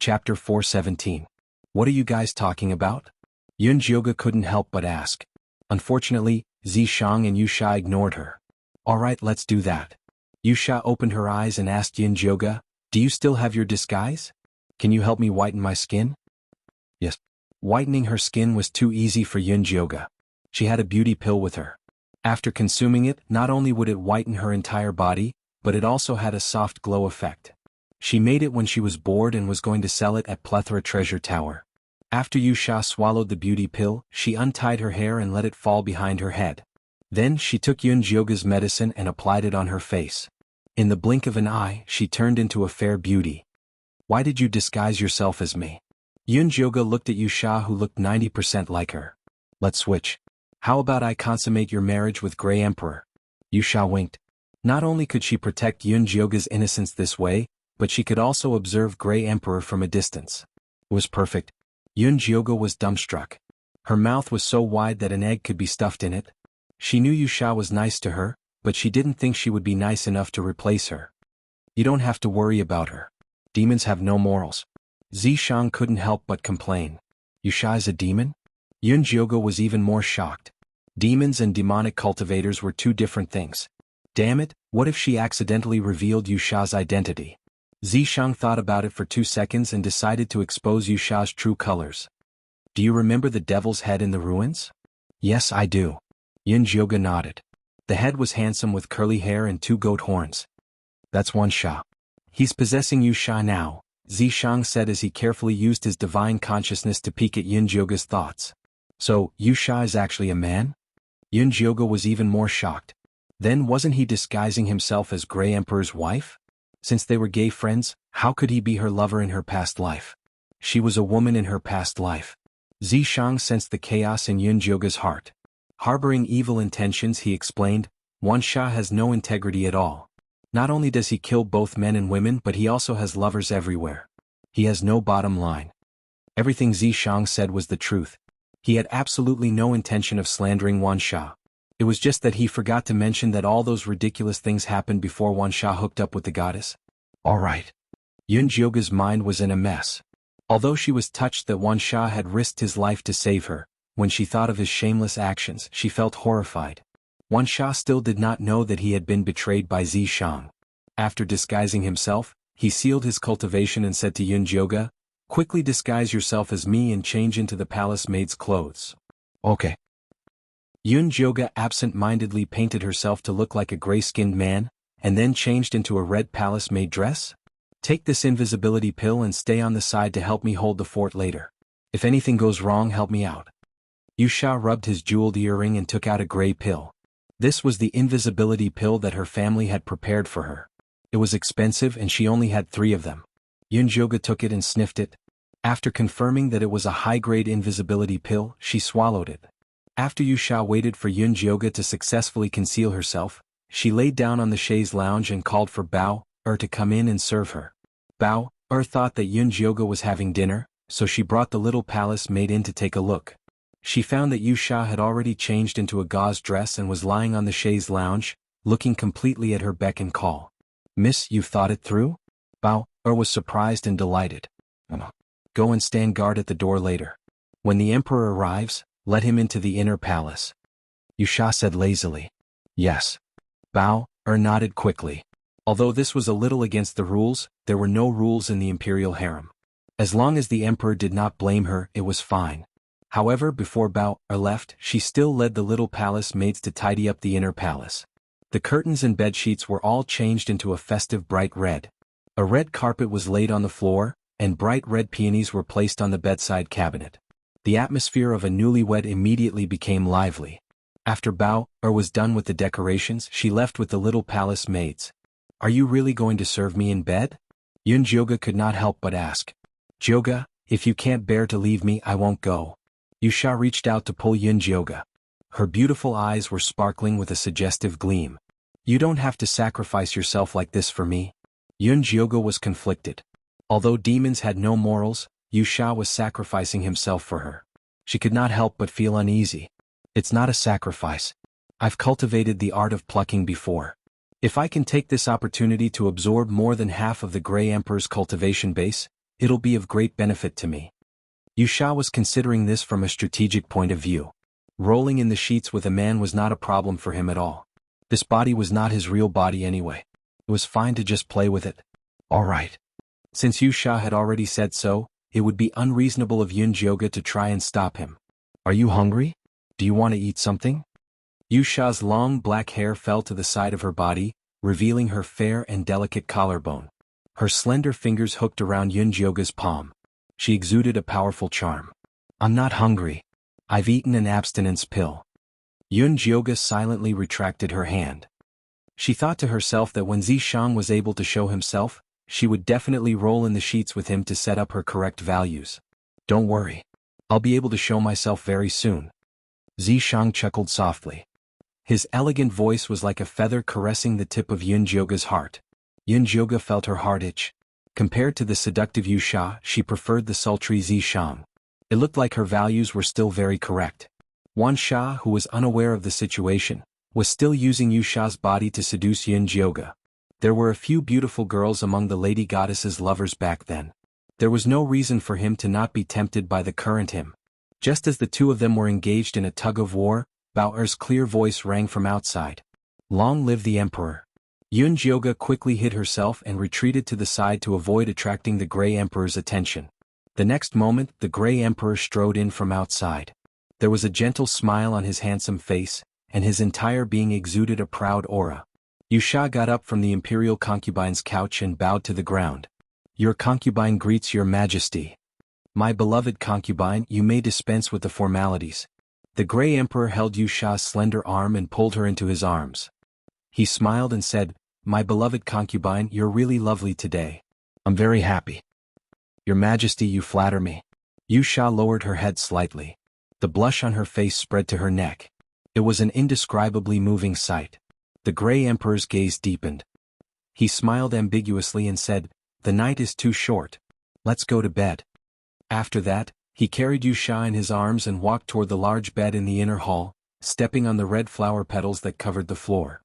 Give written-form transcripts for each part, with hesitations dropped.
Chapter 417. What are you guys talking about? Yun Jioga couldn't help but ask. Unfortunately, Zishang and Yusha ignored her. Alright, let's do that. Yusha opened her eyes and asked Yun Jioga, do you still have your disguise? Can you help me whiten my skin? Yes. Whitening her skin was too easy for Yun Jioga. She had a beauty pill with her. After consuming it, not only would it whiten her entire body, but it also had a soft glow effect. She made it when she was bored and was going to sell it at Plethora Treasure Tower. After Yusha swallowed the beauty pill, she untied her hair and let it fall behind her head. Then she took Yun Jioga's medicine and applied it on her face. In the blink of an eye, she turned into a fair beauty. Why did you disguise yourself as me? Yun Jioga looked at Yusha, who looked 90% like her. Let's switch. How about I consummate your marriage with Grey Emperor? Yusha winked. Not only could she protect Yun Jioga's innocence this way, but she could also observe Grey Emperor from a distance. It was perfect. Yun Jioga was dumbstruck. Her mouth was so wide that an egg could be stuffed in it. She knew Yusha was nice to her, but she didn't think she would be nice enough to replace her. You don't have to worry about her. Demons have no morals. Zishang couldn't help but complain. Yusha is a demon? Yun Jioga was even more shocked. Demons and demonic cultivators were two different things. Damn it, what if she accidentally revealed Yusha's identity? Zishang thought about it for 2 seconds and decided to expose Yusha's true colors. Do you remember the devil's head in the ruins? Yes, I do. Yun Jioga nodded. The head was handsome with curly hair and 2 goat horns. That's Wuxia. He's possessing Yusha now, Zishang said as he carefully used his divine consciousness to peek at Yun Jioga's thoughts. So, Yusha is actually a man? Yun Jioga was even more shocked. Then wasn't he disguising himself as Grey Emperor's wife? Since they were gay friends, how could he be her lover in her past life? She was a woman in her past life. Zishang sensed the chaos in Yun Jioga's heart. Harboring evil intentions, he explained, Wuxia has no integrity at all. Not only does he kill both men and women, but he also has lovers everywhere. He has no bottom line. Everything Zishang said was the truth. He had absolutely no intention of slandering Wuxia. It was just that he forgot to mention that all those ridiculous things happened before Wuxia hooked up with the goddess. Alright. Yun Jioga's mind was in a mess. Although she was touched that Wuxia had risked his life to save her, when she thought of his shameless actions, she felt horrified. Wuxia still did not know that he had been betrayed by Zishang. After disguising himself, he sealed his cultivation and said to Yun Jioga, quickly disguise yourself as me and change into the palace maid's clothes. Okay. Yun Jioga absent-mindedly painted herself to look like a gray-skinned man, and then changed into a red palace maid dress? Take this invisibility pill and stay on the side to help me hold the fort later. If anything goes wrong, help me out. Yusha rubbed his jeweled earring and took out a gray pill. This was the invisibility pill that her family had prepared for her. It was expensive and she only had 3 of them. Yun Jioga took it and sniffed it. After confirming that it was a high-grade invisibility pill, she swallowed it. After Yusha waited for Yun Jioga to successfully conceal herself, she laid down on the chaise lounge and called for Bao to come in and serve her. Bao thought that Yun Jioga was having dinner, so she brought the little palace maid in to take a look. She found that Yusha had already changed into a gauze dress and was lying on the chaise lounge, looking completely at her beck and call. Miss, you've thought it through? Bao was surprised and delighted. Go and stand guard at the door later. When the emperor arrives, let him into the inner palace. Yusha said lazily. Yes. Bao nodded quickly. Although this was a little against the rules, there were no rules in the imperial harem. As long as the emperor did not blame her, it was fine. However, before Bao left, she still led the little palace maids to tidy up the inner palace. The curtains and bedsheets were all changed into a festive bright red. A red carpet was laid on the floor, and bright red peonies were placed on the bedside cabinet. The atmosphere of a newlywed immediately became lively. After Bao was done with the decorations, she left with the little palace maids. Are you really going to serve me in bed? Yun Jioga could not help but ask. Jioga, if you can't bear to leave me, I won't go. Yusha reached out to pull Yun Jioga. Her beautiful eyes were sparkling with a suggestive gleam. You don't have to sacrifice yourself like this for me. Yun Jioga was conflicted. Although demons had no morals, Yusha was sacrificing himself for her. She could not help but feel uneasy. It's not a sacrifice. I've cultivated the art of plucking before. If I can take this opportunity to absorb more than half of the Grey Emperor's cultivation base, It'll be of great benefit to me. Yusha was considering this from a strategic point of view. Rolling in the sheets with a man was not a problem for him at all. This body was not his real body anyway. It was fine to just play with it. All right. Since Yusha had already said so, it would be unreasonable of Yunjioga to try and stop him. Are you hungry? Do you want to eat something? Yusha's long black hair fell to the side of her body, revealing her fair and delicate collarbone. Her slender fingers hooked around Yunjioga's palm. She exuded a powerful charm. I'm not hungry. I've eaten an abstinence pill. Yunjioga silently retracted her hand. She thought to herself that when Zishang was able to show himself, she would definitely roll in the sheets with him to set up her correct values. Don't worry. I'll be able to show myself very soon. Zishang chuckled softly. His elegant voice was like a feather caressing the tip of Yunjioga's heart. Yunjioga felt her heart itch. Compared to the seductive Yusha, she preferred the sultry Zishang. It looked like her values were still very correct. Wan Sha, who was unaware of the situation, was still using Yusha's body to seduce Yunjioga. There were a few beautiful girls among the lady goddess's lovers back then. There was no reason for him to not be tempted by the current him. Just as the two of them were engaged in a tug-of-war, Bao'er's clear voice rang from outside. Long live the Emperor! Yunjioga quickly hid herself and retreated to the side to avoid attracting the Grey Emperor's attention. The next moment, the Grey Emperor strode in from outside. There was a gentle smile on his handsome face, and his entire being exuded a proud aura. Yusha got up from the imperial concubine's couch and bowed to the ground. Your concubine greets your majesty. My beloved concubine, you may dispense with the formalities. The Grey Emperor held Yusha's slender arm and pulled her into his arms. He smiled and said, My beloved concubine, you're really lovely today. I'm very happy. Your Majesty, you flatter me. Yusha lowered her head slightly. The blush on her face spread to her neck. It was an indescribably moving sight. The Grey Emperor's gaze deepened. He smiled ambiguously and said, The night is too short. Let's go to bed. After that, he carried Yusha in his arms and walked toward the large bed in the inner hall, stepping on the red flower petals that covered the floor.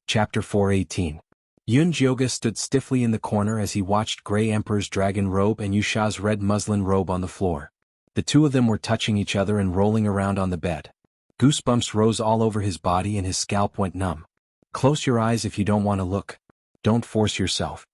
Chapter 418. Yunjioga stood stiffly in the corner as he watched Grey Emperor's dragon robe and Yusha's red muslin robe on the floor. The two of them were touching each other and rolling around on the bed. Goosebumps rose all over his body and his scalp went numb. Close your eyes if you don't want to look. Don't force yourself.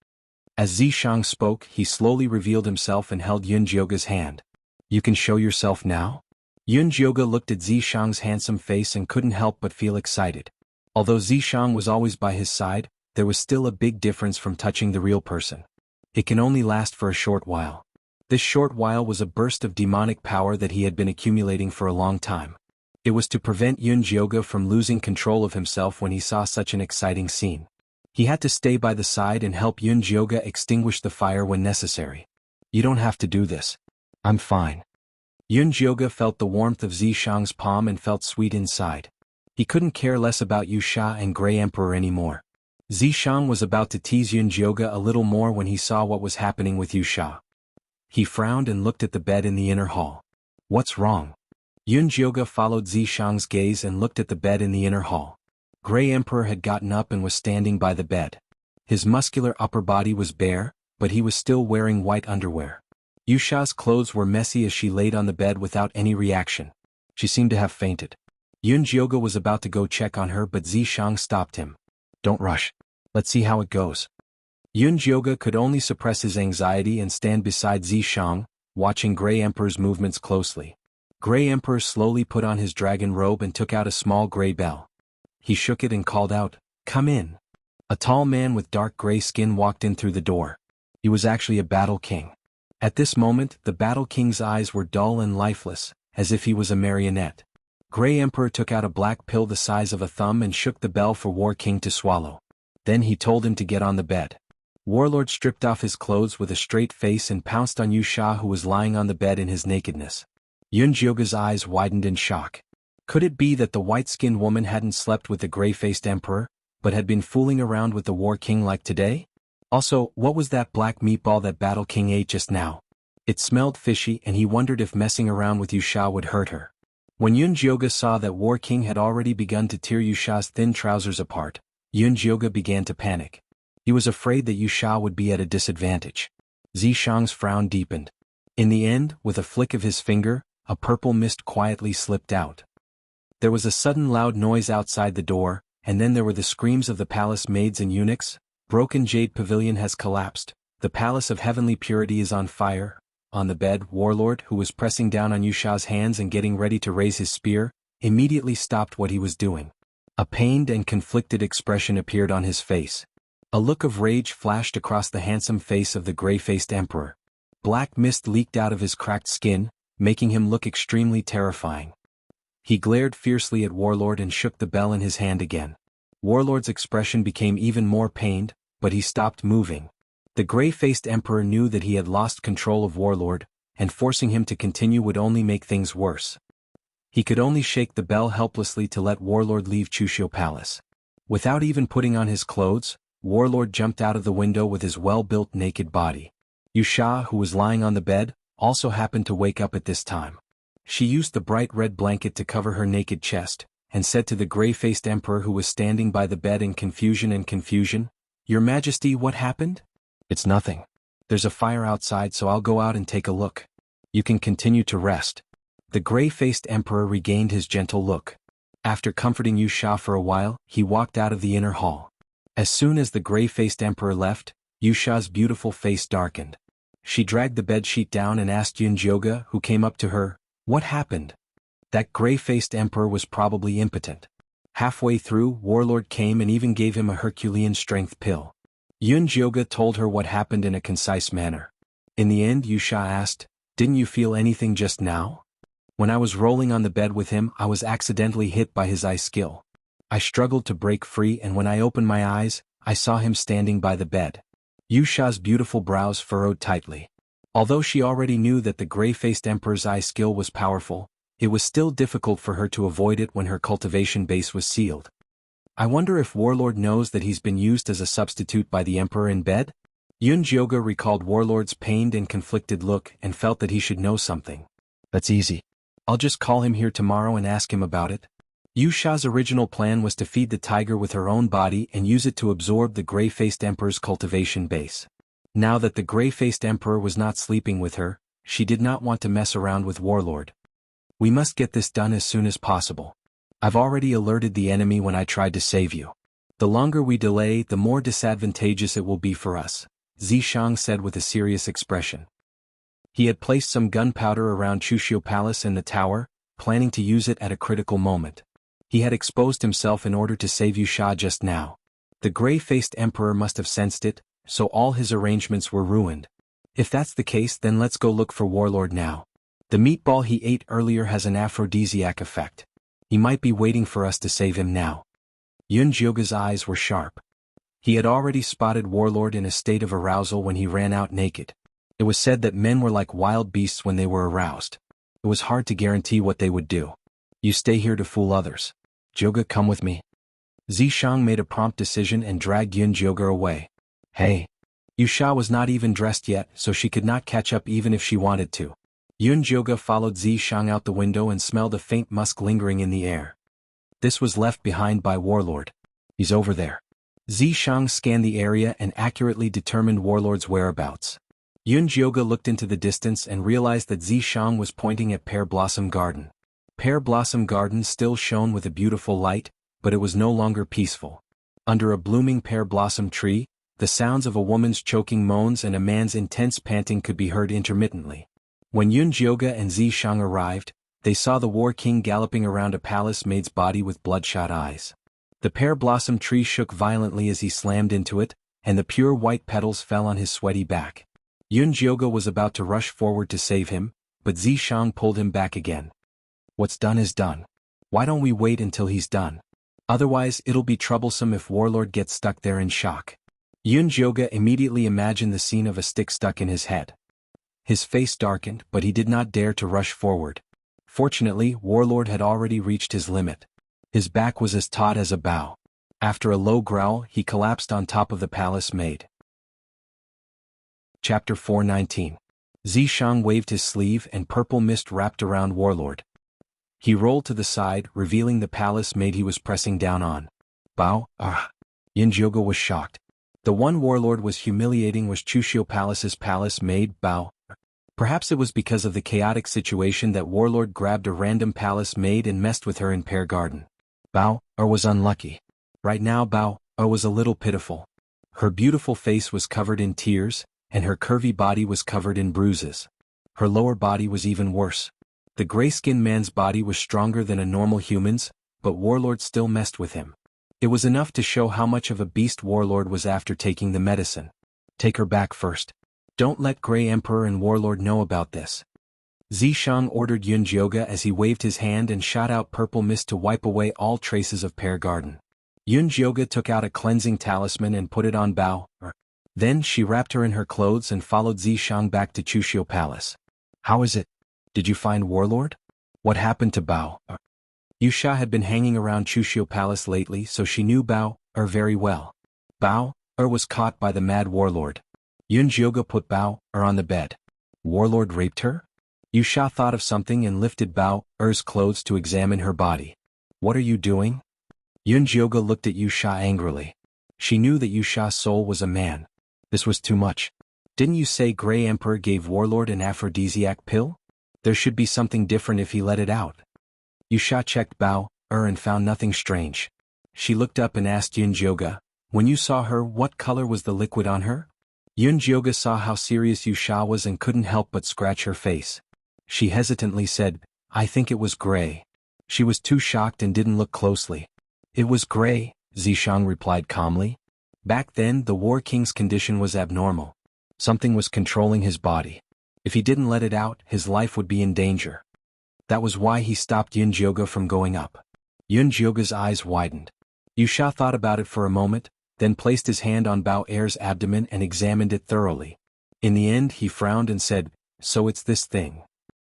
As Zishang spoke, he slowly revealed himself and held Yunjioga's hand. You can show yourself now? Yunjioga looked at Zishang's handsome face and couldn't help but feel excited. Although Zishang was always by his side, there was still a big difference from touching the real person. It can only last for a short while. This short while was a burst of demonic power that he had been accumulating for a long time. It was to prevent Yunjioga from losing control of himself when he saw such an exciting scene. He had to stay by the side and help Yunjioga extinguish the fire when necessary. You don't have to do this. I'm fine. Yunjioga felt the warmth of Zishang's palm and felt sweet inside. He couldn't care less about Yusha and Grey Emperor anymore. Zishang was about to tease Yunjioga a little more when he saw what was happening with Yusha. He frowned and looked at the bed in the inner hall. What's wrong? Yunjioga followed Zishang's gaze and looked at the bed in the inner hall. Grey Emperor had gotten up and was standing by the bed. His muscular upper body was bare, but he was still wearing white underwear. Yusha's clothes were messy as she laid on the bed without any reaction. She seemed to have fainted. Yunjioga was about to go check on her but Zishang stopped him. Don't rush. Let's see how it goes. Yunjioga could only suppress his anxiety and stand beside Zishang, watching Grey Emperor's movements closely. Grey Emperor slowly put on his dragon robe and took out a small grey bell. He shook it and called out, Come in. A tall man with dark grey skin walked in through the door. He was actually a battle king. At this moment, the battle king's eyes were dull and lifeless, as if he was a marionette. Grey Emperor took out a black pill the size of a thumb and shook the bell for War King to swallow. Then he told him to get on the bed. Warlord stripped off his clothes with a straight face and pounced on Yusha who was lying on the bed in his nakedness. Yunjioga's eyes widened in shock. Could it be that the white-skinned woman hadn't slept with the gray-faced emperor, but had been fooling around with the War King like today? Also, what was that black meatball that Battle King ate just now? It smelled fishy and he wondered if messing around with Yusha would hurt her. When Yunjioga saw that War King had already begun to tear Yusha's thin trousers apart, Yunjioga began to panic. He was afraid that Yusha would be at a disadvantage. Zishang's frown deepened. In the end, with a flick of his finger, a purple mist quietly slipped out. There was a sudden loud noise outside the door, and then there were the screams of the palace maids and eunuchs. Broken jade pavilion has collapsed. The palace of heavenly purity is on fire. On the bed, Warlord, who was pressing down on Yusha's hands and getting ready to raise his spear, immediately stopped what he was doing. A pained and conflicted expression appeared on his face. A look of rage flashed across the handsome face of the gray-faced emperor. Black mist leaked out of his cracked skin, making him look extremely terrifying. He glared fiercely at Warlord and shook the bell in his hand again. Warlord's expression became even more pained, but he stopped moving. The gray-faced emperor knew that he had lost control of Warlord, and forcing him to continue would only make things worse. He could only shake the bell helplessly to let Warlord leave Chushio Palace. Without even putting on his clothes, Warlord jumped out of the window with his well-built naked body. Yusha, who was lying on the bed, also happened to wake up at this time. She used the bright red blanket to cover her naked chest, and said to the gray-faced emperor who was standing by the bed in confusion, "Your Majesty, what happened?" "It's nothing. There's a fire outside, so I'll go out and take a look. You can continue to rest." The gray-faced emperor regained his gentle look. After comforting Yusha for a while, he walked out of the inner hall. As soon as the gray-faced emperor left, Yusha's beautiful face darkened. She dragged the bedsheet down and asked Yunjioga, who came up to her, "What happened?" That gray-faced emperor was probably impotent. Halfway through, Warlord came and even gave him a Herculean strength pill. Yunjioga told her what happened in a concise manner. In the end, Yusha asked, "Didn't you feel anything just now?" "When I was rolling on the bed with him, I was accidentally hit by his ice skill. I struggled to break free, and when I opened my eyes, I saw him standing by the bed." Yusha's beautiful brows furrowed tightly. Although she already knew that the gray-faced emperor's eye skill was powerful, it was still difficult for her to avoid it when her cultivation base was sealed. "I wonder if Warlord knows that he's been used as a substitute by the emperor in bed?" Yunjioga recalled Warlord's pained and conflicted look and felt that he should know something. "That's easy. I'll just call him here tomorrow and ask him about it." Yusha's original plan was to feed the tiger with her own body and use it to absorb the gray-faced emperor's cultivation base. Now that the gray-faced emperor was not sleeping with her, she did not want to mess around with Warlord. "We must get this done as soon as possible. I've already alerted the enemy when I tried to save you. The longer we delay, the more disadvantageous it will be for us," Zishang said with a serious expression. He had placed some gunpowder around Chushio Palace and the tower, planning to use it at a critical moment. He had exposed himself in order to save Yusha just now. The gray-faced emperor must have sensed it, so all his arrangements were ruined. If that's the case, then let's go look for Warlord now. The meatball he ate earlier has an aphrodisiac effect. He might be waiting for us to save him now. Yunjioga's eyes were sharp. He had already spotted Warlord in a state of arousal when he ran out naked. It was said that men were like wild beasts when they were aroused. It was hard to guarantee what they would do. "You stay here to fool others. Jioga, come with me." Zishang made a prompt decision and dragged Yunjioga away. "Hey." Yusha was not even dressed yet, so she could not catch up even if she wanted to. Yunjioga followed Zishang out the window and smelled a faint musk lingering in the air. This was left behind by Warlord. "He's over there." Zishang scanned the area and accurately determined Warlord's whereabouts. Yunjioga looked into the distance and realized that Zishang was pointing at Pear Blossom Garden. Pear Blossom Garden still shone with a beautiful light, but it was no longer peaceful. Under a blooming pear blossom tree, the sounds of a woman's choking moans and a man's intense panting could be heard intermittently. When Yunjioga and Zishang arrived, they saw the War King galloping around a palace maid's body with bloodshot eyes. The pear blossom tree shook violently as he slammed into it, and the pure white petals fell on his sweaty back. Yunjioga was about to rush forward to save him, but Zishang pulled him back again. "What's done is done. Why don't we wait until he's done? Otherwise it'll be troublesome if Warlord gets stuck there in shock." Yunjioga immediately imagined the scene of a stick stuck in his head. His face darkened, but he did not dare to rush forward. Fortunately, Warlord had already reached his limit. His back was as taut as a bow. After a low growl, he collapsed on top of the palace maid. Chapter 419. Zishang waved his sleeve and purple mist wrapped around Warlord. He rolled to the side, revealing the palace maid he was pressing down on. "Bow, ah!" Yunjioga was shocked. The one warlord was humiliating was Chushio Palace's palace maid, Bao. Perhaps it was because of the chaotic situation that warlord grabbed a random palace maid and messed with her in Pear Garden. Bao was unlucky. Right now Bao was a little pitiful. Her beautiful face was covered in tears, and her curvy body was covered in bruises. Her lower body was even worse. The gray-skinned man's body was stronger than a normal human's, but warlord still messed with him. It was enough to show how much of a beast warlord was after taking the medicine. Take her back first. Don't let Grey Emperor and warlord know about this. Zishang ordered Yun Jioge as he waved his hand and shot out purple mist to wipe away all traces of Pear Garden. Yun Jioge took out a cleansing talisman and put it on Bao. Then she wrapped her in her clothes and followed Zishang back to Chushio Palace. How is it? Did you find warlord? What happened to Bao? Wuxia had been hanging around Chushio Palace lately, so she knew Bao very well. Bao was caught by the mad warlord. Yun Jioge put Bao on the bed. Warlord raped her? Wuxia thought of something and lifted Bao's clothes to examine her body. What are you doing? Yun Jioge looked at Wuxia angrily. She knew that Wuxia's soul was a man. This was too much. Didn't you say Grey Emperor gave warlord an aphrodisiac pill? There should be something different if he let it out. Wuxia checked Bao and found nothing strange. She looked up and asked Yun Jioge, when you saw her, what color was the liquid on her? Yun Jioge saw how serious Wuxia was and couldn't help but scratch her face. She hesitantly said, I think it was gray. She was too shocked and didn't look closely. It was gray, Zishang replied calmly. Back then the War King's condition was abnormal. Something was controlling his body. If he didn't let it out, his life would be in danger. That was why he stopped Yun Jioge from going up. Yun Jioge's eyes widened. Wuxia thought about it for a moment, then placed his hand on Bao's abdomen and examined it thoroughly. In the end he frowned and said, so it's this thing.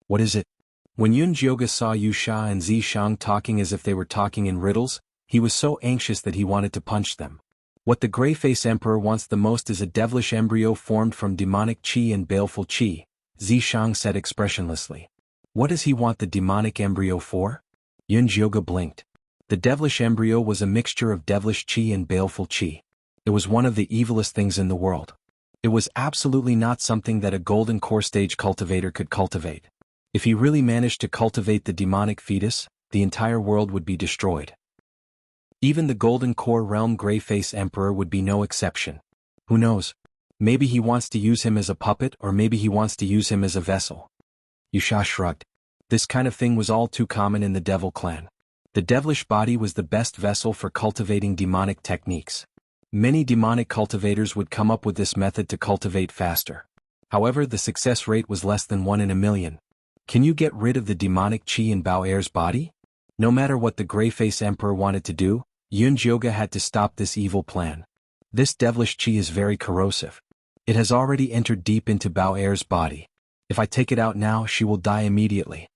What is it? When Yun Jioge saw Wuxia and Zishang talking as if they were talking in riddles, he was so anxious that he wanted to punch them. What the Grey-Face Emperor wants the most is a devilish embryo formed from demonic qi and baleful qi, Zishang said expressionlessly. What does he want the demonic embryo for? Yun Jioge blinked. The devilish embryo was a mixture of devilish qi and baleful qi. It was one of the evilest things in the world. It was absolutely not something that a golden core stage cultivator could cultivate. If he really managed to cultivate the demonic fetus, the entire world would be destroyed. Even the Golden Core Realm Grey-Face Emperor would be no exception. Who knows? Maybe he wants to use him as a puppet, or maybe he wants to use him as a vessel. Wuxia shrugged. This kind of thing was all too common in the Devil Clan. The devilish body was the best vessel for cultivating demonic techniques. Many demonic cultivators would come up with this method to cultivate faster. However, the success rate was less than 1 in a million. Can you get rid of the demonic qi in Bao's body? No matter what the Grey-Face Emperor wanted to do, Yun Jioge had to stop this evil plan. This devilish qi is very corrosive. It has already entered deep into Bao's body. If I take it out now, she will die immediately.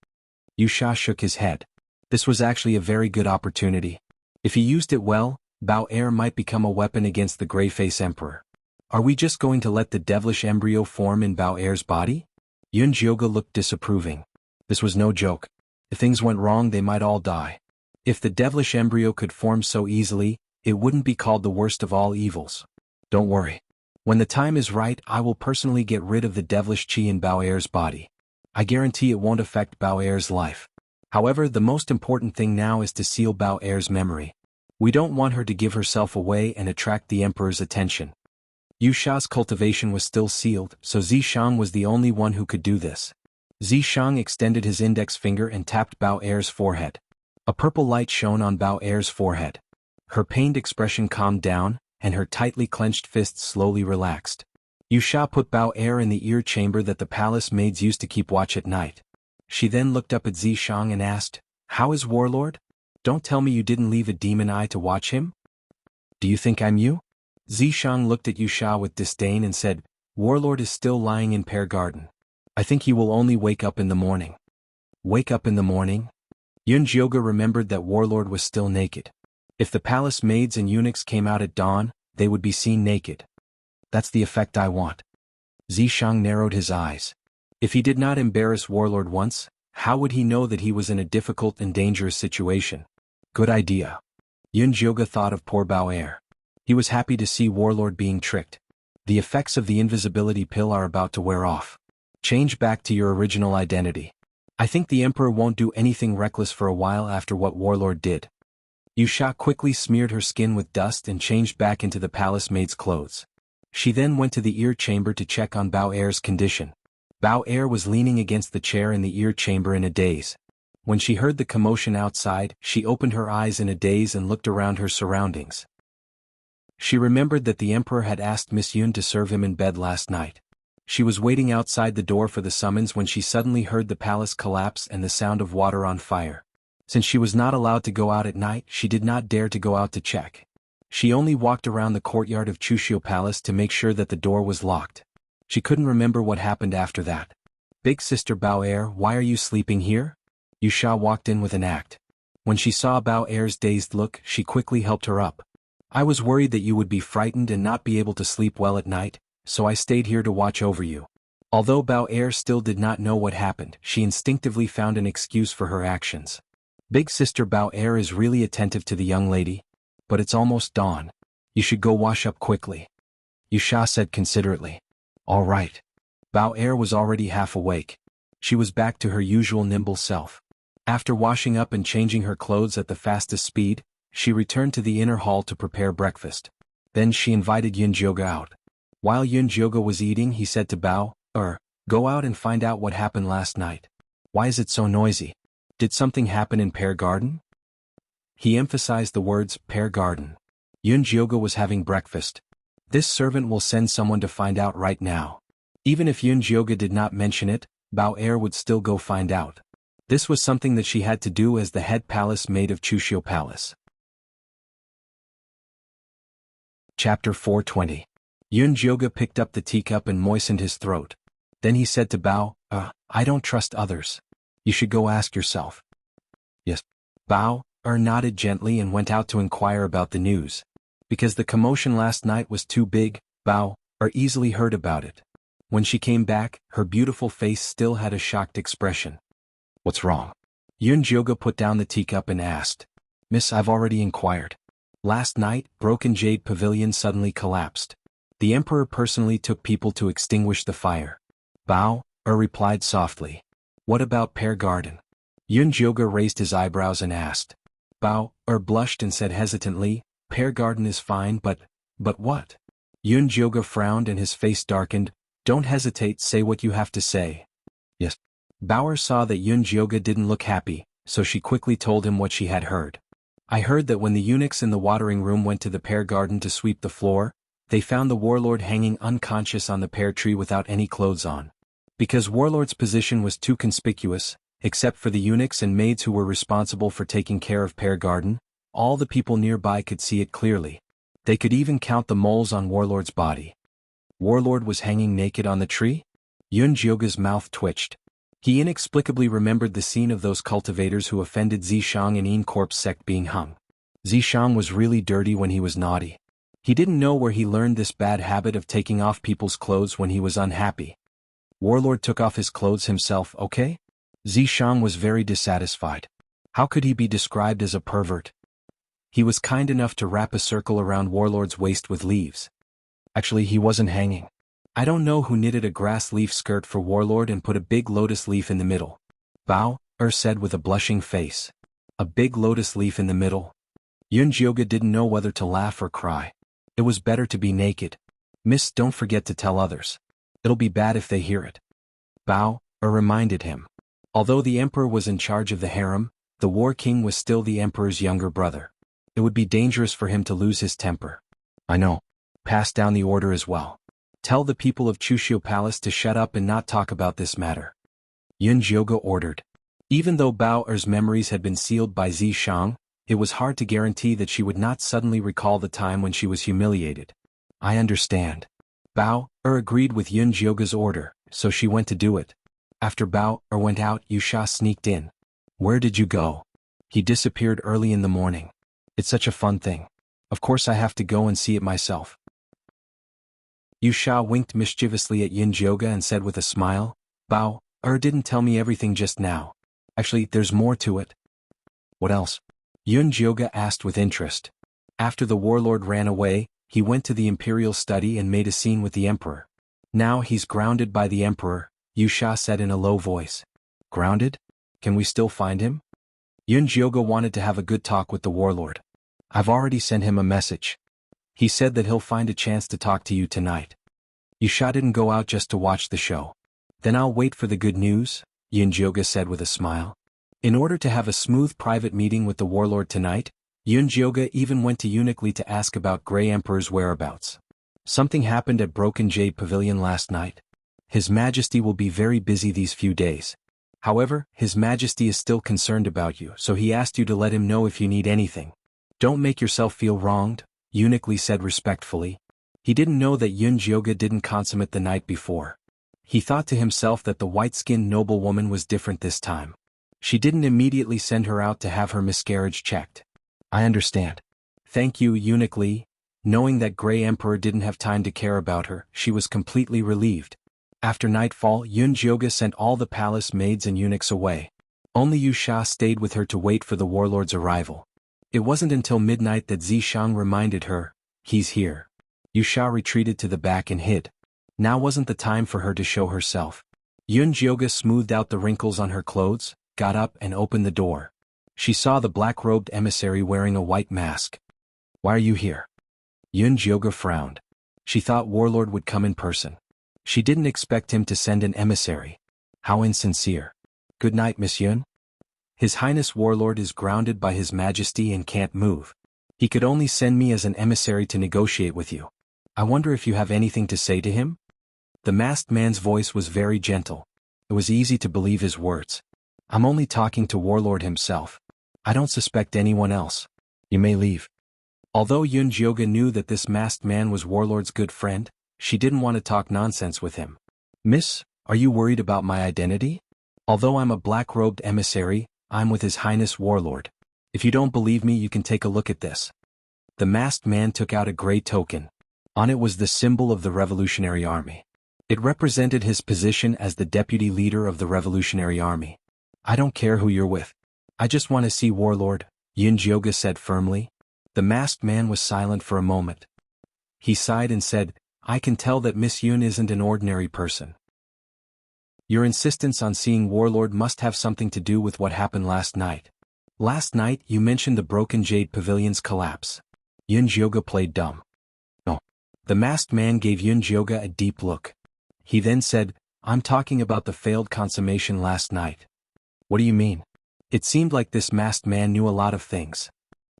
Wuxia shook his head. This was actually a very good opportunity. If he used it well, Bao might become a weapon against the Grey-Face Emperor. Are we just going to let the devilish embryo form in Bao's body? Yun Jioge looked disapproving. This was no joke. If things went wrong, they might all die. If the devilish embryo could form so easily, it wouldn't be called the worst of all evils. Don't worry. When the time is right, I will personally get rid of the devilish qi in Bao's body. I guarantee it won't affect Bao's life. However, the most important thing now is to seal Bao's memory. We don't want her to give herself away and attract the Emperor's attention. Wuxia's cultivation was still sealed, so Zishang was the only one who could do this. Zishang extended his index finger and tapped Bao's forehead. A purple light shone on Bao's forehead. Her pained expression calmed down, and her tightly clenched fists slowly relaxed. Wuxia put Bao in the ear chamber that the palace maids used to keep watch at night. She then looked up at Zishang and asked, How is Warlord? Don't tell me you didn't leave a demon eye to watch him? Do you think I'm you? Zishang looked at Wuxia with disdain and said, Warlord is still lying in Pear Garden. I think he will only wake up in the morning. Wake up in the morning? Yun Jioge remembered that Warlord was still naked. If the palace maids and eunuchs came out at dawn, they would be seen naked. That's the effect I want. Zishang narrowed his eyes. If he did not embarrass Warlord once, how would he know that he was in a difficult and dangerous situation? Good idea. Yun Jioge thought of poor Bao. He was happy to see Warlord being tricked. The effects of the invisibility pill are about to wear off. Change back to your original identity. I think the Emperor won't do anything reckless for a while after what Warlord did. Wuxia quickly smeared her skin with dust and changed back into the palace maid's clothes. She then went to the ear chamber to check on Bao Er's condition. Bao Er was leaning against the chair in the ear chamber in a daze. When she heard the commotion outside, she opened her eyes in a daze and looked around her surroundings. She remembered that the Emperor had asked Miss Yun to serve him in bed last night. She was waiting outside the door for the summons when she suddenly heard the palace collapse and the sound of water on fire. Since she was not allowed to go out at night, she did not dare to go out to check. She only walked around the courtyard of Chushio Palace to make sure that the door was locked. She couldn't remember what happened after that. Big sister Bao Er, why are you sleeping here? Wuxia walked in with an act. When she saw Bao Er's dazed look, she quickly helped her up. I was worried that you would be frightened and not be able to sleep well at night, so I stayed here to watch over you. Although Bao Er still did not know what happened, she instinctively found an excuse for her actions. Big sister Bao Er is really attentive to the young lady, but it's almost dawn. You should go wash up quickly. Wuxia said considerately. All right. Bao Er was already half awake. She was back to her usual nimble self. After washing up and changing her clothes at the fastest speed, she returned to the inner hall to prepare breakfast. Then she invited Yun Jioga out. While Yun Jioga was eating, he said to Bao Er, go out and find out what happened last night. Why is it so noisy? Did something happen in Pear Garden? He emphasized the words Pear Garden. Yun Jioga was having breakfast. This servant will send someone to find out right now. Even if Yun Jioga did not mention it, Bao Er would still go find out. This was something that she had to do as the head palace maid of Chushio Palace. Chapter 420. Yun Jioga picked up the teacup and moistened his throat. Then he said to Bao, I don't trust others. You should go ask yourself. Yes. Bao nodded gently and went out to inquire about the news. Because the commotion last night was too big, Bao easily heard about it. When she came back, her beautiful face still had a shocked expression. What's wrong? Yun Jioga put down the teacup and asked. Miss, I've already inquired. Last night, Broken Jade Pavilion suddenly collapsed. The Emperor personally took people to extinguish the fire. Bao replied softly. What about Pear Garden? Yun Jioga raised his eyebrows and asked. Bao blushed and said hesitantly, Pear Garden is fine, but what? Yun Jioga frowned and his face darkened. Don't hesitate, say what you have to say. Yes. Bao saw that Yun Jioga didn't look happy, so she quickly told him what she had heard. I heard that when the eunuchs in the watering room went to the pear garden to sweep the floor, they found the warlord hanging unconscious on the pear tree without any clothes on. Because warlord's position was too conspicuous, except for the eunuchs and maids who were responsible for taking care of pear garden, all the people nearby could see it clearly. They could even count the moles on warlord's body. Warlord was hanging naked on the tree? Yun Jioga's mouth twitched. He inexplicably remembered the scene of those cultivators who offended Zishang and Yin Corp's sect being hung. Zishang was really dirty when he was naughty. He didn't know where he learned this bad habit of taking off people's clothes when he was unhappy. Warlord took off his clothes himself, okay? Zishang was very dissatisfied. How could he be described as a pervert? He was kind enough to wrap a circle around Warlord's waist with leaves. Actually, he wasn't hanging. I don't know who knitted a grass leaf skirt for Warlord and put a big lotus leaf in the middle. Bao said with a blushing face. A big lotus leaf in the middle? Yun Jioga didn't know whether to laugh or cry. It was better to be naked. Miss, don't forget to tell others. It'll be bad if they hear it. Bao reminded him. Although the emperor was in charge of the harem, the war king was still the emperor's younger brother. It would be dangerous for him to lose his temper. I know. Pass down the order as well. Tell the people of Chushio Palace to shut up and not talk about this matter. Yun Jioga ordered. Even though Bao Er's memories had been sealed by Zishang, it was hard to guarantee that she would not suddenly recall the time when she was humiliated. I understand. Bao agreed with Yun Jioga's order, so she went to do it. After Bao went out, Wuxia sneaked in. Where did you go? He disappeared early in the morning. It's such a fun thing. Of course I have to go and see it myself. Wuxia winked mischievously at Yun Jioga and said with a smile, Bao didn't tell me everything just now. Actually, there's more to it. What else? Yun Jioga asked with interest. After the warlord ran away, he went to the imperial study and made a scene with the emperor. Now he's grounded by the emperor, Wuxia said in a low voice. Grounded? Can we still find him? Yun Jioge wanted to have a good talk with the warlord. I've already sent him a message. He said that he'll find a chance to talk to you tonight. Wuxia didn't go out just to watch the show. Then I'll wait for the good news, Yun Jioge said with a smile. In order to have a smooth private meeting with the warlord tonight, Yun Jioge even went to Eunuch Li to ask about Grey Emperor's whereabouts. Something happened at Broken Jade Pavilion last night. His Majesty will be very busy these few days. However, His Majesty is still concerned about you, so he asked you to let him know if you need anything. Don't make yourself feel wronged, Eunuch Li said respectfully. He didn't know that Yun Jioge didn't consummate the night before. He thought to himself that the white-skinned noblewoman was different this time. She didn't immediately send her out to have her miscarriage checked. I understand. Thank you, Eunuch Li. Knowing that Grey Emperor didn't have time to care about her, she was completely relieved. After nightfall, Yun Jioge sent all the palace maids and eunuchs away. Only Wuxia stayed with her to wait for the warlord's arrival. It wasn't until midnight that Zishang reminded her, he's here. Wuxia retreated to the back and hid. Now wasn't the time for her to show herself. Yun Jioge smoothed out the wrinkles on her clothes, got up and opened the door. She saw the black-robed emissary wearing a white mask. Why are you here? Yun Jioge frowned. She thought warlord would come in person. She didn't expect him to send an emissary. How insincere. Good night, Miss Yun. His Highness Warlord is grounded by His Majesty and can't move. He could only send me as an emissary to negotiate with you. I wonder if you have anything to say to him? The masked man's voice was very gentle. It was easy to believe his words. I'm only talking to Warlord himself. I don't suspect anyone else. You may leave. Although Yun Jioge knew that this masked man was Warlord's good friend, she didn't want to talk nonsense with him. Miss, are you worried about my identity? Although I'm a black-robed emissary, I'm with His Highness Warlord. If you don't believe me, you can take a look at this. The masked man took out a gray token. On it was the symbol of the Revolutionary Army. It represented his position as the deputy leader of the Revolutionary Army. I don't care who you're with. I just want to see Warlord, Yun Jioge said firmly. The masked man was silent for a moment. He sighed and said, I can tell that Miss Yun isn't an ordinary person. Your insistence on seeing Warlord must have something to do with what happened last night. Last night you mentioned the Broken Jade Pavilion's collapse. Yun Jioge played dumb. No. The masked man gave Yun Jioge a deep look. He then said, I'm talking about the failed consummation last night. What do you mean? It seemed like this masked man knew a lot of things.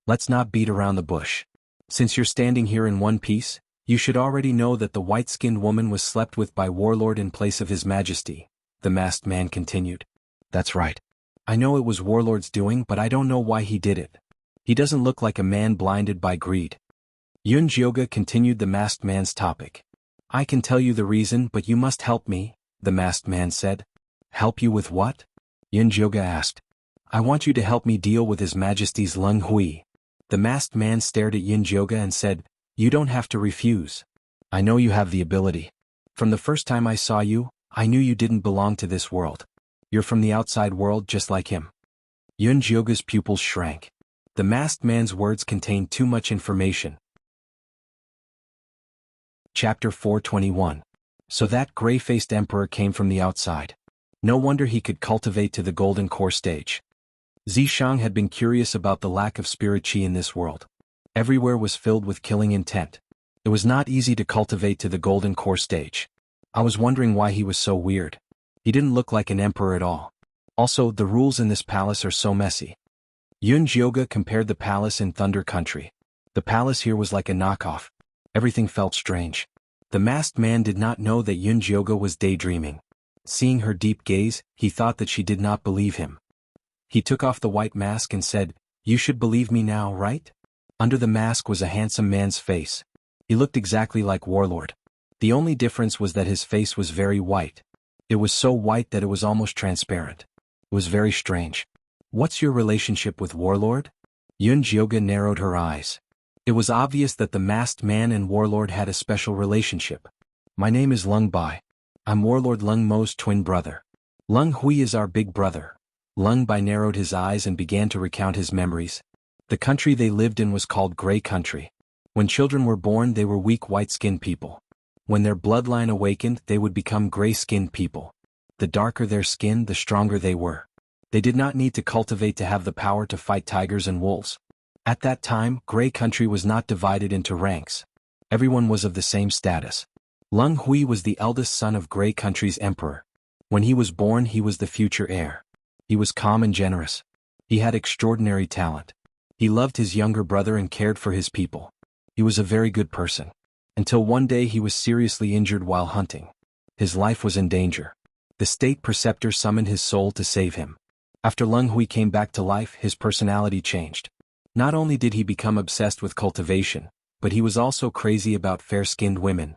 Let's not beat around the bush. Since you're standing here in one piece, you should already know that the white-skinned woman was slept with by Warlord in place of His Majesty, the masked man continued. That's right. I know it was Warlord's doing, but I don't know why he did it. He doesn't look like a man blinded by greed. Yun Jioge continued the masked man's topic. I can tell you the reason, but you must help me, the masked man said. Help you with what? Yun Jioge asked. I want you to help me deal with His Majesty's Lung Hui. The masked man stared at Yun Jioge and said, You don't have to refuse. I know you have the ability. From the first time I saw you, I knew you didn't belong to this world. You're from the outside world just like him. Yun Jioge's pupils shrank. The masked man's words contained too much information. Chapter 421. So that gray-faced emperor came from the outside. No wonder he could cultivate to the golden core stage. Zishang had been curious about the lack of spirit chi in this world. Everywhere was filled with killing intent. It was not easy to cultivate to the golden core stage. I was wondering why he was so weird. He didn't look like an emperor at all. Also, the rules in this palace are so messy. Yun Jioge compared the palace in Thunder Country. The palace here was like a knockoff. Everything felt strange. The masked man did not know that Yun Jioge was daydreaming. Seeing her deep gaze, he thought that she did not believe him. He took off the white mask and said, You should believe me now, right? Under the mask was a handsome man's face. He looked exactly like Warlord. The only difference was that his face was very white. It was so white that it was almost transparent. It was very strange. What's your relationship with Warlord? Yun Jioge narrowed her eyes. It was obvious that the masked man and Warlord had a special relationship. My name is Lung Bai. I'm Warlord Lung Mo's twin brother. Lung Hui is our big brother. Lung Bai narrowed his eyes and began to recount his memories. The country they lived in was called Gray Country. When children were born, they were weak white-skinned people. When their bloodline awakened, they would become gray-skinned people. The darker their skin, the stronger they were. They did not need to cultivate to have the power to fight tigers and wolves. At that time, Gray Country was not divided into ranks. Everyone was of the same status. Lung Hui was the eldest son of Gray Country's emperor. When he was born, he was the future heir. He was calm and generous. He had extraordinary talent. He loved his younger brother and cared for his people. He was a very good person. Until one day he was seriously injured while hunting. His life was in danger. The state preceptor summoned his soul to save him. After Lung Hui came back to life, his personality changed. Not only did he become obsessed with cultivation, but he was also crazy about fair-skinned women.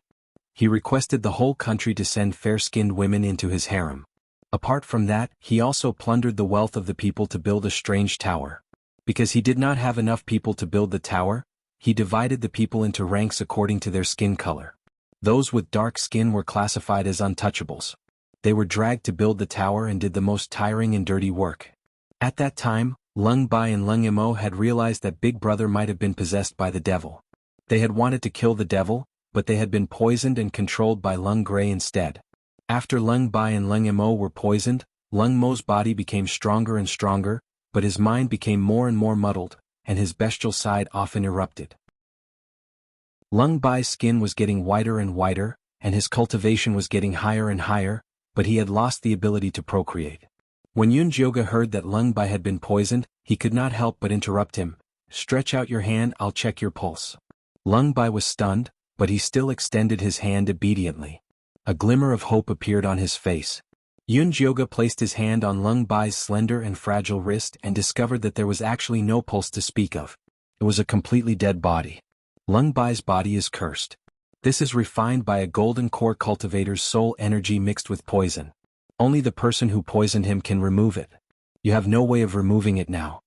He requested the whole country to send fair-skinned women into his harem. Apart from that, he also plundered the wealth of the people to build a strange tower. Because he did not have enough people to build the tower, he divided the people into ranks according to their skin color. Those with dark skin were classified as untouchables. They were dragged to build the tower and did the most tiring and dirty work. At that time, Lung Bai and Lung Mo had realized that Big Brother might have been possessed by the devil. They had wanted to kill the devil, but they had been poisoned and controlled by Lung Gray instead. After Lung Bai and Lung Mo were poisoned, Lung Mo's body became stronger and stronger, but his mind became more and more muddled, and his bestial side often erupted. Lung Bai's skin was getting whiter and whiter, and his cultivation was getting higher and higher, but he had lost the ability to procreate. When Yun Jioga heard that Lung Bai had been poisoned, he could not help but interrupt him. "Stretch out your hand, I'll check your pulse." Lung Bai was stunned, but he still extended his hand obediently. A glimmer of hope appeared on his face. Yun Jioga placed his hand on Lung Bai's slender and fragile wrist and discovered that there was actually no pulse to speak of. It was a completely dead body. Lung Bai's body is cursed. This is refined by a golden core cultivator's soul energy mixed with poison. Only the person who poisoned him can remove it. You have no way of removing it now.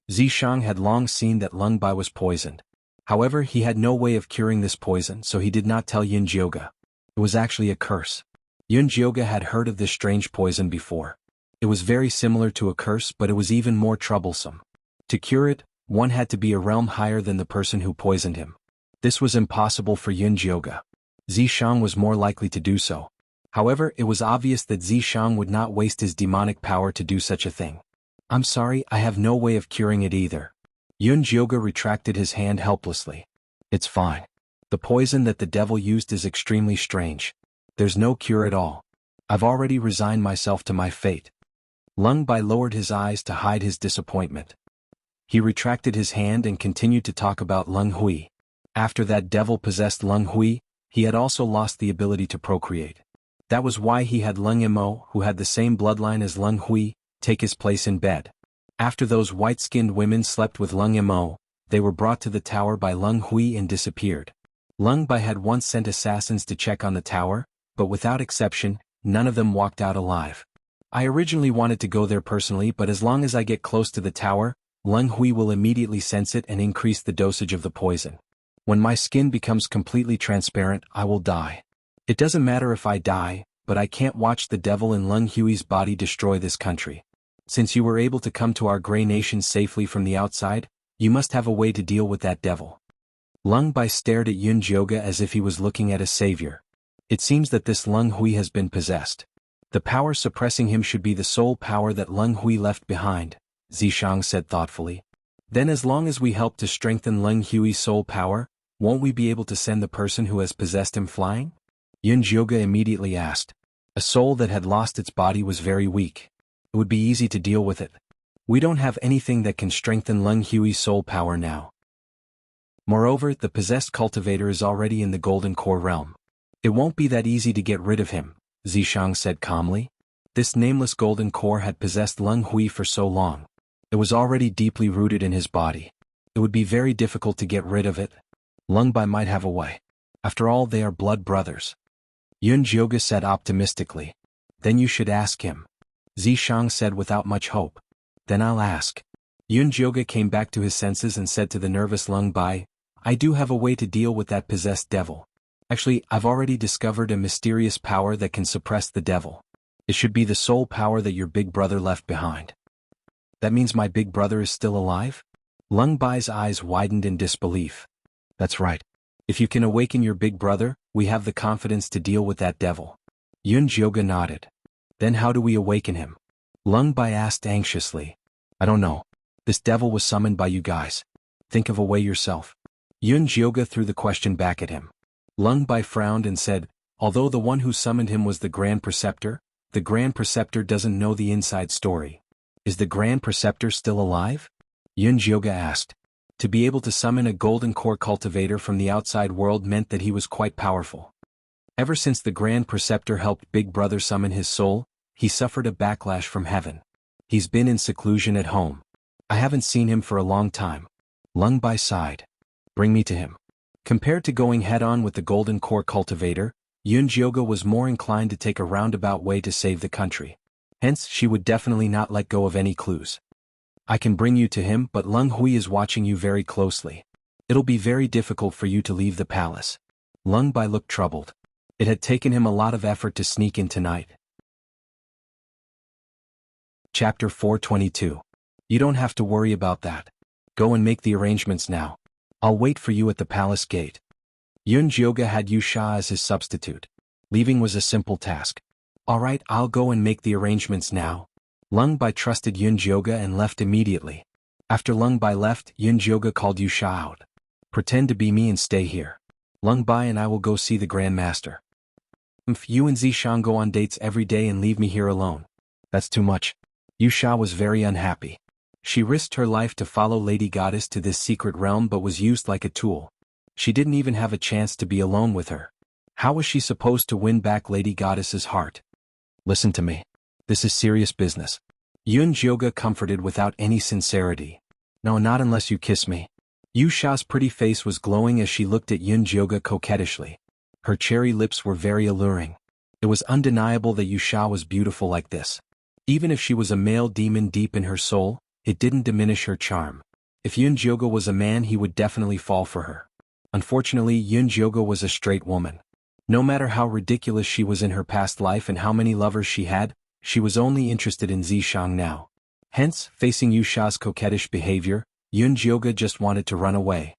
Zishang had long seen that Lung Bai was poisoned. However, he had no way of curing this poison, so he did not tell Yun Jioga. It was actually a curse. Yun Jioga had heard of this strange poison before. It was very similar to a curse, but it was even more troublesome. To cure it, one had to be a realm higher than the person who poisoned him. This was impossible for Yun Jioga. Zishang was more likely to do so. However, it was obvious that Zishang would not waste his demonic power to do such a thing. "I'm sorry, I have no way of curing it either." Yun Jioga retracted his hand helplessly. "It's fine. The poison that the devil used is extremely strange. There's no cure at all. I've already resigned myself to my fate." Lung Bai lowered his eyes to hide his disappointment. He retracted his hand and continued to talk about Lung Hui. After that devil possessed Lung Hui, he had also lost the ability to procreate. That was why he had Lung Mo, who had the same bloodline as Lung Hui, take his place in bed. After those white-skinned women slept with Lung Mo, they were brought to the tower by Lung Hui and disappeared. Lung Bai had once sent assassins to check on the tower, but without exception, none of them walked out alive. "I originally wanted to go there personally, but as long as I get close to the tower, Lung Hui will immediately sense it and increase the dosage of the poison. When my skin becomes completely transparent, I will die. It doesn't matter if I die, but I can't watch the devil in Lung Hui's body destroy this country. Since you were able to come to our Grey Nation safely from the outside, you must have a way to deal with that devil." Lung Bai stared at Yun Jioga as if he was looking at a savior. "It seems that this Lung Hui has been possessed. The power suppressing him should be the sole power that Lung Hui left behind," Zishang said thoughtfully. "Then as long as we help to strengthen Lung Hui's soul power, won't we be able to send the person who has possessed him flying?" Yun Jioga immediately asked. A soul that had lost its body was very weak. It would be easy to deal with it. "We don't have anything that can strengthen Lung Hui's soul power now. Moreover, the possessed cultivator is already in the Golden Core realm. It won't be that easy to get rid of him," Zishang said calmly. This nameless Golden Core had possessed Lung Hui for so long. It was already deeply rooted in his body. It would be very difficult to get rid of it. Lung Bai might have a way. After all, they are blood brothers. Yun Jioga said optimistically. "Then you should ask him." Zishang said without much hope. "Then I'll ask." Yun Jioga came back to his senses and said to the nervous Lung Bai, "I do have a way to deal with that possessed devil. Actually, I've already discovered a mysterious power that can suppress the devil. It should be the sole power that your big brother left behind." "That means my big brother is still alive?" Lung Bai's eyes widened in disbelief. That's right. If you can awaken your big brother, we have the confidence to deal with that devil. Yun Jioga nodded. Then how do we awaken him? Lung Bai asked anxiously. I don't know. This devil was summoned by you guys. Think of a way yourself. Yun Jioga threw the question back at him. Lung Bai frowned and said, although the one who summoned him was the Grand Preceptor, the Grand Preceptor doesn't know the inside story. Is the Grand Preceptor still alive? Yun Jioga asked. To be able to summon a golden core cultivator from the outside world meant that he was quite powerful. Ever since the Grand Preceptor helped Big Brother summon his soul, he suffered a backlash from heaven. He's been in seclusion at home. I haven't seen him for a long time. Lung Bai sighed. Bring me to him. Compared to going head-on with the golden core cultivator, Yun Jioga was more inclined to take a roundabout way to save the country. Hence, she would definitely not let go of any clues. I can bring you to him, but Lung Hui is watching you very closely. It'll be very difficult for you to leave the palace. Lung Bai looked troubled. It had taken him a lot of effort to sneak in tonight. Chapter 422. You don't have to worry about that. Go and make the arrangements now. I'll wait for you at the palace gate. Yun Jioga had Yu Sha as his substitute. Leaving was a simple task. All right, I'll go and make the arrangements now. Lung Bai trusted Yun Jioga and left immediately. After Lung Bai left, Yun Jioga called Yu Sha out. Pretend to be me and stay here. Lung Bai and I will go see the Grand Master. If you and Zishang go on dates every day and leave me here alone. That's too much. Yu Sha was very unhappy. She risked her life to follow Lady Goddess to this secret realm but was used like a tool. She didn't even have a chance to be alone with her. How was she supposed to win back Lady Goddess's heart? Listen to me. This is serious business. Yun Jioga comforted without any sincerity. No, not unless you kiss me. Yu Sha's pretty face was glowing as she looked at Yun Jioga coquettishly. Her cherry lips were very alluring. It was undeniable that Yu Sha was beautiful like this. Even if she was a male demon deep in her soul, it didn't diminish her charm. If Yun Jioga was a man, he would definitely fall for her. Unfortunately, Yun Jioga was a straight woman. No matter how ridiculous she was in her past life and how many lovers she had, she was only interested in Zishang now. Hence, facing Yu Sha's coquettish behavior, Yun Jioga just wanted to run away.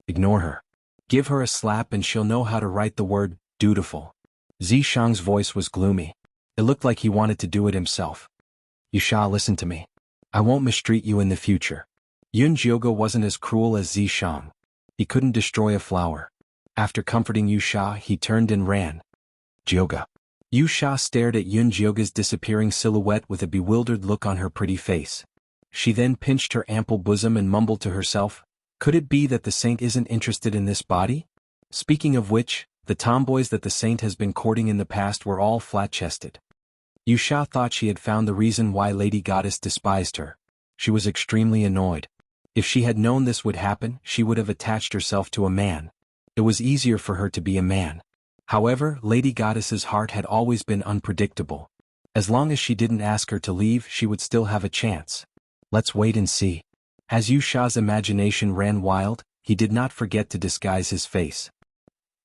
Ignore her. Give her a slap and she'll know how to write the word, dutiful. Zishang's voice was gloomy. It looked like he wanted to do it himself. Yu Sha, listen to me. I won't mistreat you in the future. Yun Jioga wasn't as cruel as Zishang. He couldn't destroy a flower. After comforting Yu Sha, he turned and ran. Jioga. Yu Sha stared at Yun Jioga's disappearing silhouette with a bewildered look on her pretty face. She then pinched her ample bosom and mumbled to herself, could it be that the saint isn't interested in this body? Speaking of which, the tomboys that the saint has been courting in the past were all flat-chested. Yu Sha thought she had found the reason why Lady Goddess despised her. She was extremely annoyed. If she had known this would happen, she would have attached herself to a man. It was easier for her to be a man. However, Lady Goddess's heart had always been unpredictable. As long as she didn't ask her to leave, she would still have a chance. Let's wait and see. As Yu Sha's imagination ran wild, he did not forget to disguise his face.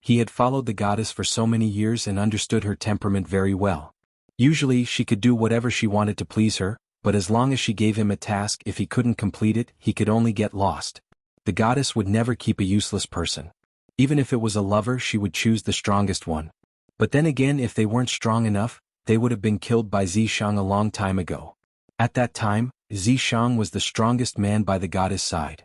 He had followed the goddess for so many years and understood her temperament very well. Usually, she could do whatever she wanted to please her, but as long as she gave him a task, if he couldn't complete it, he could only get lost. The goddess would never keep a useless person. Even if it was a lover, she would choose the strongest one. But then again, if they weren't strong enough, they would have been killed by Zishang a long time ago. At that time, Zishang was the strongest man by the goddess' side.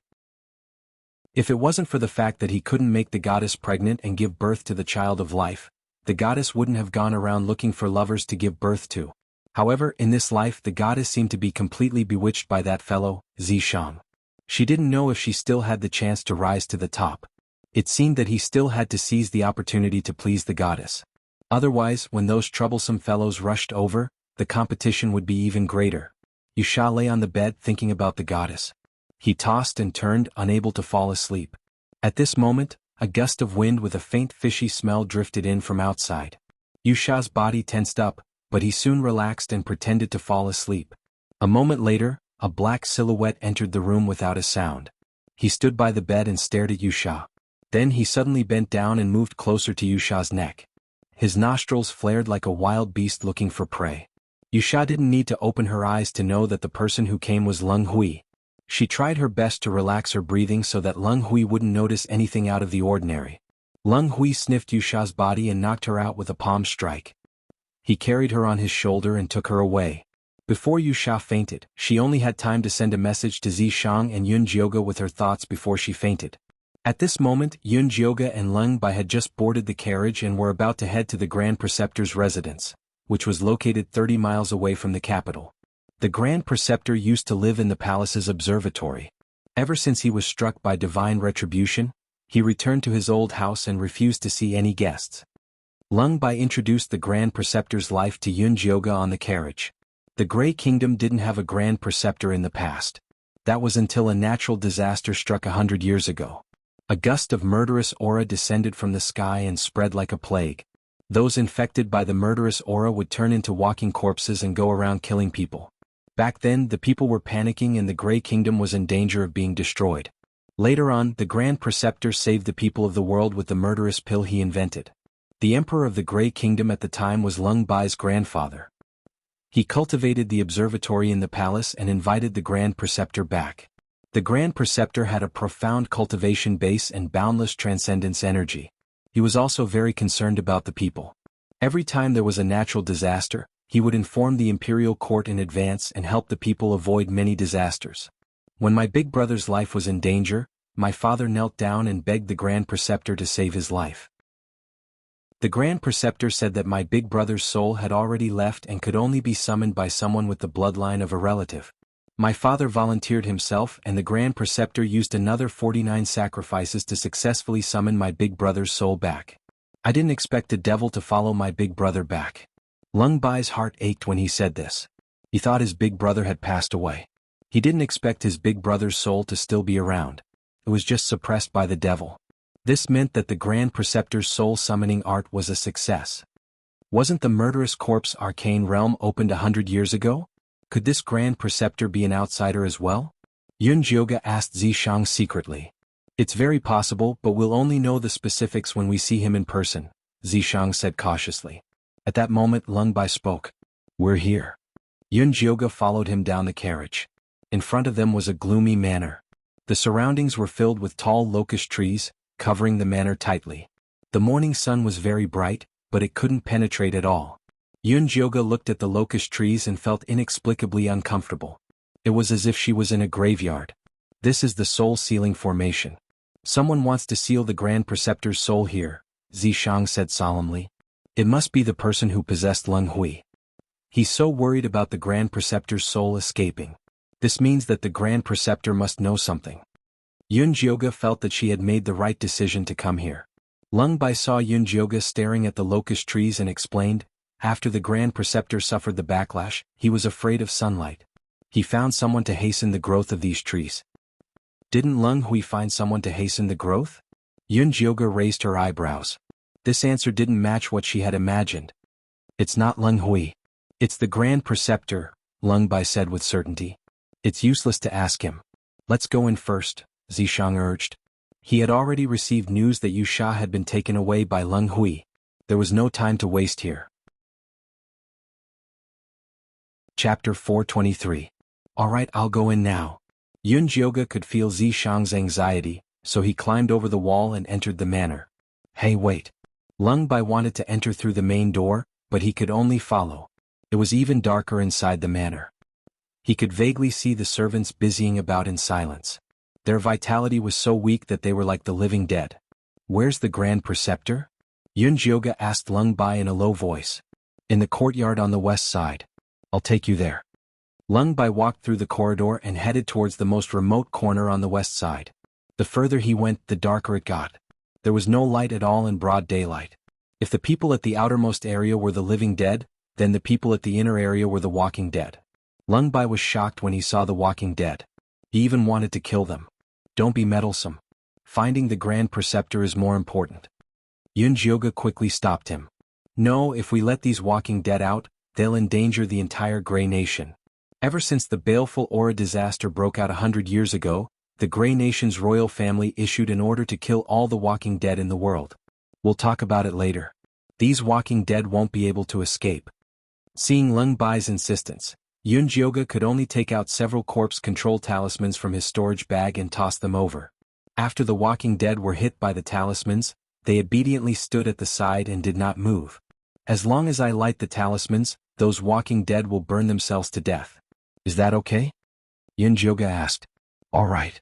If it wasn't for the fact that he couldn't make the goddess pregnant and give birth to the child of life, the goddess wouldn't have gone around looking for lovers to give birth to. However, in this life the goddess seemed to be completely bewitched by that fellow, Zishang. She didn't know if she still had the chance to rise to the top. It seemed that he still had to seize the opportunity to please the goddess. Otherwise, when those troublesome fellows rushed over, the competition would be even greater. Yu Sha lay on the bed thinking about the goddess. He tossed and turned, unable to fall asleep. At this moment, a gust of wind with a faint fishy smell drifted in from outside. Yu Sha's body tensed up, but he soon relaxed and pretended to fall asleep. A moment later, a black silhouette entered the room without a sound. He stood by the bed and stared at Yu Sha. Then he suddenly bent down and moved closer to Yu Sha's neck. His nostrils flared like a wild beast looking for prey. Yu Sha didn't need to open her eyes to know that the person who came was Lung Hui. She tried her best to relax her breathing so that Leng Hui wouldn't notice anything out of the ordinary. Leng Hui sniffed Yusha's body and knocked her out with a palm strike. He carried her on his shoulder and took her away. Before Yusha fainted, she only had time to send a message to Zishang and Yun Jioge with her thoughts before she fainted. At this moment, Yun Jioge and Leng Bai had just boarded the carriage and were about to head to the Grand Preceptor's residence, which was located 30 miles away from the capital. The Grand Preceptor used to live in the palace's observatory. Ever since he was struck by divine retribution, he returned to his old house and refused to see any guests. Leng Bai introduced the Grand Preceptor's life to Yun Jioge on the carriage. The Grey Kingdom didn't have a Grand Preceptor in the past. That was until a natural disaster struck 100 years ago. A gust of murderous aura descended from the sky and spread like a plague. Those infected by the murderous aura would turn into walking corpses and go around killing people. Back then, the people were panicking and the Grey Kingdom was in danger of being destroyed. Later on, the Grand Preceptor saved the people of the world with the murderous pill he invented. The Emperor of the Grey Kingdom at the time was Leng Bai's grandfather. He cultivated the observatory in the palace and invited the Grand Preceptor back. The Grand Preceptor had a profound cultivation base and boundless transcendence energy. He was also very concerned about the people. Every time there was a natural disaster, he would inform the imperial court in advance and help the people avoid many disasters. When my big brother's life was in danger, my father knelt down and begged the Grand Preceptor to save his life. The Grand Preceptor said that my big brother's soul had already left and could only be summoned by someone with the bloodline of a relative. My father volunteered himself and the Grand Preceptor used another 49 sacrifices to successfully summon my big brother's soul back. I didn't expect the devil to follow my big brother back. Leng Bai's heart ached when he said this. He thought his big brother had passed away. He didn't expect his big brother's soul to still be around. It was just suppressed by the devil. This meant that the Grand Preceptor's soul summoning art was a success. Wasn't the murderous corpse arcane realm opened 100 years ago? Could this Grand Preceptor be an outsider as well? Yun Jioge asked Zishang secretly. It's very possible, but we'll only know the specifics when we see him in person, Zishang said cautiously. At that moment Leng Bai spoke. We're here. Yun Jioge followed him down the carriage. In front of them was a gloomy manor. The surroundings were filled with tall locust trees, covering the manor tightly. The morning sun was very bright, but it couldn't penetrate at all. Yun Jioge looked at the locust trees and felt inexplicably uncomfortable. It was as if she was in a graveyard. This is the soul sealing formation. Someone wants to seal the Grand Preceptor's soul here, Zishang said solemnly. It must be the person who possessed Leng Hui. He's so worried about the Grand Preceptor's soul escaping. This means that the Grand Preceptor must know something. Yun Jioge felt that she had made the right decision to come here. Leng Bai saw Yun Jioge staring at the locust trees and explained, after the Grand Preceptor suffered the backlash, he was afraid of sunlight. He found someone to hasten the growth of these trees. Didn't Leng Hui find someone to hasten the growth? Yun Jioge raised her eyebrows. This answer didn't match what she had imagined. It's not Leng Hui. It's the Grand Preceptor, Leng Bai said with certainty. It's useless to ask him. Let's go in first, Zishang urged. He had already received news that Yusha had been taken away by Leng Hui. There was no time to waste here. Chapter 423. Alright, I'll go in now. Yun Jioge could feel Zishang's anxiety, so he climbed over the wall and entered the manor. Hey, wait. Leng Bai wanted to enter through the main door, but he could only follow. It was even darker inside the manor. He could vaguely see the servants busying about in silence. Their vitality was so weak that they were like the living dead. Where's the Grand Preceptor? Yun Jioge asked Leng Bai in a low voice. In the courtyard on the west side. I'll take you there. Leng Bai walked through the corridor and headed towards the most remote corner on the west side. The further he went, the darker it got. There was no light at all in broad daylight. If the people at the outermost area were the living dead, then the people at the inner area were the walking dead. Leng Bai was shocked when he saw the walking dead. He even wanted to kill them. Don't be meddlesome. Finding the Grand Preceptor is more important. Yun Jioge quickly stopped him. No, if we let these walking dead out, they'll endanger the entire Grey Nation. Ever since the baleful aura disaster broke out 100 years ago, the Grey Nation's royal family issued an order to kill all the walking dead in the world. We'll talk about it later. These walking dead won't be able to escape. Seeing Leng Bai's insistence, Yun Jioga could only take out several corpse control talismans from his storage bag and toss them over. After the walking dead were hit by the talismans, they obediently stood at the side and did not move. As long as I light the talismans, those walking dead will burn themselves to death. Is that okay? Yun Jioga asked. All right.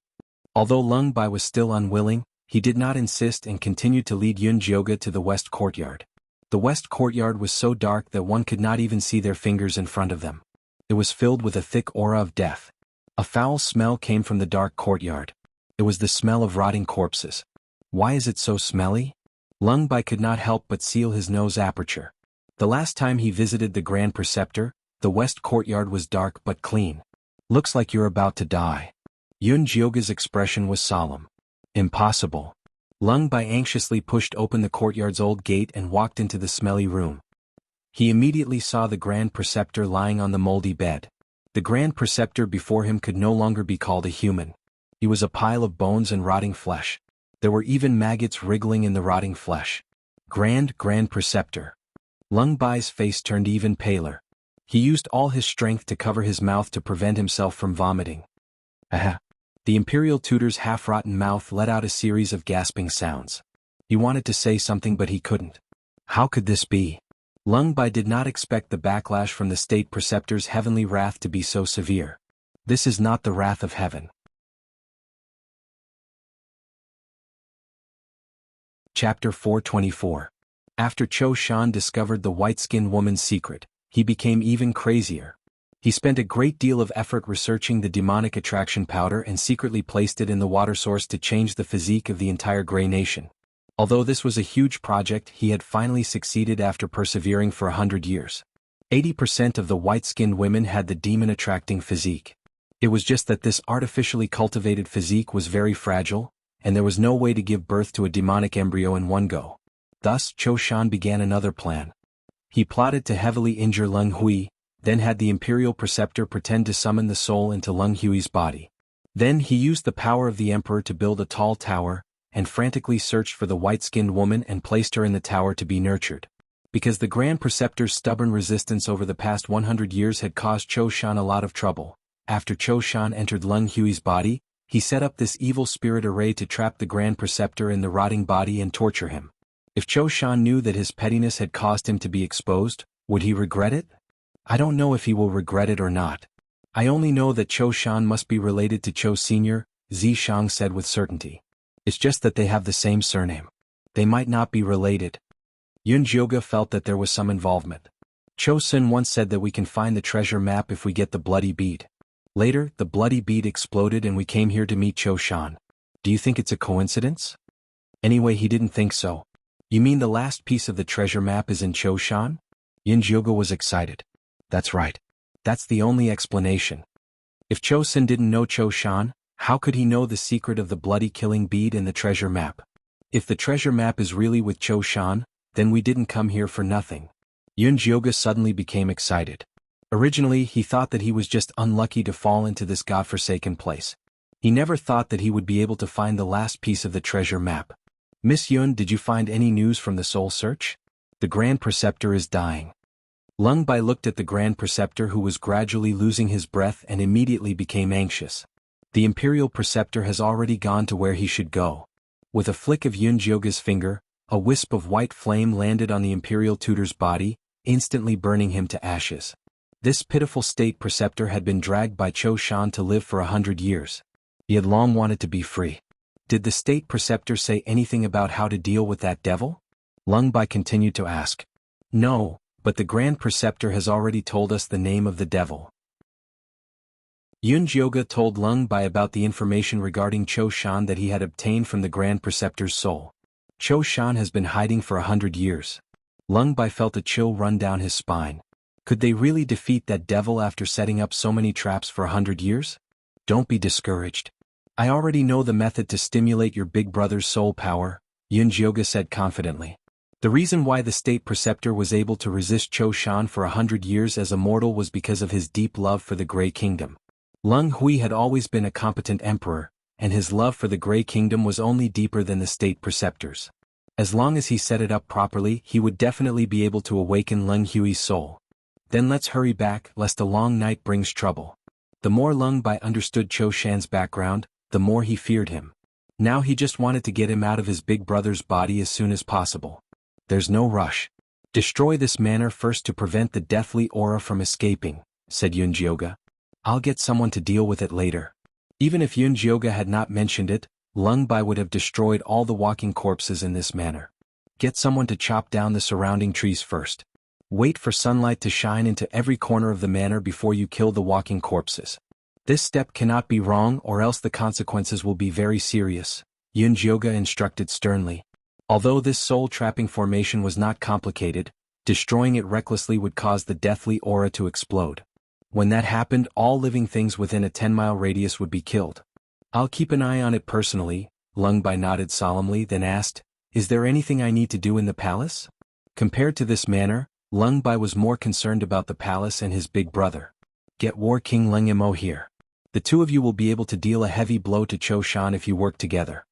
Although Lung Bai was still unwilling, he did not insist and continued to lead Yun Jioga to the west courtyard. The west courtyard was so dark that one could not even see their fingers in front of them. It was filled with a thick aura of death. A foul smell came from the dark courtyard. It was the smell of rotting corpses. Why is it so smelly? Lung Bai could not help but seal his nose aperture. The last time he visited the Grand Preceptor, the west courtyard was dark but clean. Looks like you're about to die. Yun Jioga's expression was solemn. Impossible. Lung Bai anxiously pushed open the courtyard's old gate and walked into the smelly room. He immediately saw the Grand Preceptor lying on the moldy bed. The Grand Preceptor before him could no longer be called a human. He was a pile of bones and rotting flesh. There were even maggots wriggling in the rotting flesh. Grand Preceptor. Lung Bai's face turned even paler. He used all his strength to cover his mouth to prevent himself from vomiting. Aha! The Imperial Tutor's half-rotten mouth let out a series of gasping sounds. He wanted to say something but he couldn't. How could this be? Lung Bai did not expect the backlash from the State Preceptor's heavenly wrath to be so severe. This is not the wrath of heaven. Chapter 424. After Cho Shan discovered the white-skinned woman's secret, he became even crazier. He spent a great deal of effort researching the demonic attraction powder and secretly placed it in the water source to change the physique of the entire Grey Nation. Although this was a huge project, he had finally succeeded after persevering for 100 years. 80% of the white-skinned women had the demon-attracting physique. It was just that this artificially cultivated physique was very fragile, and there was no way to give birth to a demonic embryo in one go. Thus, Cho Shan began another plan. He plotted to heavily injure Lung Hui, then had the Imperial Preceptor pretend to summon the soul into Lung Hui's body. Then he used the power of the Emperor to build a tall tower, and frantically searched for the white-skinned woman and placed her in the tower to be nurtured. Because the Grand Preceptor's stubborn resistance over the past 100 years had caused Cho Shan a lot of trouble, after Cho Shan entered Lung Hui's body, he set up this evil spirit array to trap the Grand Preceptor in the rotting body and torture him. If Cho Shan knew that his pettiness had caused him to be exposed, would he regret it? I don't know if he will regret it or not. I only know that Cho Shan must be related to Cho Sr., Zi Shang said with certainty. It's just that they have the same surname. They might not be related. Yun Jioga felt that there was some involvement. Cho Sun once said that we can find the treasure map if we get the bloody bead. Later, the bloody bead exploded and we came here to meet Cho Shan. Do you think it's a coincidence? Anyway, he didn't think so. You mean the last piece of the treasure map is in Cho Shan? Yun Jioga was excited. That's right. That's the only explanation. If Cho Sun didn't know Cho Shan, how could he know the secret of the bloody killing bead and the treasure map? If the treasure map is really with Cho Shan, then we didn't come here for nothing. Yun Jioga suddenly became excited. Originally, he thought that he was just unlucky to fall into this godforsaken place. He never thought that he would be able to find the last piece of the treasure map. Miss Yun, did you find any news from the soul search? The Grand Preceptor is dying. Lung Bai looked at the Grand Preceptor who was gradually losing his breath and immediately became anxious. The Imperial Preceptor has already gone to where he should go. With a flick of Yun Jioga's finger, a wisp of white flame landed on the Imperial Tutor's body, instantly burning him to ashes. This pitiful State Preceptor had been dragged by Cho Shan to live for 100 years. He had long wanted to be free. Did the State Preceptor say anything about how to deal with that devil? Lung Bai continued to ask. No, but the Grand Preceptor has already told us the name of the devil. Yun Jioga told Lung Bai about the information regarding Cho Shan that he had obtained from the Grand Preceptor's soul. Cho Shan has been hiding for 100 years. Lung Bai felt a chill run down his spine. Could they really defeat that devil after setting up so many traps for 100 years? Don't be discouraged. I already know the method to stimulate your big brother's soul power, Yun Jioga said confidently. The reason why the State Preceptor was able to resist Cho Shan for 100 years as a mortal was because of his deep love for the Grey Kingdom. Lung Hui had always been a competent emperor, and his love for the Grey Kingdom was only deeper than the State Preceptor's. As long as he set it up properly, he would definitely be able to awaken Lung Hui's soul. Then let's hurry back, lest a long night brings trouble. The more Lung Bai understood Cho Shan's background, the more he feared him. Now he just wanted to get him out of his big brother's body as soon as possible. There's no rush. Destroy this manor first to prevent the deathly aura from escaping, said Yunjioga. I'll get someone to deal with it later. Even if Yunjioga had not mentioned it, Lung Bai would have destroyed all the walking corpses in this manor. Get someone to chop down the surrounding trees first. Wait for sunlight to shine into every corner of the manor before you kill the walking corpses. This step cannot be wrong or else the consequences will be very serious, Yunjioga instructed sternly. Although this soul-trapping formation was not complicated, destroying it recklessly would cause the deathly aura to explode. When that happened, all living things within a 10-mile radius would be killed. I'll keep an eye on it personally, Lung Bai nodded solemnly, then asked, is there anything I need to do in the palace? Compared to this manor, Lung Bai was more concerned about the palace and his big brother. Get War King Leng Yimo here. The two of you will be able to deal a heavy blow to Cho Shan if you work together.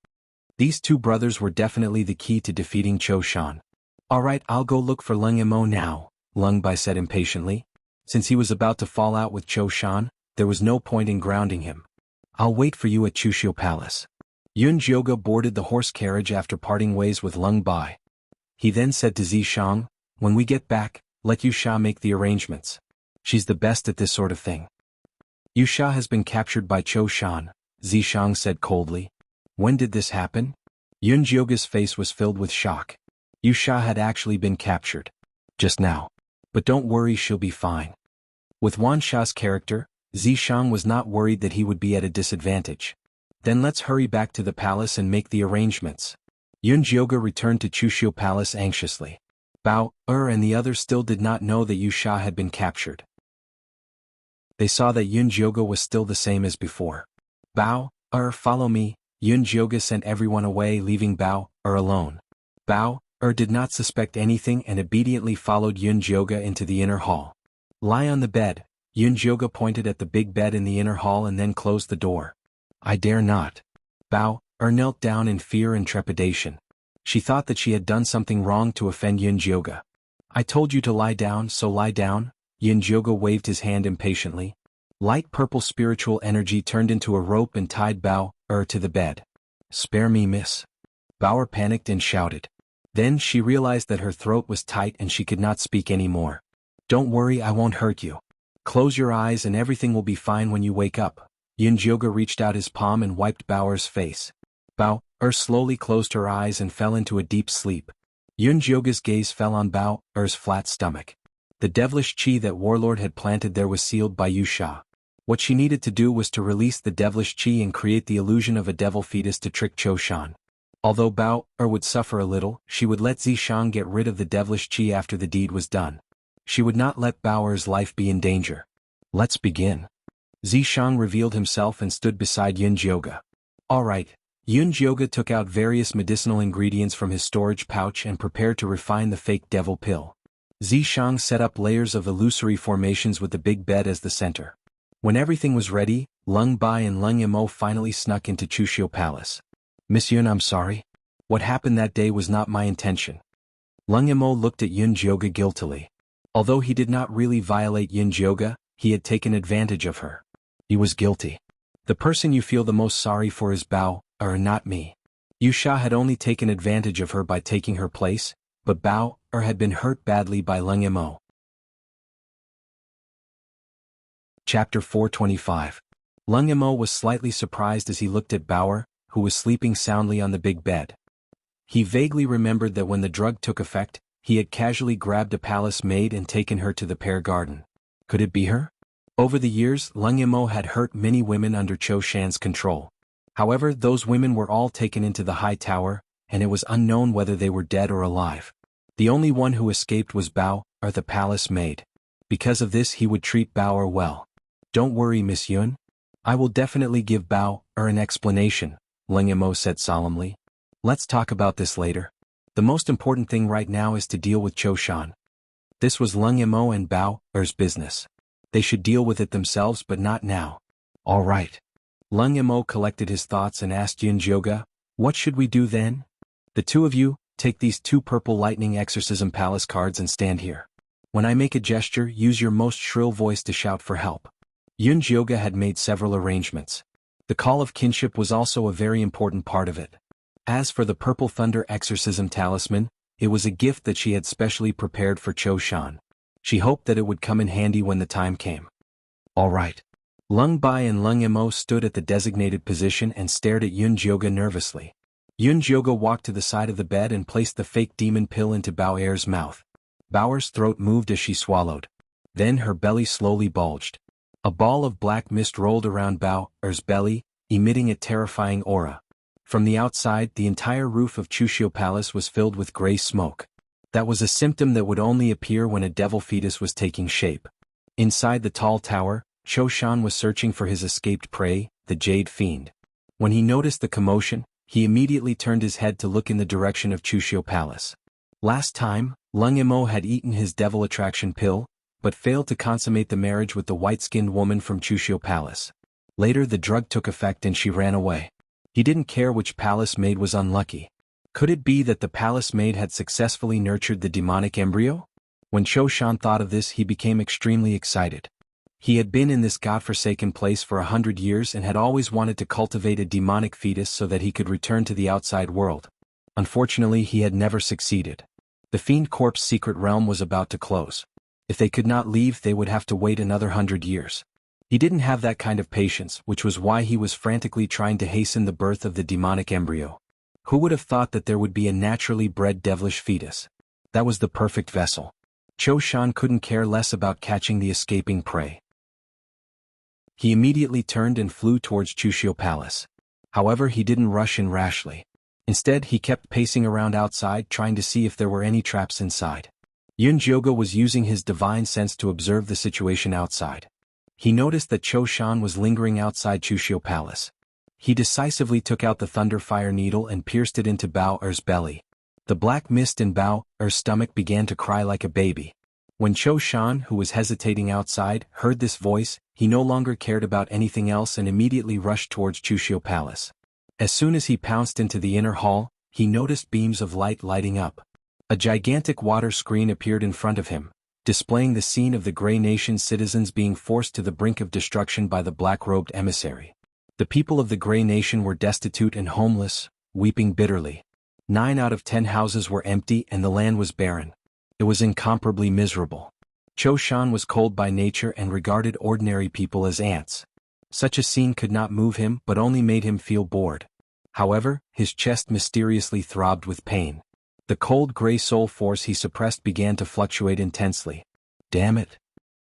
These two brothers were definitely the key to defeating Cho Shan. Alright, I'll go look for Leng Yimo now, Lung Bai said impatiently. Since he was about to fall out with Cho Shan, there was no point in grounding him. I'll wait for you at Chuxiu Palace. Yunjioga boarded the horse carriage after parting ways with Lung Bai. He then said to Zishang, when we get back, let Yusha make the arrangements. She's the best at this sort of thing. Yusha has been captured by Cho Shan, Zishang said coldly. When did this happen? Yunjioga's face was filled with shock. Yusha had actually been captured. Just now. But don't worry, she'll be fine. With Wan Sha's character, Zishang was not worried that he would be at a disadvantage. Then let's hurry back to the palace and make the arrangements. Yunjioga returned to Chuxiu Palace anxiously. Bao, and the others still did not know that Yusha had been captured. They saw that Yunjioga was still the same as before. Bao, follow me. Yunjioga sent everyone away, leaving Bao, alone. Bao, did not suspect anything and obediently followed Yunjioga into the inner hall. Lie on the bed, Yunjioga pointed at the big bed in the inner hall and then closed the door. I dare not. Bao, knelt down in fear and trepidation. She thought that she had done something wrong to offend Yunjioga. I told you to lie down, so lie down. Yunjioga waved his hand impatiently. Light purple spiritual energy turned into a rope and tied Bao, to the bed. Spare me, miss. Bao panicked and shouted. Then she realized that her throat was tight and she could not speak anymore. Don't worry, I won't hurt you. Close your eyes and everything will be fine when you wake up. Yunjioga reached out his palm and wiped Bao's face. Bao, slowly closed her eyes and fell into a deep sleep. Yunjioga's gaze fell on Bao's flat stomach. The devilish chi that Warlord had planted there was sealed by Yusha. What she needed to do was to release the devilish chi and create the illusion of a devil fetus to trick Cho Shan. Although Bao would suffer a little, she would let Zishang get rid of the devilish chi after the deed was done. She would not let Bao's life be in danger. Let's begin. Zishang revealed himself and stood beside Yunjioga. Alright. Yunjioga took out various medicinal ingredients from his storage pouch and prepared to refine the fake devil pill. Zishang set up layers of illusory formations with the big bed as the center. When everything was ready, Lung Bai and Leng Yimo finally snuck into Chuxiu Palace. Miss Yun, I'm sorry. What happened that day was not my intention. Leng Yimo looked at Yunjioga guiltily. Although he did not really violate Yunjioga, he had taken advantage of her. He was guilty. The person you feel the most sorry for is Bao, not me. Yusha had only taken advantage of her by taking her place, but Bao, had been hurt badly by Leng Yimo. Chapter 425. Leng Yimo was slightly surprised as he looked at Bao, who was sleeping soundly on the big bed. He vaguely remembered that when the drug took effect, he had casually grabbed a palace maid and taken her to the pear garden. Could it be her? Over the years, Leng Yimo had hurt many women under Cho Shan's control. However, those women were all taken into the high tower, and it was unknown whether they were dead or alive. The only one who escaped was Bao, the palace maid. Because of this he would treat Bao well. Don't worry, Miss Yun. I will definitely give Bao an explanation, Leng Yimo said solemnly. Let's talk about this later. The most important thing right now is to deal with Cho Shan. This was Leng Yimo and Bao's business. They should deal with it themselves but not now. All right. Leng Yimo collected his thoughts and asked Yunjioga, what should we do then? The two of you, take these 2 purple lightning exorcism palace cards and stand here. When I make a gesture, use your most shrill voice to shout for help. Yun Jioga had made several arrangements. The call of kinship was also a very important part of it. As for the Purple Thunder Exorcism Talisman, it was a gift that she had specially prepared for Cho Shan. She hoped that it would come in handy when the time came. All right. Lung Bai and Lung Mo stood at the designated position and stared at Yun Jioga nervously. Yun Jioga walked to the side of the bed and placed the fake demon pill into Bao Er's mouth. Bao Er's throat moved as she swallowed. Then her belly slowly bulged. A ball of black mist rolled around Bao Er's belly, emitting a terrifying aura. From the outside, the entire roof of Chushio Palace was filled with gray smoke. That was a symptom that would only appear when a devil fetus was taking shape. Inside the tall tower, Cho Shan was searching for his escaped prey, the Jade Fiend. When he noticed the commotion, he immediately turned his head to look in the direction of Chushio Palace. Last time, Lung Mo had eaten his devil attraction pill, but failed to consummate the marriage with the white-skinned woman from Chushio Palace. Later the drug took effect and she ran away. He didn't care which palace maid was unlucky. Could it be that the palace maid had successfully nurtured the demonic embryo? When Cho Shan thought of this, he became extremely excited. He had been in this godforsaken place for 100 years and had always wanted to cultivate a demonic fetus so that he could return to the outside world. Unfortunately, he had never succeeded. The Fiend Corp's secret realm was about to close. If they could not leave, they would have to wait another 100 years. He didn't have that kind of patience, which was why he was frantically trying to hasten the birth of the demonic embryo. Who would have thought that there would be a naturally bred devilish fetus? That was the perfect vessel. Cho Shan couldn't care less about catching the escaping prey. He immediately turned and flew towards Chushio Palace. However, he didn't rush in rashly. Instead, he kept pacing around outside trying to see if there were any traps inside. Yun Jioga was using his divine sense to observe the situation outside. He noticed that Cho Shan was lingering outside Chushio Palace. He decisively took out the thunder fire needle and pierced it into Bao Er's belly. The black mist in Bao Er's stomach began to cry like a baby. When Cho Shan, who was hesitating outside, heard this voice, he no longer cared about anything else and immediately rushed towards Chushio Palace. As soon as he pounced into the inner hall, he noticed beams of light lighting up. A gigantic water screen appeared in front of him, displaying the scene of the Grey Nation's citizens being forced to the brink of destruction by the black-robed emissary. The people of the Grey Nation were destitute and homeless, weeping bitterly. 9 out of 10 houses were empty and the land was barren. It was incomparably miserable. Cho Shan was cold by nature and regarded ordinary people as ants. Such a scene could not move him but only made him feel bored. However, his chest mysteriously throbbed with pain. The cold gray soul force he suppressed began to fluctuate intensely. Damn it!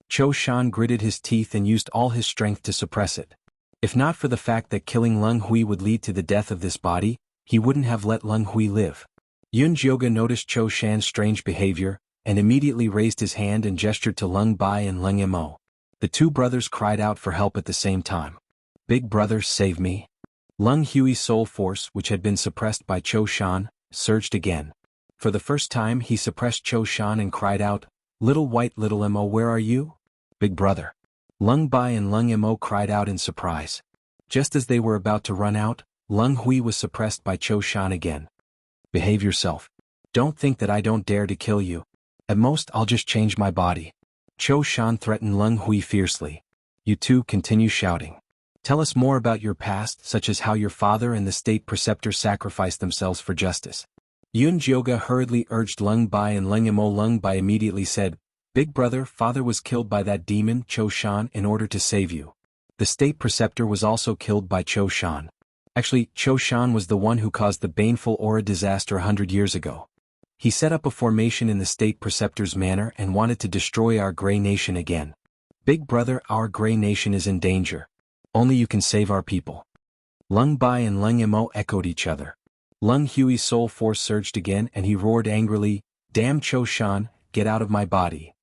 Cho Shan gritted his teeth and used all his strength to suppress it. If not for the fact that killing Lung Hui would lead to the death of this body, he wouldn't have let Lung Hui live. Yun Jioga noticed Cho Shan's strange behavior, and immediately raised his hand and gestured to Lung Bai and Lung Mo. The two brothers cried out for help at the same time. Big brother, save me. Lung Hui's soul force, which had been suppressed by Cho Shan, surged again. For the first time he suppressed Cho Shan and cried out, Little white little Mo, where are you? Big brother. Lung Bai and Lung Mo cried out in surprise. Just as they were about to run out, Lung Hui was suppressed by Cho Shan again. Behave yourself. Don't think that I don't dare to kill you. At most I'll just change my body. Cho Shan threatened Lung Hui fiercely. You two continue shouting. Tell us more about your past, such as how your father and the state preceptor sacrificed themselves for justice. Yun Jioga hurriedly urged Lung Bai and Lung Mo. Lung Bai immediately said, Big brother, father was killed by that demon, Cho Shan, in order to save you. The state preceptor was also killed by Cho Shan. Actually, Cho Shan was the one who caused the baneful aura disaster 100 years ago. He set up a formation in the state preceptor's manor and wanted to destroy our Grey Nation again. Big brother, our Grey Nation is in danger. Only you can save our people. Lung Bai and Lung Mo echoed each other. Lung Hui's soul force surged again and he roared angrily, Damn Cho Shan, get out of my body.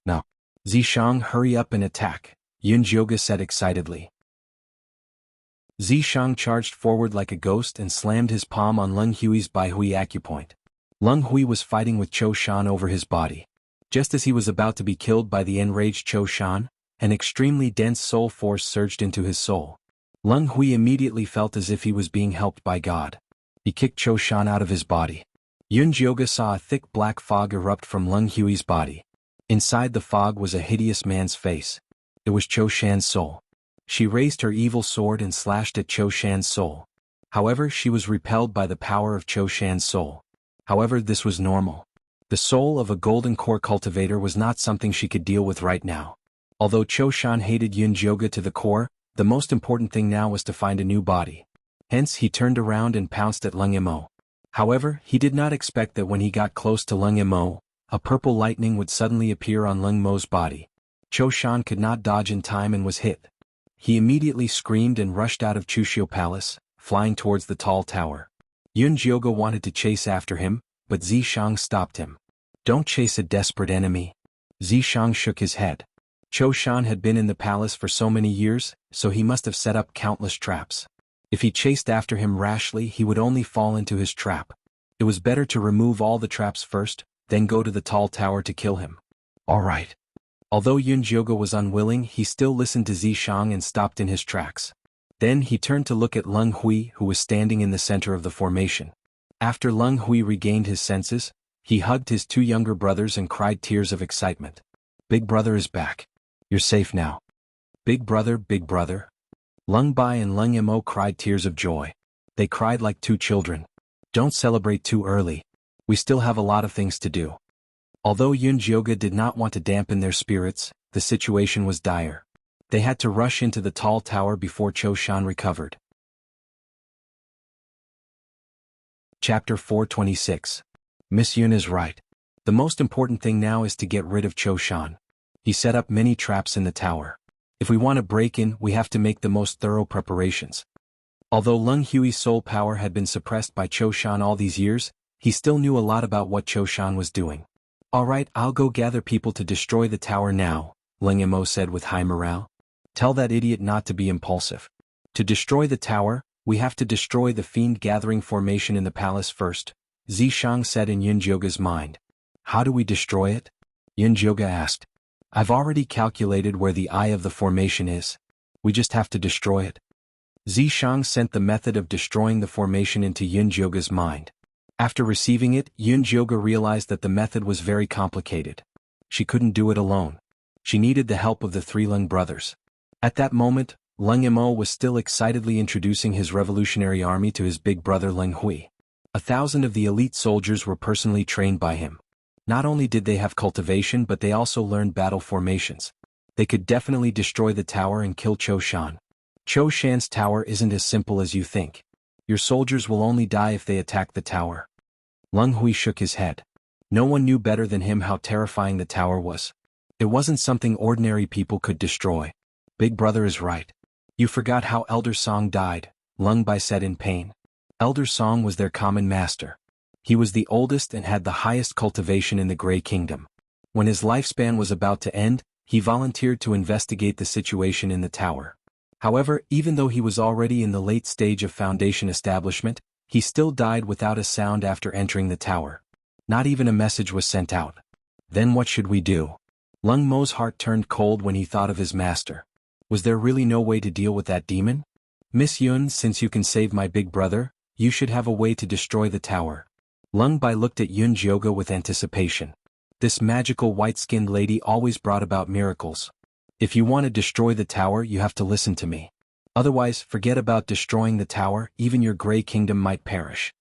Now. Zishang, hurry up and attack, Yun Jioga said excitedly. Zishang charged forward like a ghost and slammed his palm on Lung Hui's Baihui acupoint. Lung Hui was fighting with Cho Shan over his body. Just as he was about to be killed by the enraged Cho Shan, an extremely dense soul force surged into his soul. Lung Hui immediately felt as if he was being helped by God. He kicked Cho Shan out of his body. Yun Jioga saw a thick black fog erupt from Lung Hui's body. Inside the fog was a hideous man's face. It was Cho Shan's soul. She raised her evil sword and slashed at Cho Shan's soul. However, she was repelled by the power of Cho Shan's soul. However, this was normal. The soul of a golden core cultivator was not something she could deal with right now. Although Cho Shan hated Yun Jioge to the core, the most important thing now was to find a new body. Hence, he turned around and pounced at Leng Mo. However, he did not expect that when he got close to Leng Mo, a purple lightning would suddenly appear on Leng Mo's body. Cho Shan could not dodge in time and was hit. He immediately screamed and rushed out of Chushio Palace, flying towards the tall tower. Yun Jioge wanted to chase after him, but Zishang stopped him. Don't chase a desperate enemy. Zishang shook his head. Cho Shan had been in the palace for so many years, so he must have set up countless traps. If he chased after him rashly, he would only fall into his trap. It was better to remove all the traps first, then go to the tall tower to kill him. All right. Although Yun Jioge was unwilling, he still listened to Zishang and stopped in his tracks. Then he turned to look at Leng Hui, who was standing in the center of the formation. After Leng Hui regained his senses, he hugged his two younger brothers and cried tears of excitement. Big brother is back. You're safe now. Big brother, big brother. Leng Bai and Leng Mo cried tears of joy. They cried like two children. Don't celebrate too early. We still have a lot of things to do. Although Yun Jioge did not want to dampen their spirits, the situation was dire. They had to rush into the tall tower before Cho Shan recovered. Chapter 426. Miss Yun is right. The most important thing now is to get rid of Cho Shan. He set up many traps in the tower. If we want to break in, we have to make the most thorough preparations. Although Leng Hui's soul power had been suppressed by Cho Shan all these years, he still knew a lot about what Cho Shan was doing. Alright, I'll go gather people to destroy the tower now, Leng Mo said with high morale. Tell that idiot not to be impulsive. To destroy the tower, we have to destroy the fiend gathering formation in the palace first, Zishang said in Yun Jioge's mind. How do we destroy it? Yun Jioge asked. I've already calculated where the eye of the formation is. We just have to destroy it. Zishang sent the method of destroying the formation into Yun Jioge's mind. After receiving it, Yun Jioge realized that the method was very complicated. She couldn't do it alone. She needed the help of the three Leng brothers. At that moment, Leng Mo was still excitedly introducing his revolutionary army to his big brother Leng Hui. 1,000 of the elite soldiers were personally trained by him. Not only did they have cultivation, but they also learned battle formations. They could definitely destroy the tower and kill Cho Shan. Cho Shan's tower isn't as simple as you think. Your soldiers will only die if they attack the tower. Leng Hui shook his head. No one knew better than him how terrifying the tower was. It wasn't something ordinary people could destroy. Big brother is right. You forgot how Elder Song died, Leng Bai said in pain. Elder Song was their common master. He was the oldest and had the highest cultivation in the Grey Kingdom. When his lifespan was about to end, he volunteered to investigate the situation in the tower. However, even though he was already in the late stage of foundation establishment, he still died without a sound after entering the tower. Not even a message was sent out. Then what should we do? Leng Mo's heart turned cold when he thought of his master. Was there really no way to deal with that demon? Miss Yun, since you can save my big brother, you should have a way to destroy the tower. Leng Bai looked at Yun Jioge with anticipation. This magical white-skinned lady always brought about miracles. If you want to destroy the tower, you have to listen to me. Otherwise, forget about destroying the tower, even your Grey Kingdom might perish.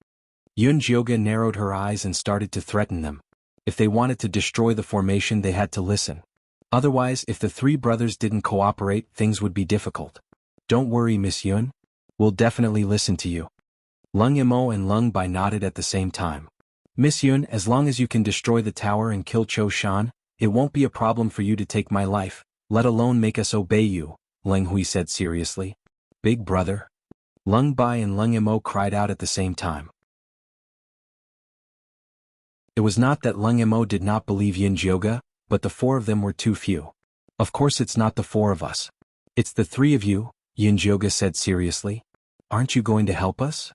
Yun Jioge narrowed her eyes and started to threaten them. If they wanted to destroy the formation, they had to listen. Otherwise, if the three brothers didn't cooperate, things would be difficult. Don't worry, Miss Yun. We'll definitely listen to you. Leng Mo and Leng Bai nodded at the same time. Miss Yun, as long as you can destroy the tower and kill Cho Shan, it won't be a problem for you to take my life, let alone make us obey you, Leng Hui said seriously. Big brother. Leng Bai and Leng Mo cried out at the same time. It was not that Leng Mo did not believe Yun Jioge, but the four of them were too few. Of course it's not the four of us. It's the three of you, Yun Jioge said seriously. Aren't you going to help us?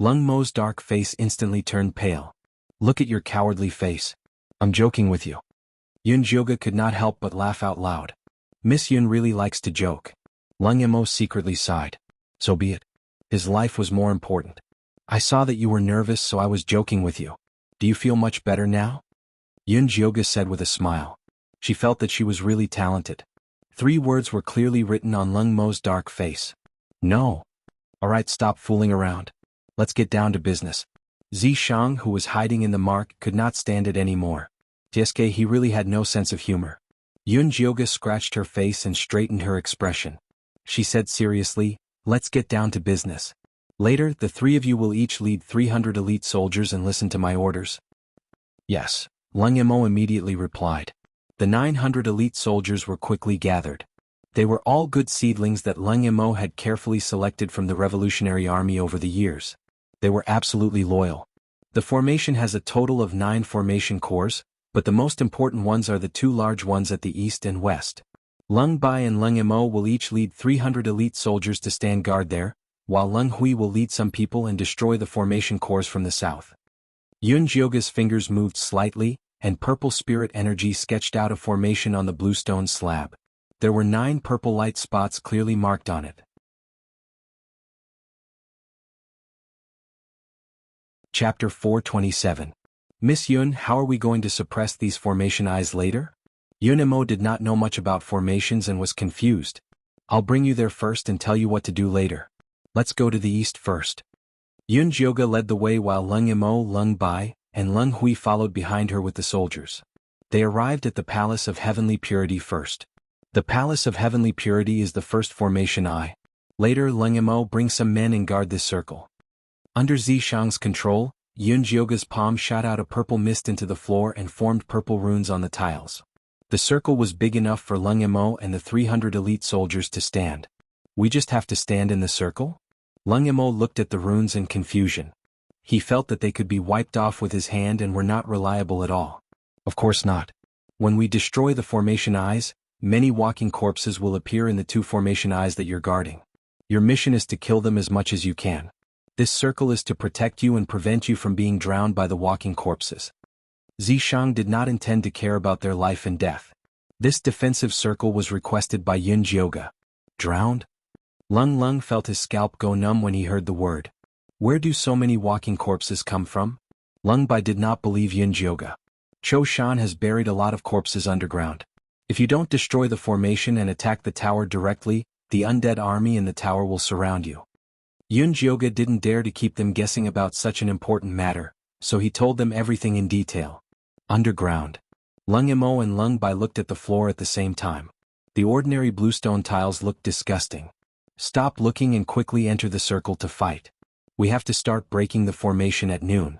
Leng Mo's dark face instantly turned pale. Look at your cowardly face. I'm joking with you. Yun Jioge could not help but laugh out loud. Miss Yun really likes to joke. Leng Mo secretly sighed. So be it. His life was more important. I saw that you were nervous, so I was joking with you. Do you feel much better now? Yun Jioge said with a smile. She felt that she was really talented. 3 words were clearly written on Leng Mo's dark face. No. Alright, stop fooling around. Let's get down to business. Zishang, who was hiding in the mark, could not stand it anymore. Tieske, he really had no sense of humor. Yun Jioga scratched her face and straightened her expression. She said seriously, let's get down to business. Later, the 3 of you will each lead 300 elite soldiers and listen to my orders. Yes, Leng Emo immediately replied. The 900 elite soldiers were quickly gathered. They were all good seedlings that Leng Emo had carefully selected from the Revolutionary Army over the years. They were absolutely loyal. The formation has a total of 9 formation corps, but the most important ones are the 2 large ones at the east and west. Leng Bai and Leng Emo will each lead 300 elite soldiers to stand guard there, while Leng Hui will lead some people and destroy the formation corps from the south. Yun Jioga's fingers moved slightly, and purple spirit energy sketched out a formation on the bluestone slab. There were 9 purple light spots clearly marked on it. Chapter 427. Miss Yun, how are we going to suppress these formation eyes later? Yun Emo did not know much about formations and was confused. I'll bring you there first and tell you what to do later. Let's go to the east first. Yun Jioga led the way while Leng Emo, Leng Bai, and Leng Hui followed behind her with the soldiers. They arrived at the Palace of Heavenly Purity first. The Palace of Heavenly Purity is the first formation eye. Later, Leng Emo brings some men and guard this circle. Under Zishang's control, Yun Jioga's palm shot out a purple mist into the floor and formed purple runes on the tiles. The circle was big enough for Leng Emo and the 300 elite soldiers to stand. We just have to stand in the circle? Leng Emo looked at the runes in confusion. He felt that they could be wiped off with his hand and were not reliable at all. Of course not. When we destroy the formation eyes, many walking corpses will appear in the 2 formation eyes that you're guarding. Your mission is to kill them as much as you can. This circle is to protect you and prevent you from being drowned by the walking corpses. Zishang did not intend to care about their life and death. This defensive circle was requested by Yun Jioga. Drowned? Leng felt his scalp go numb when he heard the word. Where do so many walking corpses come from? Leng Bai did not believe Yun Jioga. Cho Shan has buried a lot of corpses underground. If you don't destroy the formation and attack the tower directly, the undead army in the tower will surround you. Yun Jioga didn't dare to keep them guessing about such an important matter, so he told them everything in detail. Underground. Leng Emo and Leng Bai looked at the floor at the same time. The ordinary bluestone tiles looked disgusting. Stop looking and quickly enter the circle to fight. We have to start breaking the formation at noon.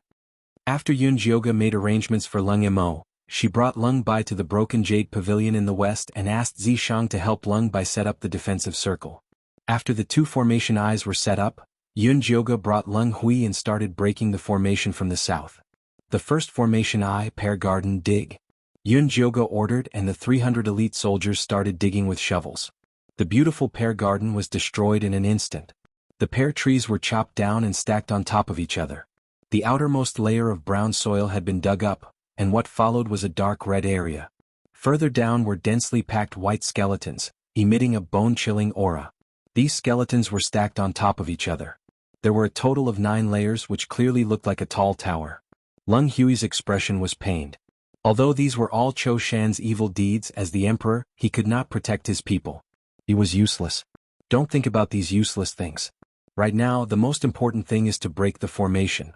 After Yun Jioga made arrangements for Leng Emo, she brought Leng Bai to the broken jade pavilion in the west and asked Zishang to help Leng Bai set up the defensive circle. After the 2 formation eyes were set up, Yun Jioga brought Leng Hui and started breaking the formation from the south. The first formation eye, Pear Garden, dig. Yun Jioga ordered and the 300 elite soldiers started digging with shovels. The beautiful pear garden was destroyed in an instant. The pear trees were chopped down and stacked on top of each other. The outermost layer of brown soil had been dug up, and what followed was a dark red area. Further down were densely packed white skeletons, emitting a bone-chilling aura. These skeletons were stacked on top of each other. There were a total of 9 layers which clearly looked like a tall tower. Leng Hui's expression was pained. Although these were all Cho Shan's evil deeds as the emperor, he could not protect his people. He was useless. Don't think about these useless things. Right now, the most important thing is to break the formation.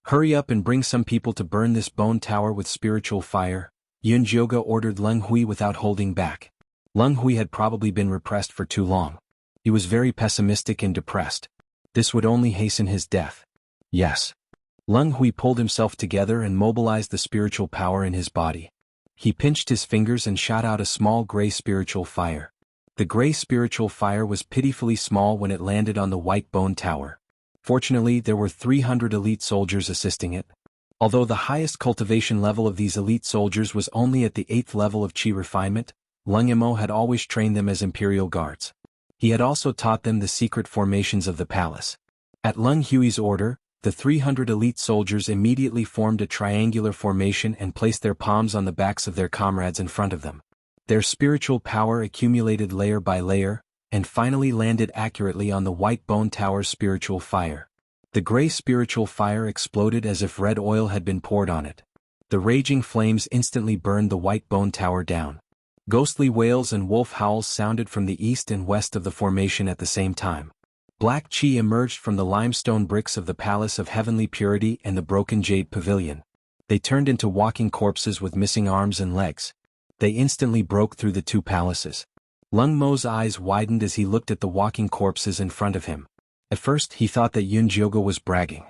Hurry up and bring some people to burn this bone tower with spiritual fire, Yun Jioga ordered Leng Hui without holding back. Leng Hui had probably been repressed for too long. He was very pessimistic and depressed. This would only hasten his death. Yes. Leng Hui pulled himself together and mobilized the spiritual power in his body. He pinched his fingers and shot out a small gray spiritual fire. The gray spiritual fire was pitifully small when it landed on the white bone tower. Fortunately, there were 300 elite soldiers assisting it. Although the highest cultivation level of these elite soldiers was only at the 8th level of Qi refinement, Leng Emo had always trained them as imperial guards. He had also taught them the secret formations of the palace. At Leng Hui's order, the 300 elite soldiers immediately formed a triangular formation and placed their palms on the backs of their comrades in front of them. Their spiritual power accumulated layer by layer, and finally landed accurately on the white bone tower's spiritual fire. The gray spiritual fire exploded as if red oil had been poured on it. The raging flames instantly burned the white bone tower down. Ghostly wails and wolf howls sounded from the east and west of the formation at the same time. Black chi emerged from the limestone bricks of the Palace of Heavenly Purity and the broken jade pavilion. They turned into walking corpses with missing arms and legs. They instantly broke through the two palaces. Lung Mo's eyes widened as he looked at the walking corpses in front of him. At first he thought that Yun Jioge was bragging.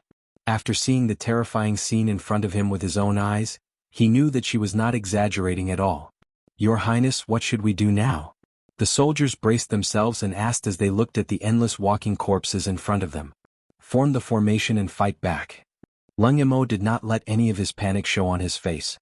After seeing the terrifying scene in front of him with his own eyes, he knew that she was not exaggerating at all. "Your Highness, what should we do now?" The soldiers braced themselves and asked as they looked at the endless walking corpses in front of them. "Form the formation and fight back." Lung Mo did not let any of his panic show on his face.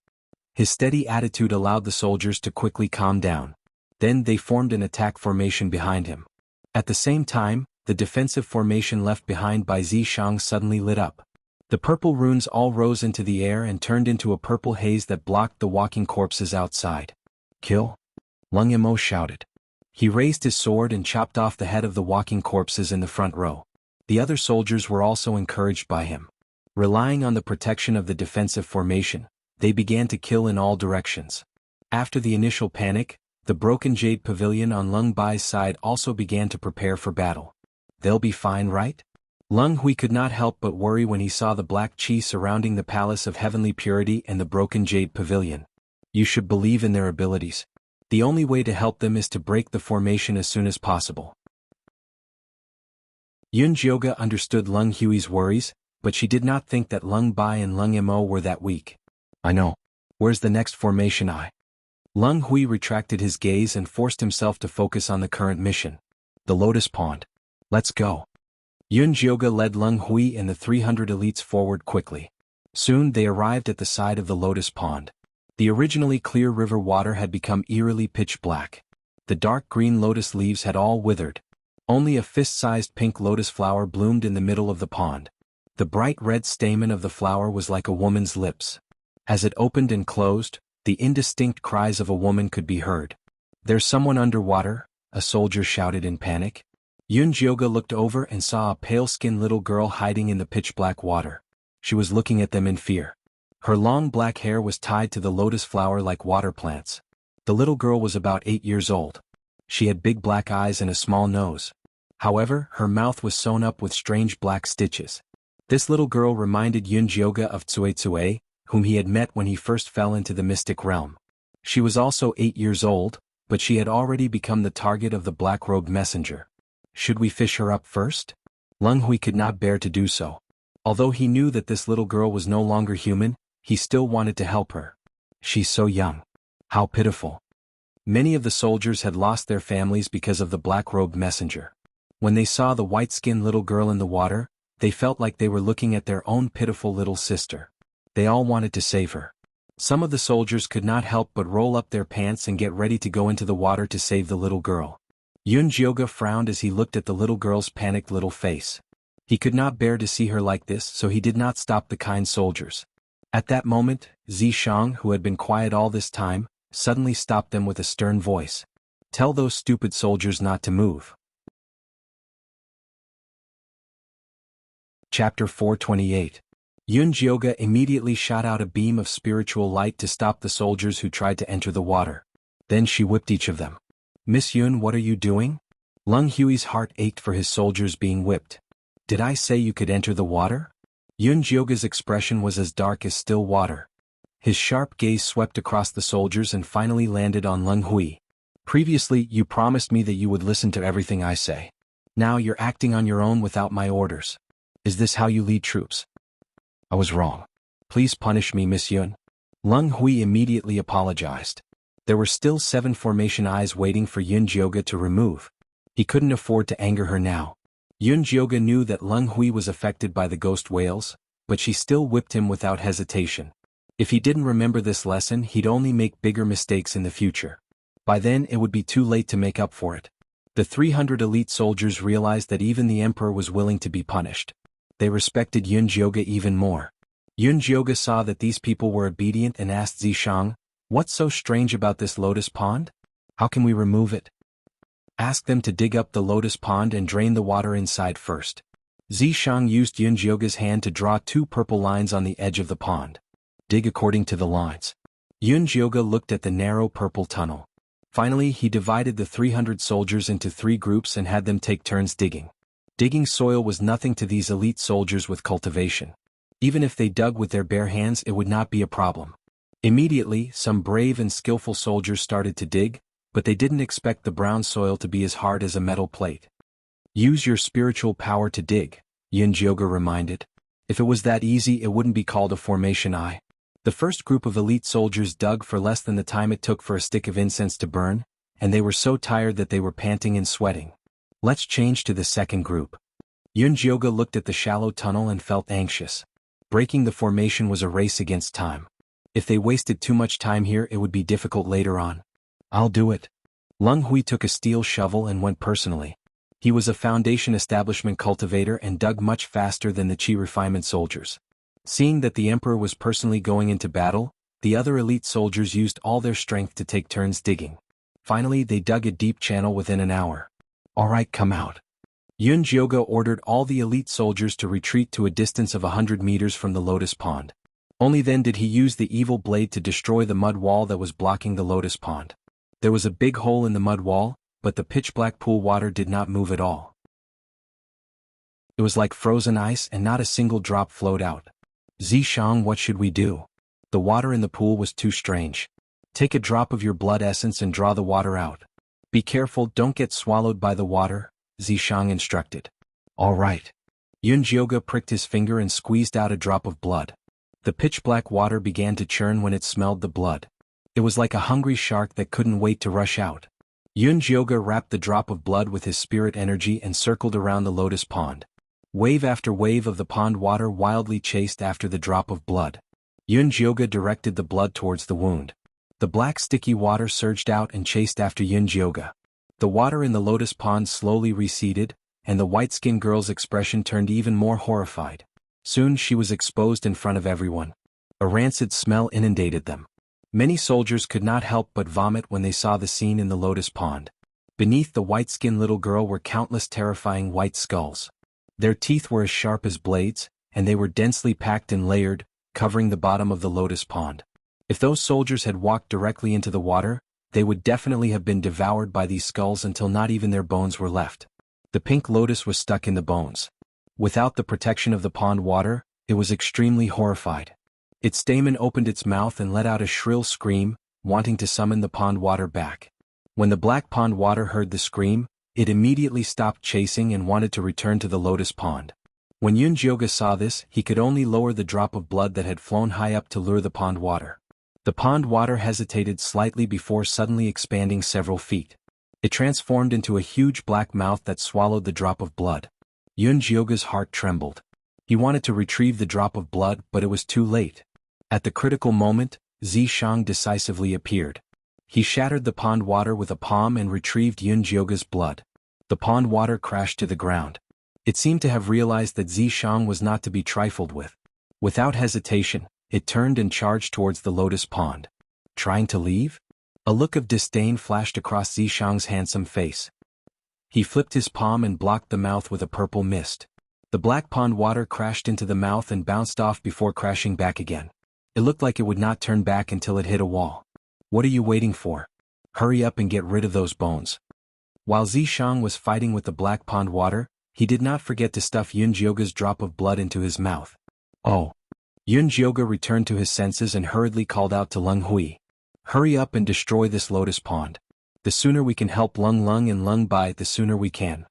His steady attitude allowed the soldiers to quickly calm down. Then they formed an attack formation behind him. At the same time, the defensive formation left behind by Zishang suddenly lit up. The purple runes all rose into the air and turned into a purple haze that blocked the walking corpses outside. "Kill!" Lung Mo shouted. He raised his sword and chopped off the head of the walking corpses in the front row. The other soldiers were also encouraged by him. Relying on the protection of the defensive formation, they began to kill in all directions. After the initial panic, the broken jade pavilion on Lung Bai's side also began to prepare for battle. "They'll be fine, right?" Lung Hui could not help but worry when he saw the black chi surrounding the Palace of Heavenly Purity and the broken jade pavilion. "You should believe in their abilities. The only way to help them is to break the formation as soon as possible." Yun Jioge understood Lung Hui's worries, but she did not think that Lung Bai and Lung Mo were that weak. "I know. Where's the next formation Lung Hui retracted his gaze and forced himself to focus on the current mission. "The Lotus Pond. Let's go." Yun Jioge led Lung Hui and the 300 elites forward quickly. Soon they arrived at the side of the Lotus Pond. The originally clear river water had become eerily pitch black. The dark green lotus leaves had all withered. Only a fist-sized pink lotus flower bloomed in the middle of the pond. The bright red stamen of the flower was like a woman's lips. As it opened and closed, the indistinct cries of a woman could be heard. "There's someone underwater," a soldier shouted in panic. Yun Jioge looked over and saw a pale-skinned little girl hiding in the pitch-black water. She was looking at them in fear. Her long black hair was tied to the lotus flower like water plants. The little girl was about 8 years old. She had big black eyes and a small nose. However, her mouth was sewn up with strange black stitches. This little girl reminded Yun Jioge of Tsue Tsue, whom he had met when he first fell into the mystic realm. She was also 8 years old, but she had already become the target of the black-robed messenger. Should we fish her up first? Lung Hui could not bear to do so. Although he knew that this little girl was no longer human, he still wanted to help her. She's so young. How pitiful. Many of the soldiers had lost their families because of the black-robed messenger. When they saw the white-skinned little girl in the water, they felt like they were looking at their own pitiful little sister. They all wanted to save her. Some of the soldiers could not help but roll up their pants and get ready to go into the water to save the little girl. Yun Jioge frowned as he looked at the little girl's panicked little face. He could not bear to see her like this, so he did not stop the kind soldiers. At that moment, Zishang, who had been quiet all this time, suddenly stopped them with a stern voice. "Tell those stupid soldiers not to move." Chapter 428. Yun Jioge immediately shot out a beam of spiritual light to stop the soldiers who tried to enter the water. Then she whipped each of them. "Miss Yun, what are you doing?" Lung Hui's heart ached for his soldiers being whipped. "Did I say you could enter the water?" Yun Jioge's expression was as dark as still water. His sharp gaze swept across the soldiers and finally landed on Lung Hui. "Previously, you promised me that you would listen to everything I say. Now you're acting on your own without my orders. Is this how you lead troops?" "I was wrong. Please punish me, Miss Yun." Lung Hui immediately apologized. There were still 7 formation eyes waiting for Yun Jioge to remove. He couldn't afford to anger her now. Yun Jioge knew that Lung Hui was affected by the ghost whales, but she still whipped him without hesitation. If he didn't remember this lesson, he'd only make bigger mistakes in the future. By then it would be too late to make up for it. The 300 elite soldiers realized that even the emperor was willing to be punished. They respected Yun Jioge even more. Yun Jioge saw that these people were obedient and asked Zishang, "What's so strange about this lotus pond? How can we remove it?" "Ask them to dig up the lotus pond and drain the water inside first." Zishang used Yun Jioge's hand to draw 2 purple lines on the edge of the pond. Dig according to the lines. Yun Jioga looked at the narrow purple tunnel. Finally, he divided the 300 soldiers into 3 groups and had them take turns digging. Digging soil was nothing to these elite soldiers with cultivation. Even if they dug with their bare hands, it would not be a problem. Immediately, some brave and skillful soldiers started to dig, but they didn't expect the brown soil to be as hard as a metal plate. Use your spiritual power to dig, Yun Jioga reminded. If it was that easy, it wouldn't be called a formation eye. The first group of elite soldiers dug for less than the time it took for a stick of incense to burn, and they were so tired that they were panting and sweating. Let's change to the second group. Yun Jioga looked at the shallow tunnel and felt anxious. Breaking the formation was a race against time. If they wasted too much time here, it would be difficult later on. I'll do it. Lung Hui took a steel shovel and went personally. He was a foundation establishment cultivator and dug much faster than the Qi refinement soldiers. Seeing that the emperor was personally going into battle, the other elite soldiers used all their strength to take turns digging. Finally, they dug a deep channel within an hour. All right, come out. Yun Jioga ordered all the elite soldiers to retreat to a distance of 100 meters from the lotus pond. Only then did he use the evil blade to destroy the mud wall that was blocking the lotus pond. There was a big hole in the mud wall, but the pitch-black pool water did not move at all. It was like frozen ice and not a single drop flowed out. Zishang, what should we do? The water in the pool was too strange. Take a drop of your blood essence and draw the water out. Be careful, don't get swallowed by the water, Zishang instructed. All right. Yun Jioga pricked his finger and squeezed out a drop of blood. The pitch-black water began to churn when it smelled the blood. It was like a hungry shark that couldn't wait to rush out. Yun Jioga wrapped the drop of blood with his spirit energy and circled around the lotus pond. Wave after wave of the pond water wildly chased after the drop of blood. Yun Jioga directed the blood towards the wound. The black sticky water surged out and chased after Yun Jioga. The water in the lotus pond slowly receded, and the white-skinned girl's expression turned even more horrified. Soon she was exposed in front of everyone. A rancid smell inundated them. Many soldiers could not help but vomit when they saw the scene in the lotus pond. Beneath the white-skinned little girl were countless terrifying white skulls. Their teeth were as sharp as blades, and they were densely packed and layered, covering the bottom of the lotus pond. If those soldiers had walked directly into the water, they would definitely have been devoured by these skulls until not even their bones were left. The pink lotus was stuck in the bones. Without the protection of the pond water, it was extremely horrified. Its stamen opened its mouth and let out a shrill scream, wanting to summon the pond water back. When the black pond water heard the scream, it immediately stopped chasing and wanted to return to the lotus pond. When Yun Jioga saw this, he could only lower the drop of blood that had flown high up to lure the pond water. The pond water hesitated slightly before suddenly expanding several feet. It transformed into a huge black mouth that swallowed the drop of blood. Yun Jioga's heart trembled. He wanted to retrieve the drop of blood, but it was too late. At the critical moment, Zishang decisively appeared. He shattered the pond water with a palm and retrieved Yun Jioga's blood. The pond water crashed to the ground. It seemed to have realized that Zishang was not to be trifled with. Without hesitation, it turned and charged towards the lotus pond. Trying to leave? A look of disdain flashed across Zishang's handsome face. He flipped his palm and blocked the mouth with a purple mist. The black pond water crashed into the mouth and bounced off before crashing back again. It looked like it would not turn back until it hit a wall. What are you waiting for? Hurry up and get rid of those bones. While Zishang was fighting with the black pond water, he did not forget to stuff Yun Jioga's drop of blood into his mouth. Oh! Yun Jioga returned to his senses and hurriedly called out to Lung Hui. Hurry up and destroy this lotus pond. The sooner we can help Lung Lung and Lung Bai, the sooner we can.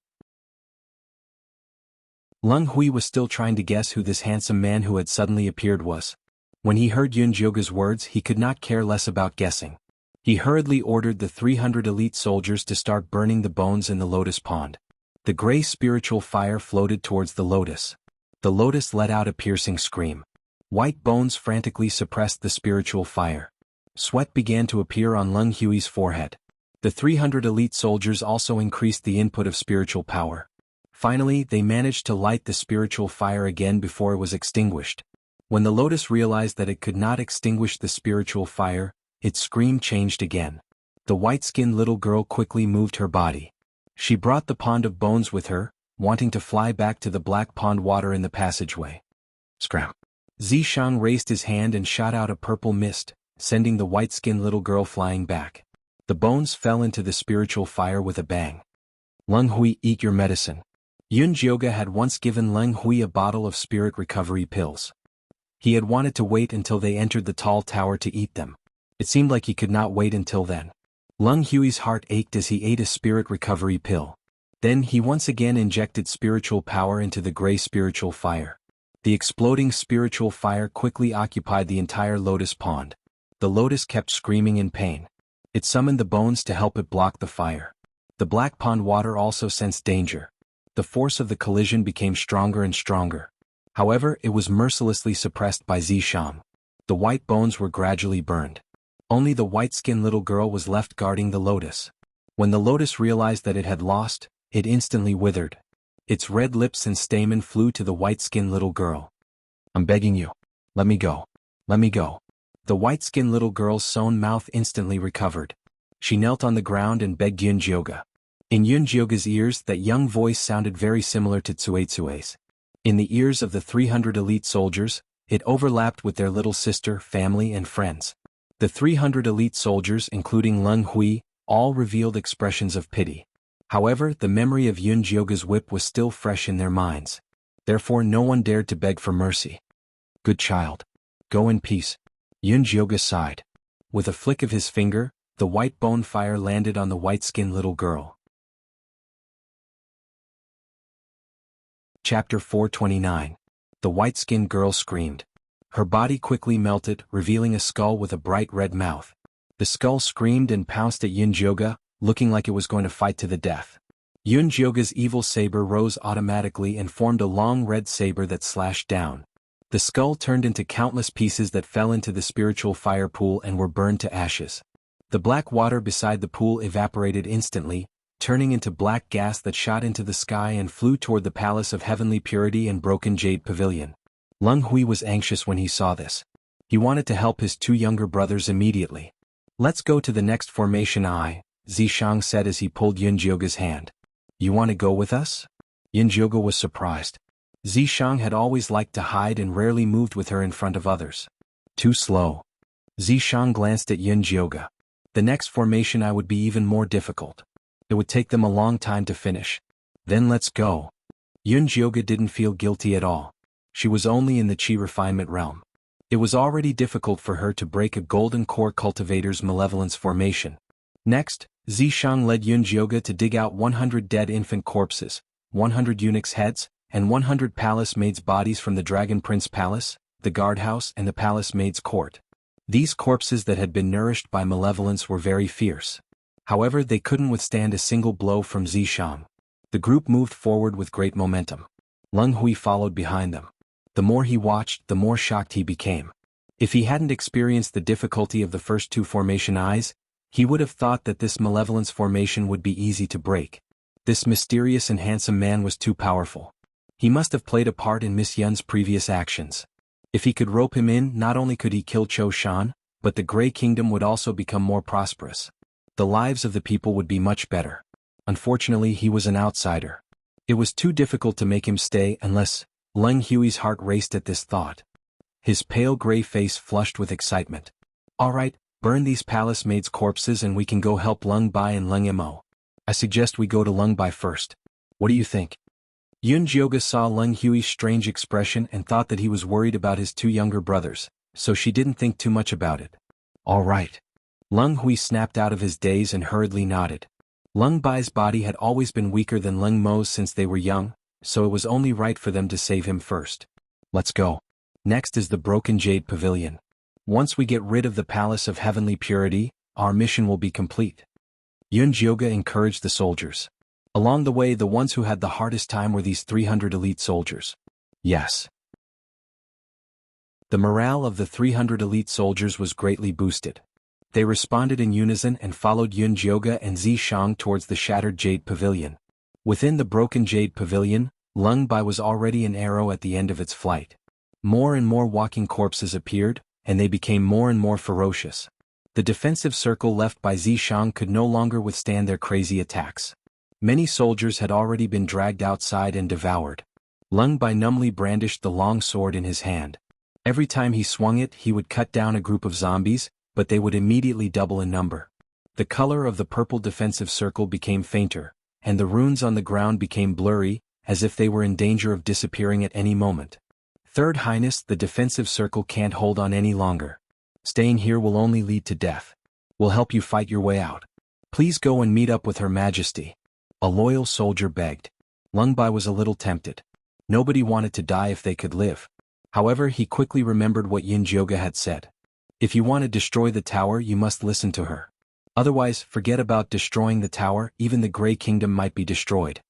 Lung Hui was still trying to guess who this handsome man who had suddenly appeared was. When he heard Yun Jioga's words, he could not care less about guessing. He hurriedly ordered the 300 elite soldiers to start burning the bones in the lotus pond. The gray spiritual fire floated towards the lotus. The lotus let out a piercing scream. White bones frantically suppressed the spiritual fire. Sweat began to appear on Lung Hui's forehead. The 300 elite soldiers also increased the input of spiritual power. Finally, they managed to light the spiritual fire again before it was extinguished. When the lotus realized that it could not extinguish the spiritual fire, its scream changed again. The white-skinned little girl quickly moved her body. She brought the pond of bones with her, wanting to fly back to the black pond water in the passageway. Scram! Zishang raised his hand and shot out a purple mist, sending the white-skinned little girl flying back. The bones fell into the spiritual fire with a bang. Leng Hui, eat your medicine. Yun Jioge had once given Leng Hui a bottle of spirit recovery pills. He had wanted to wait until they entered the tall tower to eat them. It seemed like he could not wait until then. Leng Hui's heart ached as he ate a spirit recovery pill. Then he once again injected spiritual power into the gray spiritual fire. The exploding spiritual fire quickly occupied the entire lotus pond. The lotus kept screaming in pain. It summoned the bones to help it block the fire. The black pond water also sensed danger. The force of the collision became stronger and stronger. However, it was mercilessly suppressed by Zishang. The white bones were gradually burned. Only the white-skinned little girl was left guarding the lotus. When the lotus realized that it had lost, it instantly withered. Its red lips and stamen flew to the white-skinned little girl. I'm begging you. Let me go. Let me go. The white-skinned little girl's sewn mouth instantly recovered. She knelt on the ground and begged Yun Jioge. In Yun Jioge's ears, that young voice sounded very similar to Tsue's. In the ears of the 300 elite soldiers, it overlapped with their little sister, family and friends. The 300 elite soldiers, including Leng Hui, all revealed expressions of pity. However, the memory of Yun Jioge's whip was still fresh in their minds. Therefore no one dared to beg for mercy. Good child. Go in peace. Yun Jioge sighed. With a flick of his finger, the white bone fire landed on the white-skinned little girl. Chapter 429. The white-skinned girl screamed. Her body quickly melted, revealing a skull with a bright red mouth. The skull screamed and pounced at Yun Jioge, looking like it was going to fight to the death. Yun Jioge's evil saber rose automatically and formed a long red saber that slashed down. The skull turned into countless pieces that fell into the spiritual fire pool and were burned to ashes. The black water beside the pool evaporated instantly, turning into black gas that shot into the sky and flew toward the Palace of Heavenly Purity and Broken Jade Pavilion. Leng Hui was anxious when he saw this. He wanted to help his two younger brothers immediately. Let's go to the next formation Zishang said as he pulled Yun Jioge's hand. You want to go with us? Yun Jioge was surprised. Zishang had always liked to hide and rarely moved with her in front of others. Too slow. Zishang glanced at Yun Jioge. The next formation would be even more difficult. It would take them a long time to finish. Then let's go. Yun Jioge didn't feel guilty at all. She was only in the Qi refinement realm. It was already difficult for her to break a golden core cultivator's malevolence formation. Next, Zishang led Yun Jioge to dig out 100 dead infant corpses, 100 eunuchs' heads, and 100 palace maids' bodies from the Dragon Prince Palace, the guardhouse and the palace maids' court. These corpses that had been nourished by malevolence were very fierce. However, they couldn't withstand a single blow from Zishang. The group moved forward with great momentum. Leng Hui followed behind them. The more he watched, the more shocked he became. If he hadn't experienced the difficulty of the first two formation he would have thought that this malevolence formation would be easy to break. This mysterious and handsome man was too powerful. He must have played a part in Miss Yun's previous actions. If he could rope him in, not only could he kill Cho Shan, but the Grey Kingdom would also become more prosperous. The lives of the people would be much better. Unfortunately, he was an outsider. It was too difficult to make him stay unless... Leng Hui's heart raced at this thought. His pale gray face flushed with excitement. All right, burn these palace maids' corpses and we can go help Leng Bai and Leng Mo. I suggest we go to Leng Bai first. What do you think? Yun Jioge saw Leng Hui's strange expression and thought that he was worried about his two younger brothers, so she didn't think too much about it. All right. Leng Hui snapped out of his daze and hurriedly nodded. Leng Bai's body had always been weaker than Leng Mo's since they were young, so it was only right for them to save him first. Let's go. Next is the Broken Jade Pavilion. Once we get rid of the Palace of Heavenly Purity, our mission will be complete. Yun Jioge encouraged the soldiers. Along the way, the ones who had the hardest time were these 300 elite soldiers. Yes. The morale of the 300 elite soldiers was greatly boosted. They responded in unison and followed Yun Jioge and Zishang towards the Shattered Jade Pavilion. Within the Broken Jade Pavilion, Leng Bai was already an arrow at the end of its flight. More and more walking corpses appeared, and they became more and more ferocious. The defensive circle left by Zishang could no longer withstand their crazy attacks. Many soldiers had already been dragged outside and devoured. Leng Bai numbly brandished the long sword in his hand. Every time he swung it, he would cut down a group of zombies, but they would immediately double in number. The color of the purple defensive circle became fainter, and the runes on the ground became blurry, as if they were in danger of disappearing at any moment. Third Highness, the defensive circle can't hold on any longer. Staying here will only lead to death. We'll help you fight your way out. Please go and meet up with Her Majesty. A loyal soldier begged. Lung Bai was a little tempted. Nobody wanted to die if they could live. However, he quickly remembered what Yin Jioga had said. If you want to destroy the tower, you must listen to her. Otherwise, forget about destroying the tower, even the Grey Kingdom might be destroyed.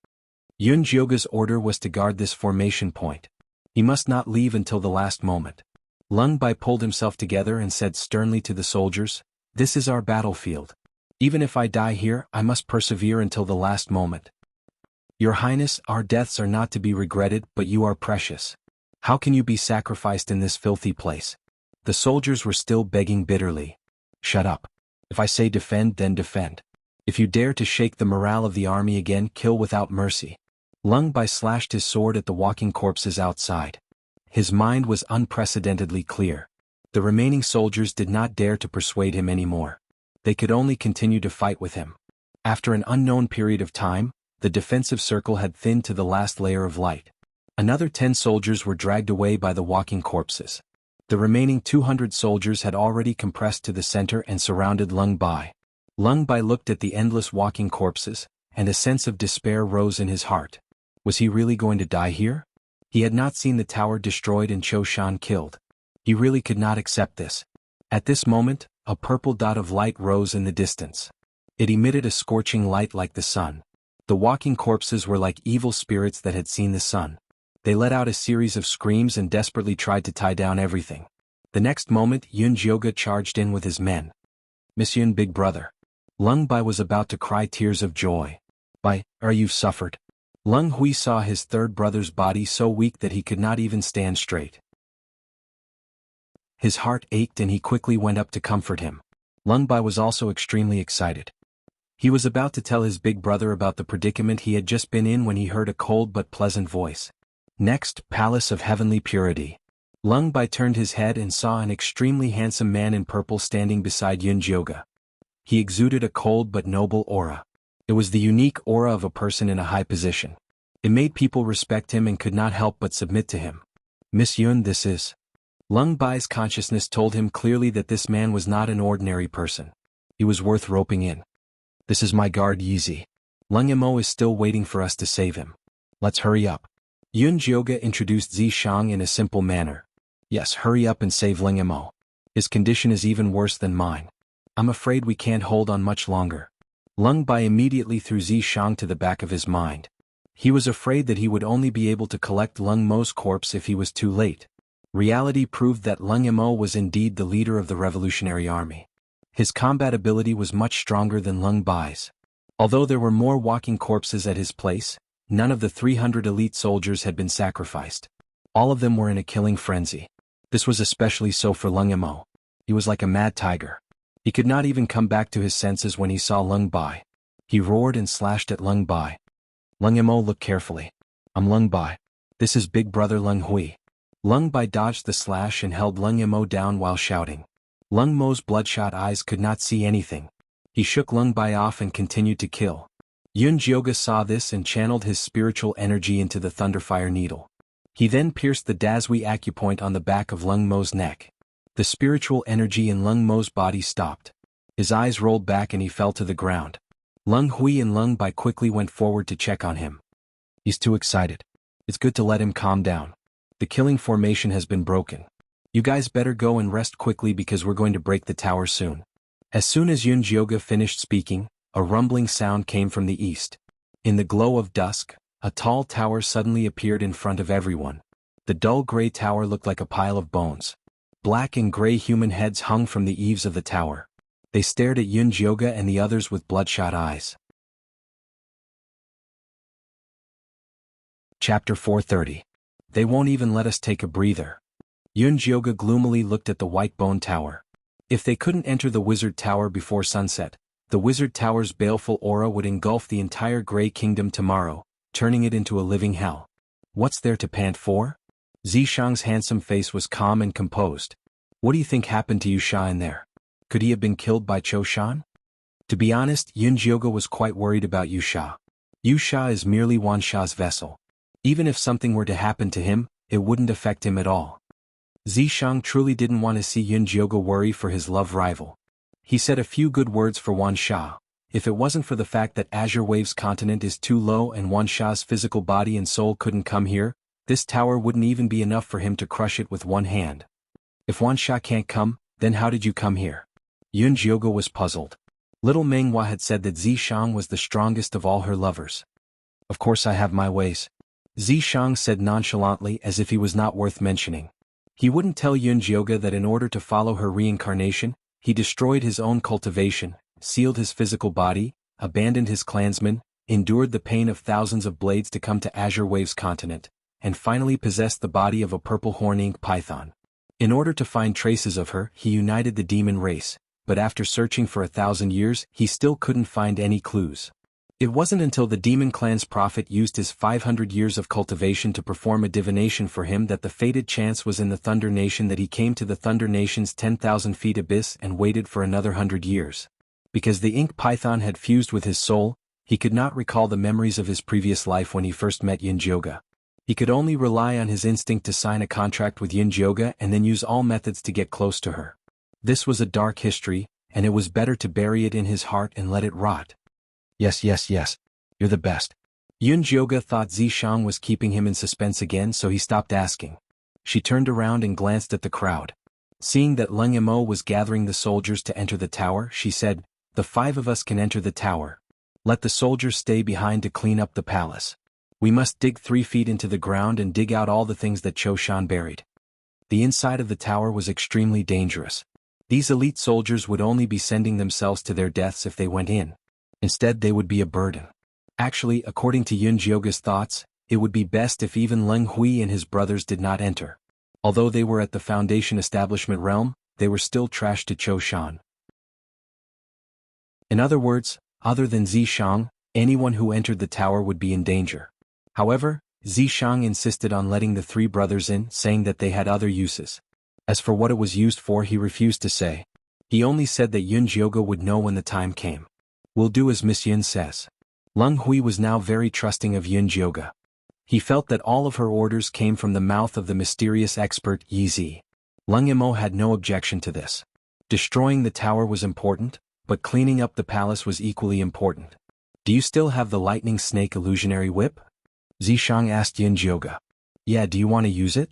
Yun Jioga's order was to guard this formation point. He must not leave until the last moment. Lung Bai pulled himself together and said sternly to the soldiers, "This is our battlefield. Even if I die here, I must persevere until the last moment. Your Highness, our deaths are not to be regretted, but you are precious. How can you be sacrificed in this filthy place?" The soldiers were still begging bitterly. "Shut up. If I say defend, then defend. If you dare to shake the morale of the army again, kill without mercy." Lung Bai slashed his sword at the walking corpses outside. His mind was unprecedentedly clear. The remaining soldiers did not dare to persuade him anymore. They could only continue to fight with him. After an unknown period of time, the defensive circle had thinned to the last layer of light. Another 10 soldiers were dragged away by the walking corpses. The remaining 200 soldiers had already compressed to the center and surrounded Lung Bai. Lung Bai looked at the endless walking corpses, and a sense of despair rose in his heart. Was he really going to die here? He had not seen the tower destroyed and Cho Shan killed. He really could not accept this. At this moment, a purple dot of light rose in the distance. It emitted a scorching light like the sun. The walking corpses were like evil spirits that had seen the sun. They let out a series of screams and desperately tried to tie down everything. The next moment, Yun Jioga charged in with his men. "Miss Yun, big brother." Lung Bai was about to cry tears of joy. "Bai, you've suffered." Lung Hui saw his third brother's body so weak that he could not even stand straight. His heart ached and he quickly went up to comfort him. Lung Bai was also extremely excited. He was about to tell his big brother about the predicament he had just been in when he heard a cold but pleasant voice. "Next, Palace of Heavenly Purity." Lung Bai turned his head and saw an extremely handsome man in purple standing beside Yun Jioga. He exuded a cold but noble aura. It was the unique aura of a person in a high position. It made people respect him and could not help but submit to him. "Miss Yun, this is..." Lung Bai's consciousness told him clearly that this man was not an ordinary person. He was worth roping in. "This is my guard Yizi. Lung Yimo is still waiting for us to save him. Let's hurry up." Yun Jioga introduced Zi Shang in a simple manner. "Yes, hurry up and save Lung Yimo. His condition is even worse than mine. I'm afraid we can't hold on much longer." Lung Bai immediately threw Zi Shang to the back of his mind. He was afraid that he would only be able to collect Lung Mo's corpse if he was too late. Reality proved that Lung Yimo was indeed the leader of the revolutionary army. His combat ability was much stronger than Lung Bai's. Although there were more walking corpses at his place, none of the 300 elite soldiers had been sacrificed. All of them were in a killing frenzy. This was especially so for Lung Yimo. He was like a mad tiger. He could not even come back to his senses when he saw Lung Bai. He roared and slashed at Lung Bai. "Lung Yimo, look carefully. I'm Lung Bai. This is big brother Lung Hui." Lung Bai dodged the slash and held Lung Yimo down while shouting. Lung Mo's bloodshot eyes could not see anything. He shook Lung Bai off and continued to kill. Yun Jioga saw this and channeled his spiritual energy into the Thunderfire Needle. He then pierced the Dazui acupoint on the back of Lung Mo's neck. The spiritual energy in Lung Mo's body stopped. His eyes rolled back and he fell to the ground. Lung Hui and Lung Bai quickly went forward to check on him. "He's too excited. It's good to let him calm down. The killing formation has been broken. You guys better go and rest quickly because we're going to break the tower soon." As soon as Yun Jioga finished speaking, a rumbling sound came from the east. In the glow of dusk, a tall tower suddenly appeared in front of everyone. The dull gray tower looked like a pile of bones. Black and gray human heads hung from the eaves of the tower. They stared at Yun Jioga and the others with bloodshot eyes. Chapter 430. They won't even let us take a breather. Yun Jioga gloomily looked at the white bone tower. If they couldn't enter the wizard tower before sunset, the wizard tower's baleful aura would engulf the entire Grey Kingdom tomorrow, turning it into a living hell. What's there to pant for? Zishang's handsome face was calm and composed. What do you think happened to Yusha in there? Could he have been killed by Cho Shan? To be honest, Yunjioge was quite worried about Yusha. Yusha is merely Wansha's vessel. Even if something were to happen to him, it wouldn't affect him at all. Zishang truly didn't want to see Yunjioge worry for his love rival. He said a few good words for Wansha. If it wasn't for the fact that Azure Wave's continent is too low and Wansha's physical body and soul couldn't come here, this tower wouldn't even be enough for him to crush it with one hand. If Wansha can't come, then how did you come here? Yunjioge was puzzled. Little Menghua had said that Zishang was the strongest of all her lovers. Of course I have my ways. Zishang said nonchalantly as if he was not worth mentioning. He wouldn't tell Yunjioge that in order to follow her reincarnation, he destroyed his own cultivation, sealed his physical body, abandoned his clansmen, endured the pain of thousands of blades to come to Azure Wave's continent, and finally possessed the body of a purple horn-ink python. In order to find traces of her, he united the demon race, but after searching for 1,000 years, he still couldn't find any clues. It wasn't until the demon clan's prophet used his 500 years of cultivation to perform a divination for him that the fated chance was in the Thunder Nation that he came to the Thunder Nation's 10,000 feet abyss and waited for another 100 years. Because the ink python had fused with his soul, he could not recall the memories of his previous life when he first met Yunjioge. He could only rely on his instinct to sign a contract with Yunjioge and then use all methods to get close to her. This was a dark history, and it was better to bury it in his heart and let it rot. Yes, you're the best. Yunjioge thought Zishang was keeping him in suspense again, so he stopped asking. She turned around and glanced at the crowd. Seeing that Leng Emo was gathering the soldiers to enter the tower, she said, "The 5 of us can enter the tower. Let the soldiers stay behind to clean up the palace. We must dig 3 feet into the ground and dig out all the things that Cho Shan buried." The inside of the tower was extremely dangerous. These elite soldiers would only be sending themselves to their deaths if they went in. Instead, they would be a burden. Actually, according to Yunjioge's thoughts, it would be best if even Leng Hui and his brothers did not enter. Although they were at the Foundation Establishment realm, they were still trash to Cho Shan. In other words, other than Zishang, anyone who entered the tower would be in danger. However, Zishang insisted on letting the 3 brothers in, saying that they had other uses. As for what it was used for, he refused to say. He only said that Yunjioge would know when the time came. "We'll do as Miss Yun says." Leng Hui was now very trusting of Yunjioge. He felt that all of her orders came from the mouth of the mysterious expert Yi Zi. Leng Emo had no objection to this. Destroying the tower was important, but cleaning up the palace was equally important. "Do you still have the lightning snake illusionary whip?" Zishang asked Yunjioge. "Yeah, do you want to use it?"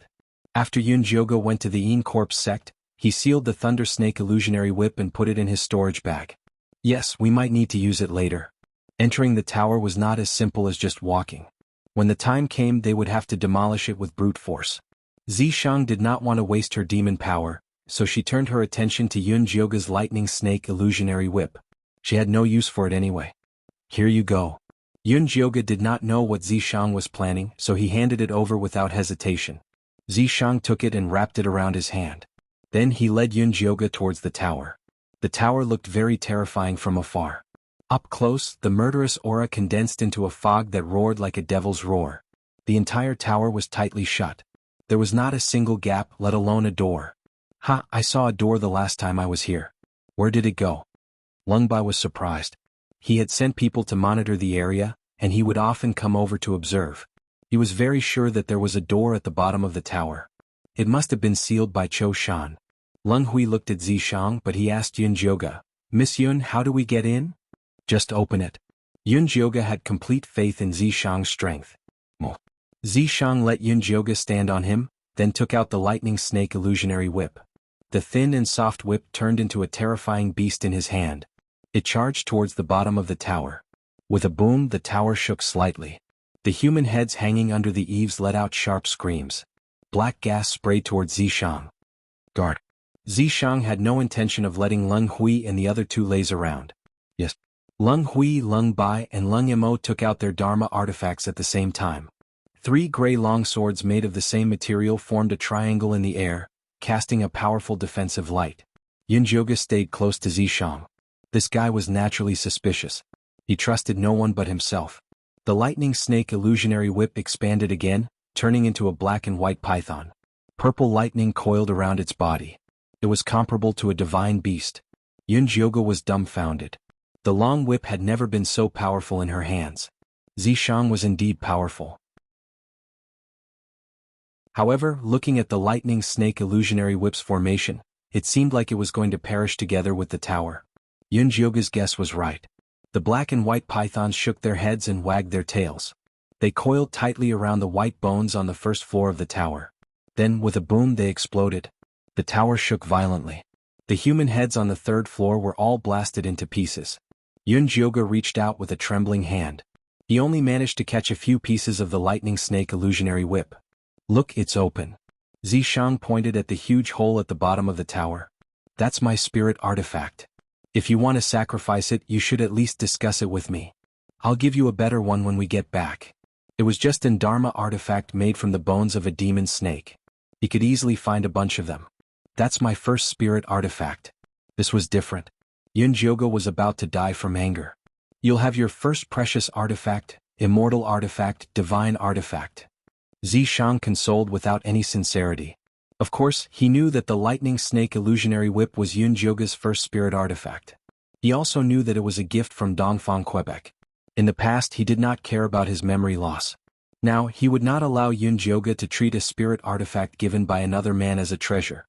After Yunjioge went to the Yin Corpse sect, he sealed the Thunder Snake illusionary whip and put it in his storage bag. Yes, we might need to use it later. Entering the tower was not as simple as just walking. When the time came, they would have to demolish it with brute force. Zishang did not want to waste her demon power, so she turned her attention to Yunjioge's lightning snake illusionary whip. She had no use for it anyway. "Here you go." Yunjioge did not know what Zishang was planning, so he handed it over without hesitation. Zishang took it and wrapped it around his hand. Then he led Yunjioge towards the tower. The tower looked very terrifying from afar. Up close, the murderous aura condensed into a fog that roared like a devil's roar. The entire tower was tightly shut. There was not a single gap, let alone a door. I saw a door the last time I was here. Where did it go?" Leng Bai was surprised. He had sent people to monitor the area, and he would often come over to observe. He was very sure that there was a door at the bottom of the tower. It must have been sealed by Cho Shan. Leng Hui looked at Zishang, but he asked Yunjioge, "Miss Yun, how do we get in?" "Just open it." Yunjioge had complete faith in Zishang's strength. Zishang let Yunjioge stand on him, then took out the lightning snake illusionary whip. The thin and soft whip turned into a terrifying beast in his hand. It charged towards the bottom of the tower. With a boom, the tower shook slightly. The human heads hanging under the eaves let out sharp screams. Black gas sprayed towards Zishang. "Guard." Zishang had no intention of letting Leng Hui and the other 2 laze around. Yes. Leng Hui, Leng Bai, and Leng Emo took out their Dharma artifacts at the same time. 3 gray longswords made of the same material formed a triangle in the air, casting a powerful defensive light. Yunjioge stayed close to Zishang. This guy was naturally suspicious. He trusted no one but himself. The lightning snake illusionary whip expanded again, turning into a black and white python. Purple lightning coiled around its body. It was comparable to a divine beast. Yunjioge was dumbfounded. The long whip had never been so powerful in her hands. Zishang was indeed powerful. However, looking at the lightning snake illusionary whip's formation, it seemed like it was going to perish together with the tower. Yunjioge's guess was right. The black and white pythons shook their heads and wagged their tails. They coiled tightly around the white bones on the first floor of the tower. Then, with a boom, they exploded. The tower shook violently. The human heads on the third floor were all blasted into pieces. Yunjioge reached out with a trembling hand. He only managed to catch a few pieces of the lightning snake illusionary whip. Look, it's open. Zishang pointed at the huge hole at the bottom of the tower. That's my spirit artifact. If you want to sacrifice it, you should at least discuss it with me. I'll give you a better one when we get back. It was just an Dharma artifact made from the bones of a demon snake. He could easily find a bunch of them. That's my first spirit artifact. This was different. Yunjioge was about to die from anger. You'll have your first precious artifact, immortal artifact, divine artifact. Zishang consoled without any sincerity. Of course, he knew that the lightning snake illusionary whip was Yunjioge's first spirit artifact. He also knew that it was a gift from Dongfang, Quebec. In the past, he did not care about his memory loss. Now, he would not allow Yunjioge to treat a spirit artifact given by another man as a treasure.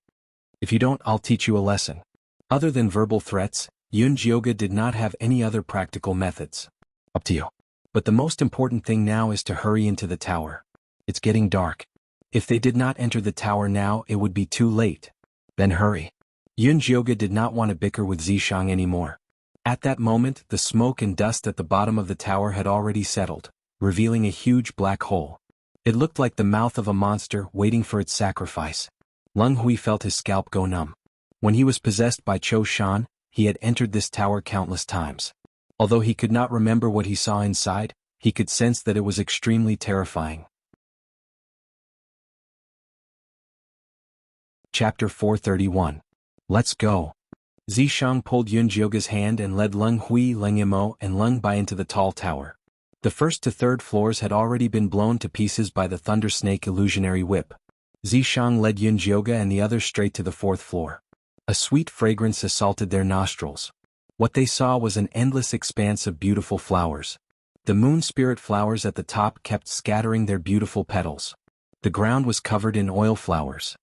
If you don't, I'll teach you a lesson. Other than verbal threats, Yunjioge did not have any other practical methods. Up to you. But the most important thing now is to hurry into the tower. It's getting dark. If they did not enter the tower now, it would be too late. Then hurry. Yunjioge did not want to bicker with Zishang anymore. At that moment, the smoke and dust at the bottom of the tower had already settled, revealing a huge black hole. It looked like the mouth of a monster waiting for its sacrifice. Leng Hui felt his scalp go numb. When he was possessed by Cho Shan, he had entered this tower countless times. Although he could not remember what he saw inside, he could sense that it was extremely terrifying. Chapter 431. Let's go. Zishang pulled Yunjioge's hand and led Leng Hui, Leng Yimo, and Leng Bai into the tall tower. The first to third floors had already been blown to pieces by the thunder snake illusionary whip. Zishang led Yunjioge and the others straight to the fourth floor. A sweet fragrance assaulted their nostrils. What they saw was an endless expanse of beautiful flowers. The moon spirit flowers at the top kept scattering their beautiful petals. The ground was covered in oil flowers.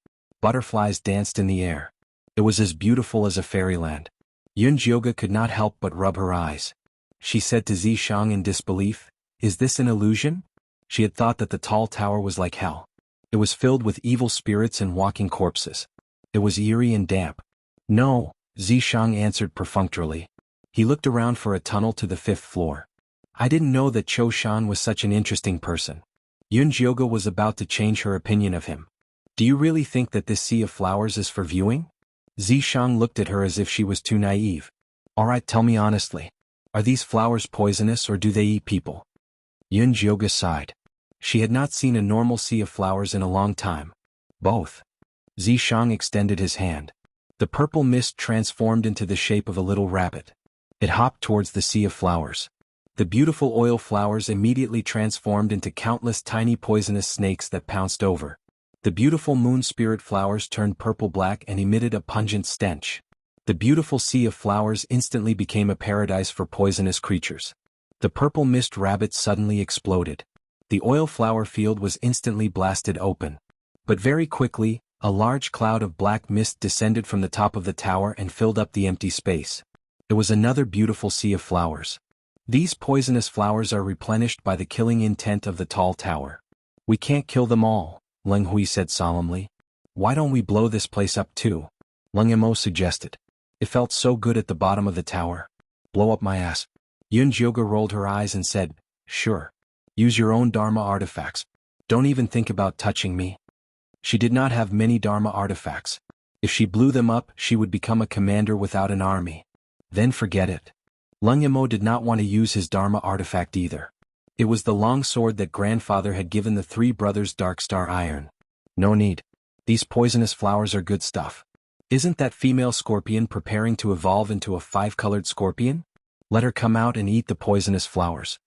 Butterflies danced in the air. It was as beautiful as a fairyland. Yunjioge could not help but rub her eyes. She said to Zishang in disbelief, "Is this an illusion?" She had thought that the tall tower was like hell. It was filled with evil spirits and walking corpses. It was eerie and damp. No, Zishang answered perfunctorily. He looked around for a tunnel to the fifth floor. I didn't know that Cho Shan was such an interesting person. Yunjioge was about to change her opinion of him. Do you really think that this sea of flowers is for viewing? Zishang looked at her as if she was too naive. All right, tell me honestly. Are these flowers poisonous or do they eat people? Yunjioge sighed. She had not seen a normal sea of flowers in a long time. Both. Zishang extended his hand. The purple mist transformed into the shape of a little rabbit. It hopped towards the sea of flowers. The beautiful oil flowers immediately transformed into countless tiny poisonous snakes that pounced over. The beautiful moon spirit flowers turned purple-black and emitted a pungent stench. The beautiful sea of flowers instantly became a paradise for poisonous creatures. The purple mist rabbit suddenly exploded. The oil flower field was instantly blasted open. But very quickly, a large cloud of black mist descended from the top of the tower and filled up the empty space. It was another beautiful sea of flowers. These poisonous flowers are replenished by the killing intent of the tall tower. We can't kill them all, Leng Hui said solemnly. Why don't we blow this place up too? Leng Yimo suggested. It felt so good at the bottom of the tower. Blow up my ass. Yunjioge rolled her eyes and said, Sure. Use your own Dharma artifacts. Don't even think about touching me. She did not have many Dharma artifacts. If she blew them up, she would become a commander without an army. Then forget it. Leng Yimo did not want to use his Dharma artifact either. It was the long sword that grandfather had given the three brothers Darkstar Iron. No need. These poisonous flowers are good stuff. Isn't that female scorpion preparing to evolve into a 5-colored scorpion? Let her come out and eat the poisonous flowers.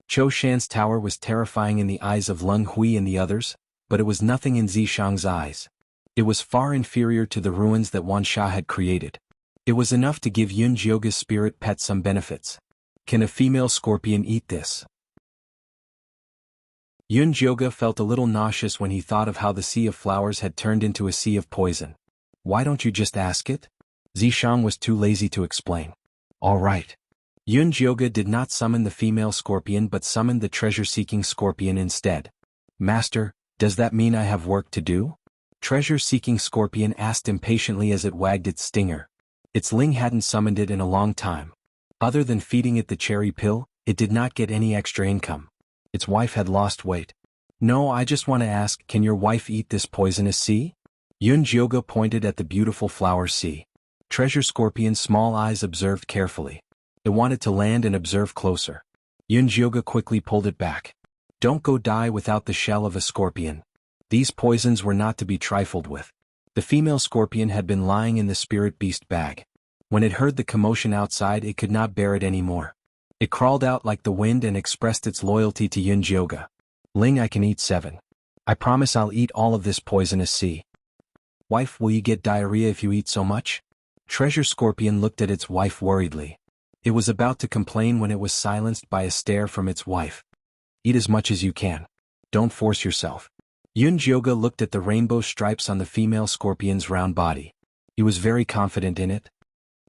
Cho Shan's tower was terrifying in the eyes of Leng Hui and the others, but it was nothing in Zishang's eyes. It was far inferior to the ruins that Wuxia had created. It was enough to give Yun Jioga's spirit pet some benefits. Can a female scorpion eat this? Yun Jioga felt a little nauseous when he thought of how the sea of flowers had turned into a sea of poison. Why don't you just ask it? Zishang was too lazy to explain. All right. Yun Jioga did not summon the female scorpion but summoned the treasure-seeking scorpion instead. Master, does that mean I have work to do? Treasure-seeking scorpion asked impatiently as it wagged its stinger. Its Ling hadn't summoned it in a long time. Other than feeding it the cherry pill, it did not get any extra income. Its wife had lost weight. No, I just want to ask, can your wife eat this poisonous sea? Yun Jioga pointed at the beautiful flower sea. Treasure Scorpion's small eyes observed carefully. It wanted to land and observe closer. Yun Jioga quickly pulled it back. Don't go die without the shell of a scorpion. These poisons were not to be trifled with. The female scorpion had been lying in the spirit beast bag. When it heard the commotion outside, it could not bear it anymore. It crawled out like the wind and expressed its loyalty to Yun Jioga. Ling, I can eat 7. I promise I'll eat all of this poisonous sea. Wife, will you get diarrhea if you eat so much? Treasure Scorpion looked at its wife worriedly. It was about to complain when it was silenced by a stare from its wife. Eat as much as you can. Don't force yourself. Yun Jioga looked at the rainbow stripes on the female scorpion's round body. He was very confident in it.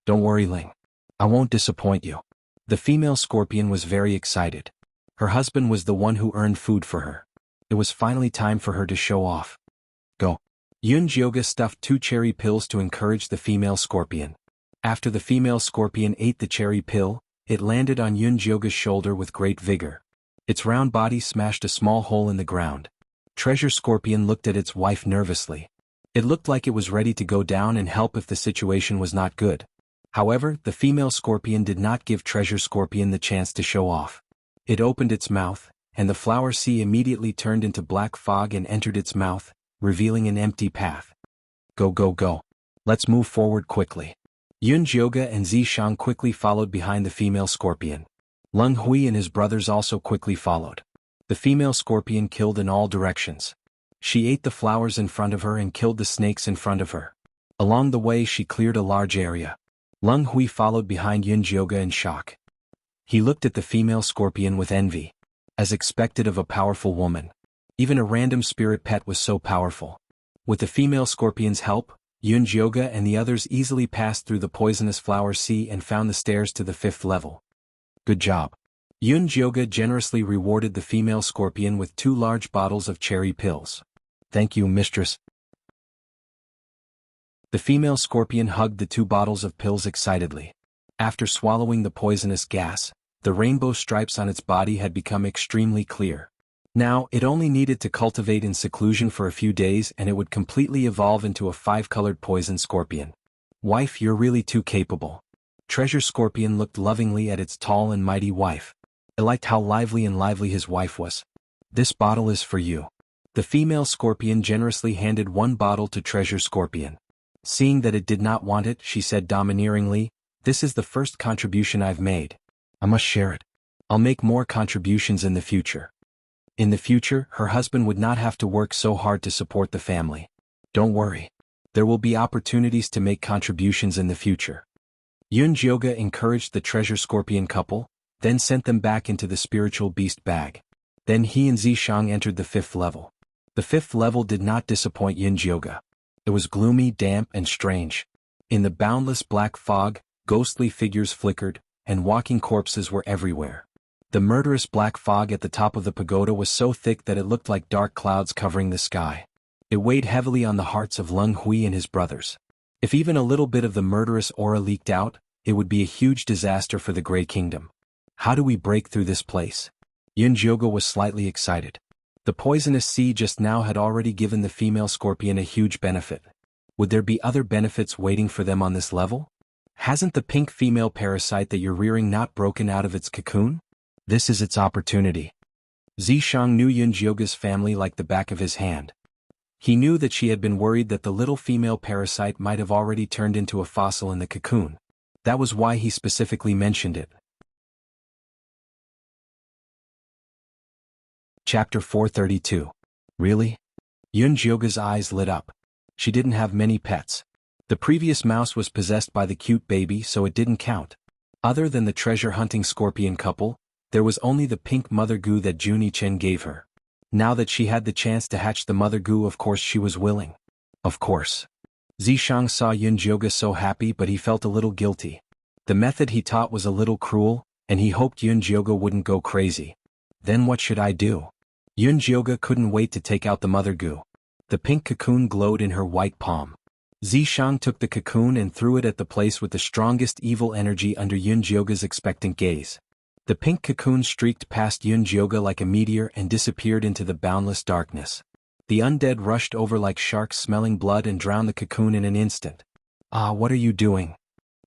Don't worry, Ling. I won't disappoint you. The female scorpion was very excited. Her husband was the one who earned food for her. It was finally time for her to show off. Go. Yun Jioga stuffed 2 cherry pills to encourage the female scorpion. After the female scorpion ate the cherry pill, it landed on Yun Jioga's shoulder with great vigor. Its round body smashed a small hole in the ground. Treasure Scorpion looked at its wife nervously. It looked like it was ready to go down and help if the situation was not good. However, the female scorpion did not give Treasure Scorpion the chance to show off. It opened its mouth, and the flower sea immediately turned into black fog and entered its mouth, revealing an empty path. Go, go, go. Let's move forward quickly. Yun Jioga and Zishang quickly followed behind the female scorpion. Leng Hui and his brothers also quickly followed. The female scorpion killed in all directions. She ate the flowers in front of her and killed the snakes in front of her. Along the way she cleared a large area. Leng Hui followed behind Yun Jioga in shock. He looked at the female scorpion with envy. As expected of a powerful woman. Even a random spirit pet was so powerful. With the female scorpion's help, Yun Jioga and the others easily passed through the poisonous flower sea and found the stairs to the 5th level. Good job. Yun Jioga generously rewarded the female scorpion with 2 large bottles of cherry pills. Thank you, mistress. The female scorpion hugged the 2 bottles of pills excitedly. After swallowing the poisonous gas, the rainbow stripes on its body had become extremely clear. Now, it only needed to cultivate in seclusion for a few days and it would completely evolve into a 5-colored poison scorpion. Wife, you're really too capable. Treasure Scorpion looked lovingly at its tall and mighty wife. It liked how lively his wife was. This bottle is for you. The female scorpion generously handed 1 bottle to Treasure Scorpion. Seeing that it did not want it, she said domineeringly, "This is the first contribution I've made. I must share it. I'll make more contributions in the future." In the future, her husband would not have to work so hard to support the family. Don't worry. There will be opportunities to make contributions in the future. Yun Jioga encouraged the Treasure Scorpion couple, then sent them back into the spiritual beast bag. Then he and Zishang entered the 5th level. The 5th level did not disappoint Yun Jioga. It was gloomy, damp, and strange. In the boundless black fog, ghostly figures flickered, and walking corpses were everywhere. The murderous black fog at the top of the pagoda was so thick that it looked like dark clouds covering the sky. It weighed heavily on the hearts of Leng Hui and his brothers. If even a little bit of the murderous aura leaked out, it would be a huge disaster for the Grey Kingdom. How do we break through this place? Yun Jioga was slightly excited. The poisonous sea just now had already given the female scorpion a huge benefit. Would there be other benefits waiting for them on this level? Hasn't the pink female parasite that you're rearing not broken out of its cocoon? This is its opportunity. Zishang knew Yun Jioga's family like the back of his hand. He knew that she had been worried that the little female parasite might have already turned into a fossil in the cocoon. That was why he specifically mentioned it. Chapter 432. Really? Yun Jioga's eyes lit up. She didn't have many pets. The previous mouse was possessed by the cute baby, so it didn't count. Other than the treasure-hunting scorpion couple, there was only the pink mother goo that Junie Chen gave her. Now that she had the chance to hatch the mother goo, of course she was willing. Of course. Zishang saw Yun Jioga so happy, but he felt a little guilty. The method he taught was a little cruel, and he hoped Yun Jioga wouldn't go crazy. Then what should I do? Yun Jioga couldn't wait to take out the mother goo. The pink cocoon glowed in her white palm. Zishang took the cocoon and threw it at the place with the strongest evil energy under Yun Jioga's expectant gaze. The pink cocoon streaked past Yun Jioga like a meteor and disappeared into the boundless darkness. The undead rushed over like sharks smelling blood and drowned the cocoon in an instant. Ah, what are you doing?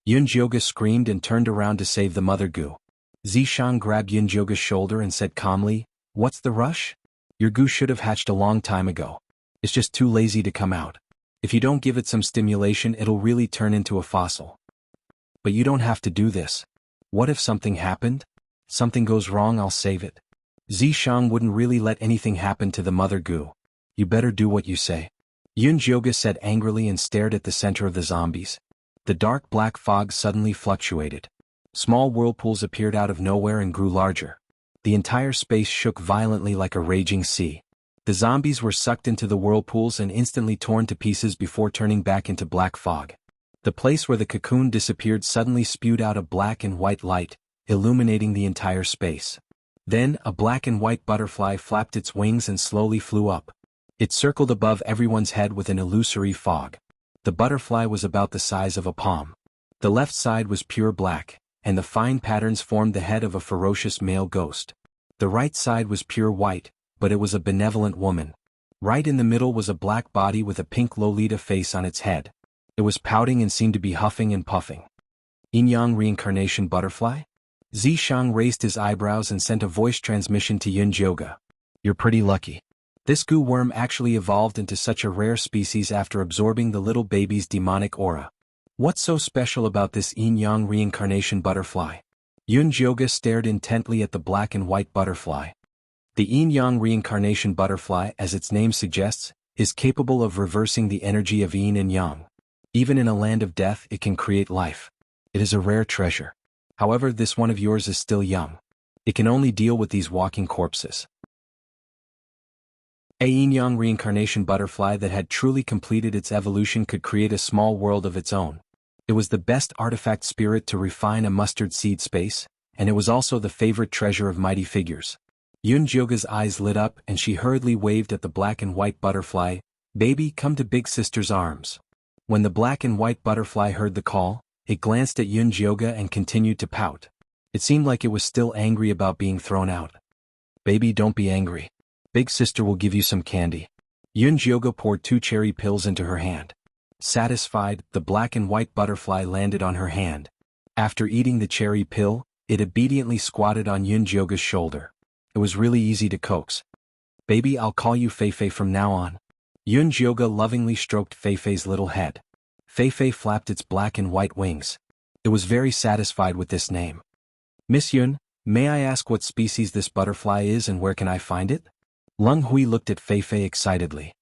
Yun Jioga screamed and turned around to save the mother goo. Zishang grabbed Yun Jioga's shoulder and said calmly, "What's the rush? Your goo should have hatched a long time ago. It's just too lazy to come out. If you don't give it some stimulation, it'll really turn into a fossil. But you don't have to do this. What if something happened? Something goes wrong, I'll save it." Zishang wouldn't really let anything happen to the mother goo. "You better do what you say," Yun Jioga said angrily and stared at the center of the zombies. The dark black fog suddenly fluctuated. Small whirlpools appeared out of nowhere and grew larger. The entire space shook violently like a raging sea. The zombies were sucked into the whirlpools and instantly torn to pieces before turning back into black fog. The place where the cocoon disappeared suddenly spewed out a black and white light, illuminating the entire space. Then, a black and white butterfly flapped its wings and slowly flew up. It circled above everyone's head with an illusory fog. The butterfly was about the size of a palm. The left side was pure black, and the fine patterns formed the head of a ferocious male ghost. The right side was pure white, but it was a benevolent woman. Right in the middle was a black body with a pink Lolita face on its head. It was pouting and seemed to be huffing and puffing. Yin-Yang reincarnation butterfly? Zishang raised his eyebrows and sent a voice transmission to Yun Jioga. "You're pretty lucky. This goo worm actually evolved into such a rare species after absorbing the little baby's demonic aura. What's so special about this Yin-Yang reincarnation butterfly?" Yun Jioga stared intently at the black and white butterfly. The Yin-Yang reincarnation butterfly, as its name suggests, is capable of reversing the energy of yin and yang. Even in a land of death, it can create life. It is a rare treasure. However, this one of yours is still young. It can only deal with these walking corpses. A Yin-Yang reincarnation butterfly that had truly completed its evolution could create a small world of its own. It was the best artifact spirit to refine a mustard seed space, and it was also the favorite treasure of mighty figures. Yun Jioga's eyes lit up and she hurriedly waved at the black and white butterfly, "Baby, come to Big Sister's arms." When the black and white butterfly heard the call, it glanced at Yun Jioga and continued to pout. It seemed like it was still angry about being thrown out. "Baby, don't be angry. Big Sister will give you some candy." Yun Jioga poured 2 cherry pills into her hand. Satisfied, the black and white butterfly landed on her hand. After eating the cherry pill, it obediently squatted on Yun Jioga's shoulder. It was really easy to coax. "Baby, I'll call you Feifei from now on." Yun Jioga lovingly stroked Feifei's little head. Feifei flapped its black and white wings. It was very satisfied with this name. "Miss Yun, may I ask what species this butterfly is and where can I find it?" Leng Hui looked at Feifei excitedly.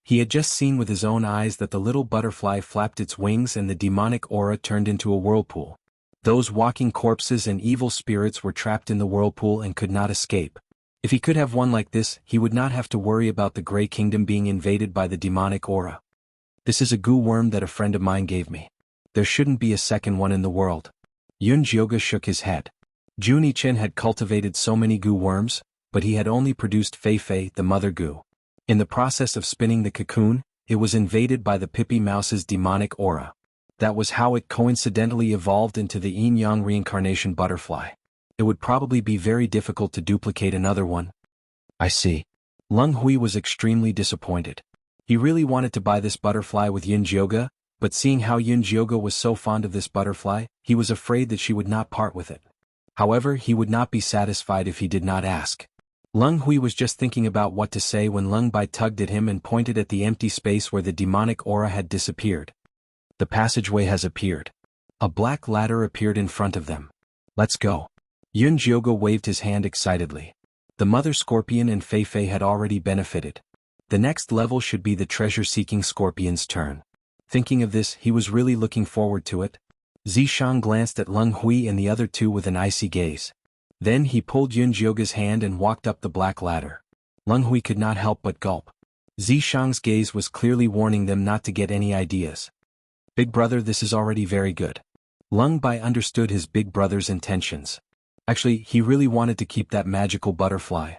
He had just seen with his own eyes that the little butterfly flapped its wings and the demonic aura turned into a whirlpool. Those walking corpses and evil spirits were trapped in the whirlpool and could not escape. If he could have one like this, he would not have to worry about the Grey Kingdom being invaded by the demonic aura. "This is a goo worm that a friend of mine gave me. There shouldn't be a second one in the world." Yun Jioga shook his head. Junie Chen had cultivated so many goo worms, but he had only produced Feifei, the mother goo. In the process of spinning the cocoon, it was invaded by the Pippi Mouse's demonic aura. That was how it coincidentally evolved into the Yin-Yang reincarnation butterfly. It would probably be very difficult to duplicate another one. "I see." Leng Hui was extremely disappointed. He really wanted to buy this butterfly with Yun Jioga, but seeing how Yun Jioga was so fond of this butterfly, he was afraid that she would not part with it. However, he would not be satisfied if he did not ask. Leng Hui was just thinking about what to say when Leng Bai tugged at him and pointed at the empty space where the demonic aura had disappeared. "The passageway has appeared." A black ladder appeared in front of them. "Let's go." Yun Jioga waved his hand excitedly. The mother scorpion and Fei Fei had already benefited. The next level should be the treasure-seeking scorpion's turn. Thinking of this, he was really looking forward to it. Zishang glanced at Leng Hui and the other two with an icy gaze. Then he pulled Yun Jioga's hand and walked up the black ladder. Leng Hui could not help but gulp. Zishang's gaze was clearly warning them not to get any ideas. Big brother, this is already very good. Leng Bai understood his big brother's intentions. Actually, he really wanted to keep that magical butterfly.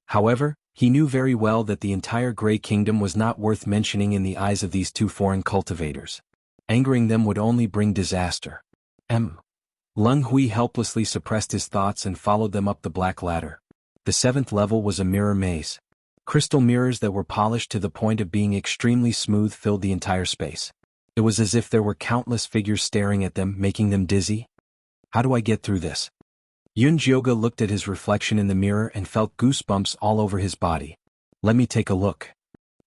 However, he knew very well that the entire Grey Kingdom was not worth mentioning in the eyes of these two foreign cultivators. Angering them would only bring disaster. Leng Hui helplessly suppressed his thoughts and followed them up the black ladder. The 7th level was a mirror maze. Crystal mirrors that were polished to the point of being extremely smooth filled the entire space. It was as if there were countless figures staring at them, making them dizzy. How do I get through this? Yun Jioga looked at his reflection in the mirror and felt goosebumps all over his body. Let me take a look.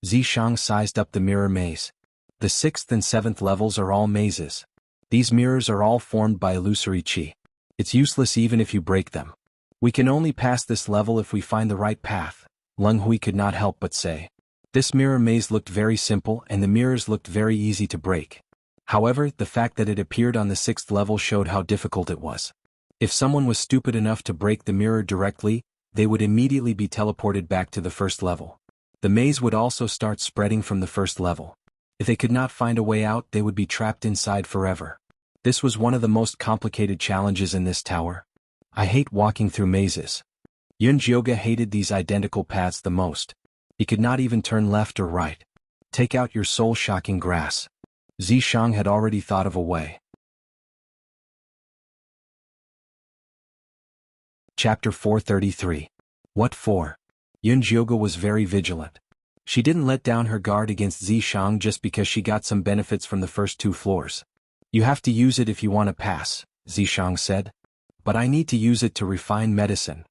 Zishang sized up the mirror maze. The 6th and 7th levels are all mazes. These mirrors are all formed by illusory qi. It's useless even if you break them. We can only pass this level if we find the right path, Leng Hui could not help but say. This mirror maze looked very simple and the mirrors looked very easy to break. However, the fact that it appeared on the 6th level showed how difficult it was. If someone was stupid enough to break the mirror directly, they would immediately be teleported back to the 1st level. The maze would also start spreading from the 1st level. If they could not find a way out, they would be trapped inside forever. This was one of the most complicated challenges in this tower. I hate walking through mazes. Yun Jioga hated these identical paths the most. He could not even turn left or right. Take out your soul-shocking grass. Zishang had already thought of a way. Chapter 433. What for? Yun Jioga was very vigilant. She didn't let down her guard against Zishang just because she got some benefits from the first 2 floors. You have to use it if you want to pass, Zishang said. But I need to use it to refine medicine.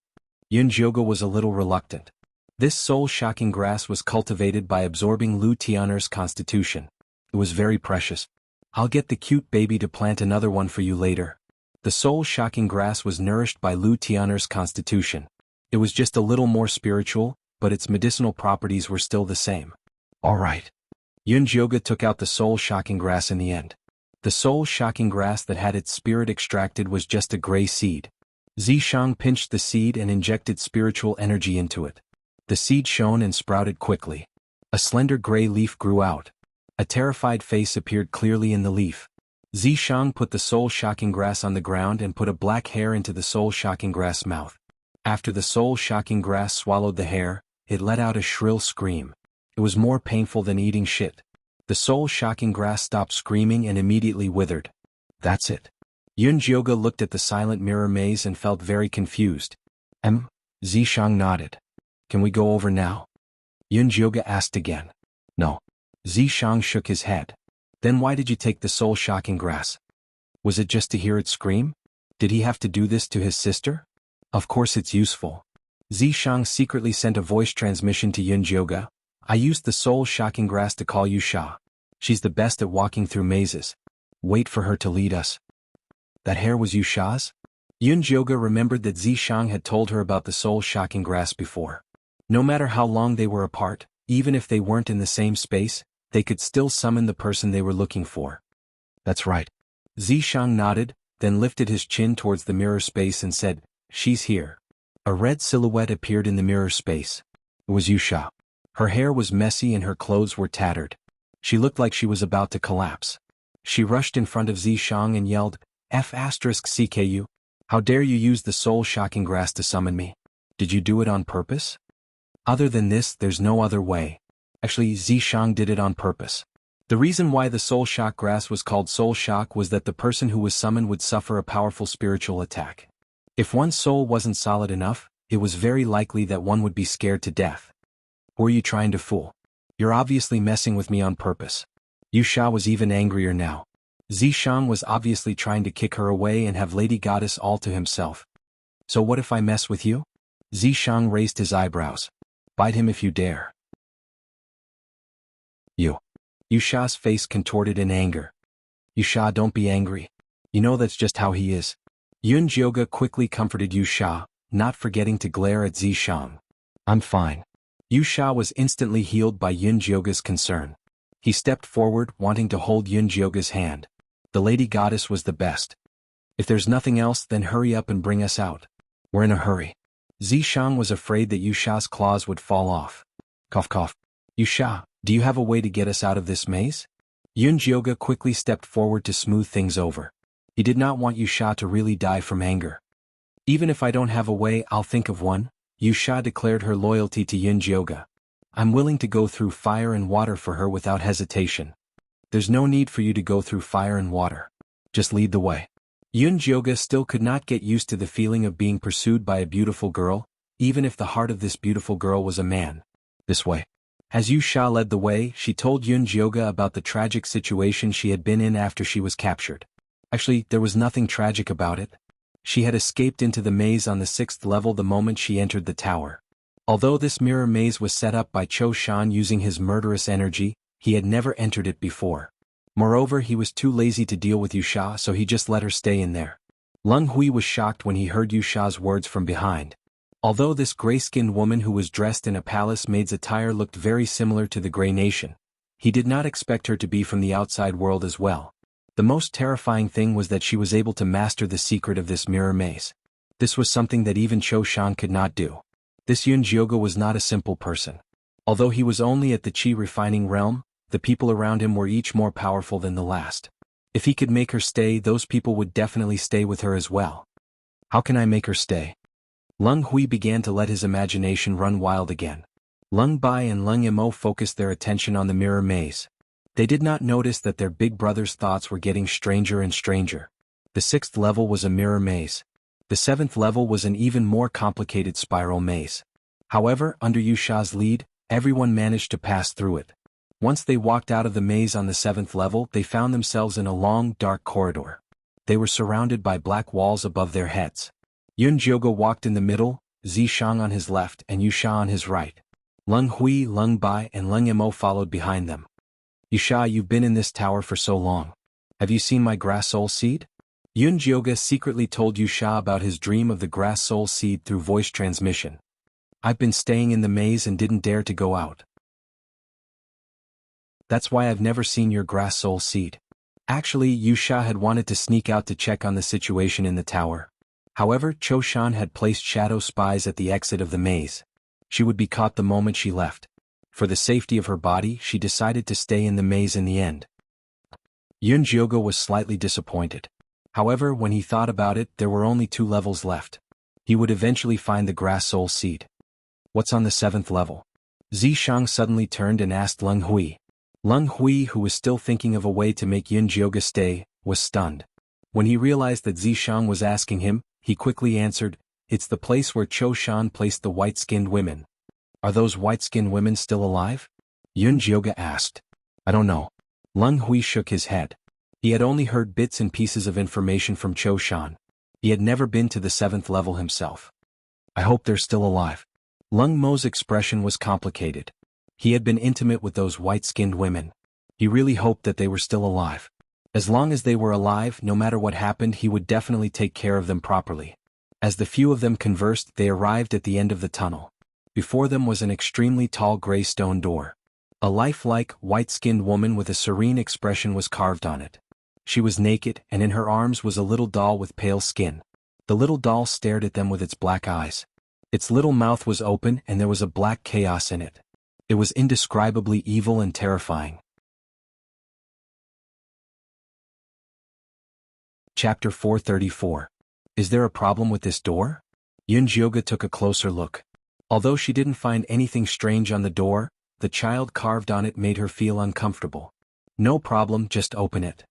Yun Jioga was a little reluctant. This soul-shocking grass was cultivated by absorbing Lu Tianer's constitution. It was very precious. I'll get the cute baby to plant another one for you later. The soul-shocking grass was nourished by Lu Tianer's constitution. It was just a little more spiritual, but its medicinal properties were still the same. All right. Yun Jioga took out the soul-shocking grass in the end. The soul-shocking grass that had its spirit extracted was just a gray seed. Zishang pinched the seed and injected spiritual energy into it. The seed shone and sprouted quickly. A slender gray leaf grew out. A terrified face appeared clearly in the leaf. Zishang put the soul-shocking grass on the ground and put a black hair into the soul-shocking grass mouth. After the soul-shocking grass swallowed the hair, it let out a shrill scream. It was more painful than eating shit. The soul-shocking grass stopped screaming and immediately withered. That's it. Yun Jioga looked at the silent mirror maze and felt very confused. Zishang nodded. Can we go over now? Yun Jioga asked again. No. Zishang shook his head. Then why did you take the soul-shocking grass? Was it just to hear it scream? Did he have to do this to his sister? Of course it's useful. Zishang secretly sent a voice transmission to Yun Jioga. I used the soul-shocking grass to call Yusha. She's the best at walking through mazes. Wait for her to lead us. That hair was Yusha's? Yun Jioga remembered that Zishang had told her about the soul-shocking grass before. No matter how long they were apart, even if they weren't in the same space, they could still summon the person they were looking for. That's right. Zishang nodded, then lifted his chin towards the mirror space and said, She's here. A red silhouette appeared in the mirror space. It was Yusha. Her hair was messy and her clothes were tattered. She looked like she was about to collapse. She rushed in front of Zishang and yelled, F***CKU. How dare you use the soul-shocking grass to summon me? Did you do it on purpose? Other than this, there's no other way. Actually, Zishang did it on purpose. The reason why the soul shock grass was called soul shock was that the person who was summoned would suffer a powerful spiritual attack. If one's soul wasn't solid enough, it was very likely that one would be scared to death. Who are you trying to fool? You're obviously messing with me on purpose. Yusha was even angrier now. Zishang was obviously trying to kick her away and have Lady Goddess all to himself. So what if I mess with you? Zishang raised his eyebrows. Bite him if you dare. Yusha's face contorted in anger. Yusha, don't be angry. You know that's just how he is. Yun Jioga quickly comforted Yusha. not forgetting to glare at Zishang. I'm fine. Yusha was instantly healed by Yunjioga's concern. He stepped forward, wanting to hold Yunjioga's hand. The lady goddess was the best. If there's nothing else, then hurry up and bring us out. We're in a hurry. Zishang was afraid that Yusha's claws would fall off. Cough cough. Yusha, do you have a way to get us out of this maze? Yunjioga quickly stepped forward to smooth things over. He did not want Yusha to really die from anger. Even if I don't have a way, I'll think of one, Yusha declared her loyalty to Yunjioga. I'm willing to go through fire and water for her without hesitation. There's no need for you to go through fire and water. Just lead the way. Yunjioga still could not get used to the feeling of being pursued by a beautiful girl, even if the heart of this beautiful girl was a man. This way. As Yusha led the way, she told Yunjioga about the tragic situation she had been in after she was captured. Actually, there was nothing tragic about it. She had escaped into the maze on the 6th level the moment she entered the tower. Although this mirror maze was set up by Cho Shan using his murderous energy, he had never entered it before. Moreover, he was too lazy to deal with Yusha, so he just let her stay in there. Lung Hui was shocked when he heard Yusha's words from behind. Although this gray-skinned woman who was dressed in a palace maid's attire looked very similar to the Grey Nation, he did not expect her to be from the outside world as well. The most terrifying thing was that she was able to master the secret of this mirror maze. This was something that even Cho Shan could not do. This Yunjioga was not a simple person. Although he was only at the Qi refining realm, the people around him were each more powerful than the last. If he could make her stay, those people would definitely stay with her as well. How can I make her stay? Lung Hui began to let his imagination run wild again. Lung Bai and Lung Yamo focused their attention on the mirror maze. They did not notice that their big brother's thoughts were getting stranger and stranger. The 6th level was a mirror maze. The 7th level was an even more complicated spiral maze. However, under Yusha's lead, everyone managed to pass through it. Once they walked out of the maze on the 7th level, they found themselves in a long, dark corridor. They were surrounded by black walls above their heads. Yunjioga walked in the middle, Zishang on his left and Yusha on his right. Lung Hui, Lung Bai and Lung Yamo followed behind them. Yusha, you've been in this tower for so long. Have you seen my grass soul seed? Yunjioga secretly told Yusha about his dream of the grass soul seed through voice transmission. I've been staying in the maze and didn't dare to go out. That's why I've never seen your grass soul seed. Actually, Yusha had wanted to sneak out to check on the situation in the tower. However, Cho Shan had placed shadow spies at the exit of the maze. She would be caught the moment she left. For the safety of her body, she decided to stay in the maze in the end. Yunjioga was slightly disappointed. However, when he thought about it, there were only 2 levels left. He would eventually find the grass soul seed. What's on the 7th level? Zishang suddenly turned and asked Lung Hui. Lung Hui, who was still thinking of a way to make Yunjioga stay, was stunned. When he realized that Zishang was asking him, he quickly answered, "It's the place where Cho Shan placed the white-skinned women." Are those white-skinned women still alive? Yunjioga asked. I don't know. Lung Hui shook his head. He had only heard bits and pieces of information from Cho Shan. He had never been to the 7th level himself. I hope they're still alive. Lung Mo's expression was complicated. He had been intimate with those white-skinned women. He really hoped that they were still alive. As long as they were alive, no matter what happened, he would definitely take care of them properly. As the few of them conversed, they arrived at the end of the tunnel. Before them was an extremely tall gray stone door. A lifelike, white-skinned woman with a serene expression was carved on it. She was naked, and in her arms was a little doll with pale skin. The little doll stared at them with its black eyes. Its little mouth was open and there was a black chaos in it. It was indescribably evil and terrifying. Chapter 434. Is there a problem with this door? Yunjioga took a closer look. Although she didn't find anything strange on the door, the child carved on it made her feel uncomfortable. No problem, just open it.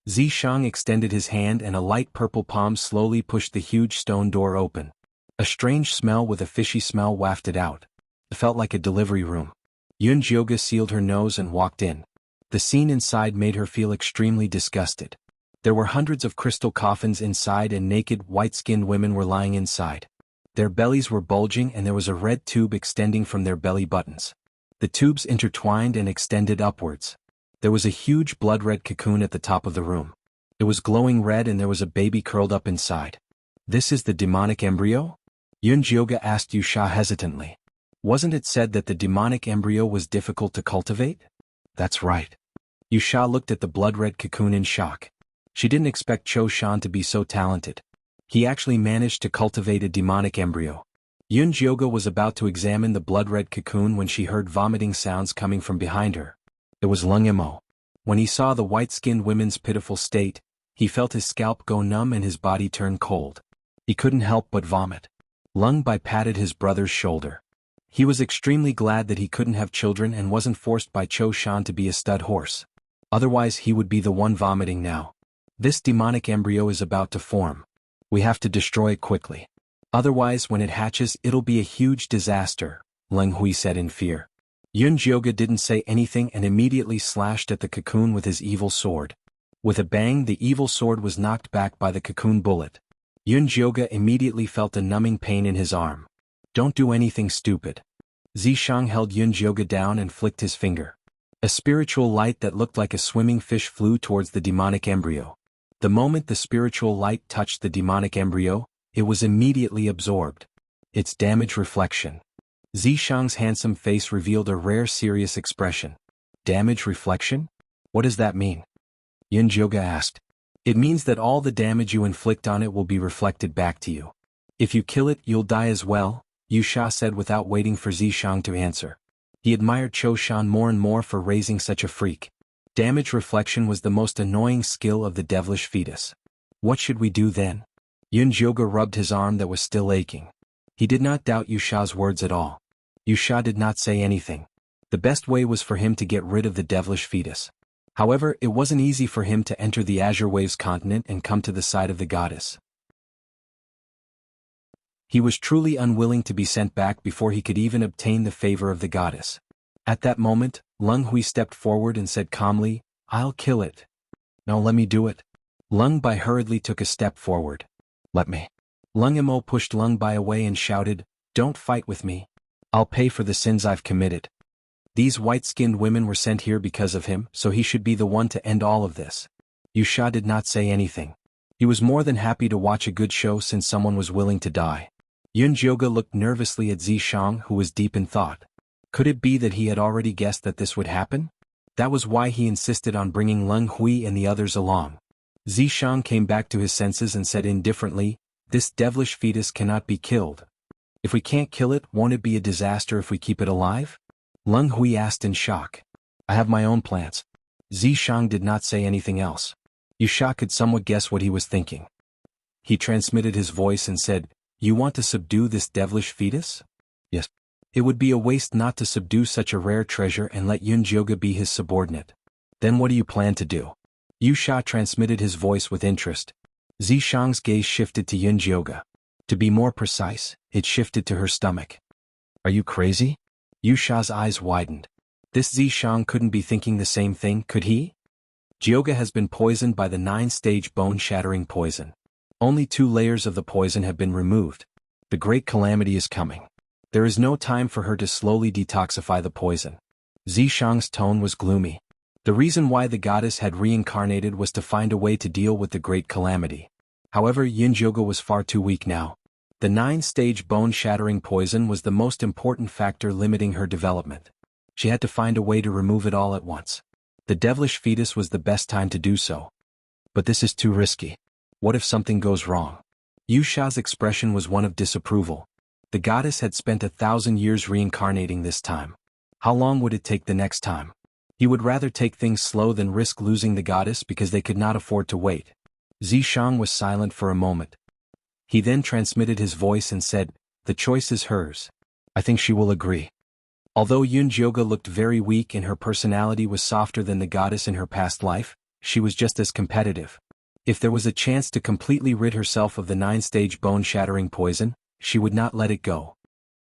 Zishang extended his hand and a light purple palm slowly pushed the huge stone door open. A strange smell with a fishy smell wafted out. It felt like a delivery room. Yunjioga sealed her nose and walked in. The scene inside made her feel extremely disgusted. There were hundreds of crystal coffins inside and naked, white-skinned women were lying inside. Their bellies were bulging and there was a red tube extending from their belly buttons. The tubes intertwined and extended upwards. There was a huge blood-red cocoon at the top of the room. It was glowing red and there was a baby curled up inside. This is the demonic embryo? Yunjioga asked Yusha hesitantly. Wasn't it said that the demonic embryo was difficult to cultivate? That's right. Yusha looked at the blood-red cocoon in shock. She didn't expect Cho Shan to be so talented. He actually managed to cultivate a demonic embryo. Yunjioga was about to examine the blood-red cocoon when she heard vomiting sounds coming from behind her. It was Lung Imo. When he saw the white-skinned woman's pitiful state, he felt his scalp go numb and his body turn cold. He couldn't help but vomit. Lung Bai patted his brother's shoulder. He was extremely glad that he couldn't have children and wasn't forced by Cho Shan to be a stud horse. Otherwise he would be the one vomiting now. This demonic embryo is about to form. We have to destroy it quickly. Otherwise when it hatches it'll be a huge disaster, Leng Hui said in fear. Yunjioga didn't say anything and immediately slashed at the cocoon with his evil sword. With a bang the evil sword was knocked back by the cocoon bullet. Yunjioga immediately felt a numbing pain in his arm. Don't do anything stupid. Zishang held Yunjioga down and flicked his finger. A spiritual light that looked like a swimming fish flew towards the demonic embryo. The moment the spiritual light touched the demonic embryo, it was immediately absorbed. Its damage reflection. Zishang's handsome face revealed a rare serious expression. Damage reflection? What does that mean? Yunjioga asked. It means that all the damage you inflict on it will be reflected back to you. If you kill it, you'll die as well, Yusha said without waiting for Zishang to answer. He admired Cho Shan more and more for raising such a freak. Damage reflection was the most annoying skill of the devilish fetus. What should we do then? Yunjioga rubbed his arm that was still aching. He did not doubt Yusha's words at all. Yusha did not say anything. The best way was for him to get rid of the devilish fetus. However, it wasn't easy for him to enter the Azure Waves continent and come to the side of the goddess. He was truly unwilling to be sent back before he could even obtain the favor of the goddess. At that moment, Lung Hui stepped forward and said calmly, I'll kill it. No, let me do it. Lung Bai hurriedly took a step forward. Let me. Lung Imo pushed Lung Bai away and shouted, Don't fight with me. I'll pay for the sins I've committed. These white-skinned women were sent here because of him, so he should be the one to end all of this. Yusha did not say anything. He was more than happy to watch a good show since someone was willing to die. Yunjioga looked nervously at Zishang, who was deep in thought. Could it be that he had already guessed that this would happen? That was why he insisted on bringing Lung Hui and the others along. Zishang came back to his senses and said indifferently, This devilish fetus cannot be killed. If we can't kill it, won't it be a disaster if we keep it alive? Lung Hui asked in shock. I have my own plans. Zishang did not say anything else. Yusha could somewhat guess what he was thinking. He transmitted his voice and said, You want to subdue this devilish fetus? Yes. It would be a waste not to subdue such a rare treasure and let Yunjioga be his subordinate. Then what do you plan to do? Yusha transmitted his voice with interest. Zishang's gaze shifted to Yunjioga. To be more precise, it shifted to her stomach. Are you crazy? Yusha's eyes widened. This Zishang couldn't be thinking the same thing, could he? Jioga has been poisoned by the 9-stage bone-shattering poison. Only 2 layers of the poison have been removed. The great calamity is coming. There is no time for her to slowly detoxify the poison. Zishang's tone was gloomy. The reason why the goddess had reincarnated was to find a way to deal with the great calamity. However, Yunjioga was far too weak now. The 9-stage bone-shattering poison was the most important factor limiting her development. She had to find a way to remove it all at once. The devilish fetus was the best time to do so. But this is too risky. What if something goes wrong? Yusha's expression was one of disapproval. The goddess had spent 1,000 years reincarnating this time. How long would it take the next time? He would rather take things slow than risk losing the goddess because they could not afford to wait. Zishang was silent for a moment. He then transmitted his voice and said, The choice is hers. I think she will agree. Although Yunjioga looked very weak and her personality was softer than the goddess in her past life, she was just as competitive. If there was a chance to completely rid herself of the 9-stage bone-shattering poison, she would not let it go.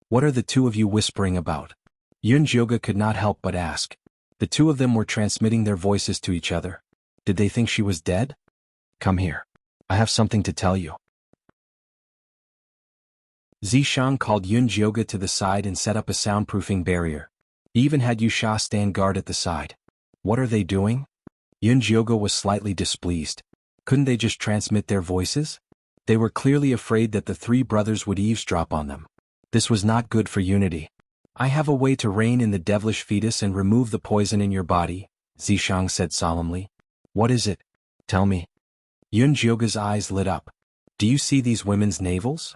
What are the 2 of you whispering about? Yunjioga could not help but ask. The 2 of them were transmitting their voices to each other. Did they think she was dead? Come here. I have something to tell you. Zishang called Yunjioga to the side and set up a soundproofing barrier. He even had Yusha stand guard at the side. What are they doing? Yunjioga was slightly displeased. Couldn't they just transmit their voices? They were clearly afraid that the three brothers would eavesdrop on them. This was not good for unity. I have a way to rein in the devilish fetus and remove the poison in your body, Zishang said solemnly. What is it? Tell me. Yun Jioga's eyes lit up. Do you see these women's navels?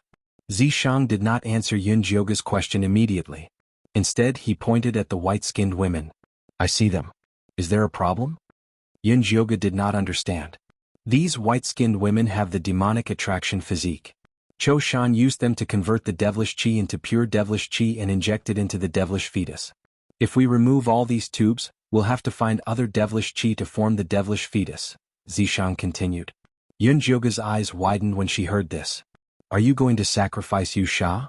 Zishang did not answer Yun Jioga's question immediately. Instead, he pointed at the white-skinned women. I see them. Is there a problem? Yun Jioga did not understand. These white-skinned women have the demonic attraction physique. Cho Shan used them to convert the devilish qi into pure devilish qi and inject it into the devilish fetus. If we remove all these tubes, we'll have to find other devilish qi to form the devilish fetus, Zishang continued. Yun Jioga's eyes widened when she heard this. Are you going to sacrifice Yu Sha?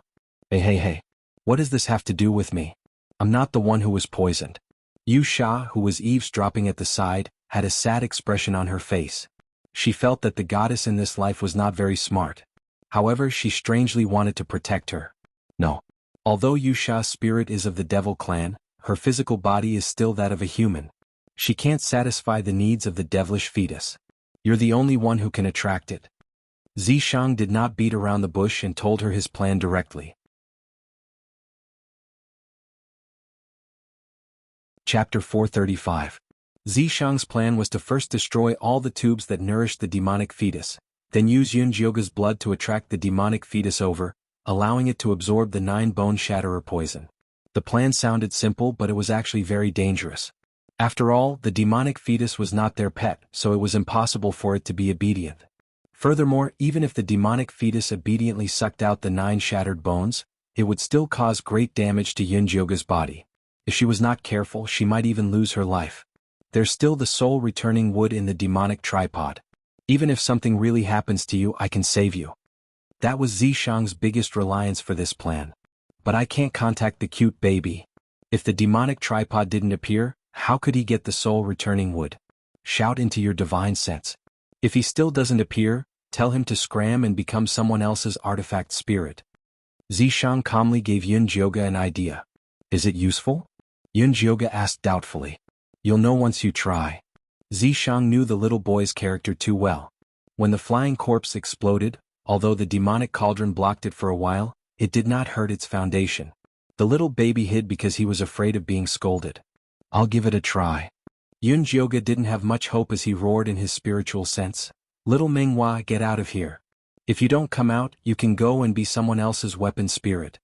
Hey. What does this have to do with me? I'm not the one who was poisoned. Yu Sha, who was eavesdropping at the side, had a sad expression on her face. She felt that the goddess in this life was not very smart. However, she strangely wanted to protect her. No. Although Yu Sha's spirit is of the devil clan, her physical body is still that of a human. She can't satisfy the needs of the devilish fetus. You're the only one who can attract it. Zishang did not beat around the bush and told her his plan directly. Chapter 435. Zishang's plan was to first destroy all the tubes that nourished the demonic fetus, then use Yun Jioga's blood to attract the demonic fetus over, allowing it to absorb the 9-bone shatterer poison. The plan sounded simple, but it was actually very dangerous. After all, the demonic fetus was not their pet, so it was impossible for it to be obedient. Furthermore, even if the demonic fetus obediently sucked out the 9 shattered bones, it would still cause great damage to Yun Jioga's body. If she was not careful, she might even lose her life. There's still the soul returning wood in the demonic tripod. Even if something really happens to you, I can save you. That was Zishang's biggest reliance for this plan. But I can't contact the cute baby. If the demonic tripod didn't appear, how could he get the soul returning wood? Shout into your divine sense. If he still doesn't appear, tell him to scram and become someone else's artifact spirit. Zishang calmly gave Yun Jioga an idea. Is it useful? Yun Jioga asked doubtfully. You'll know once you try. Zishang knew the little boy's character too well. When the flying corpse exploded, although the demonic cauldron blocked it for a while, it did not hurt its foundation. The little baby hid because he was afraid of being scolded. I'll give it a try. Yun Jioga didn't have much hope as he roared in his spiritual sense. Little Menghua, get out of here. If you don't come out, you can go and be someone else's weapon spirit.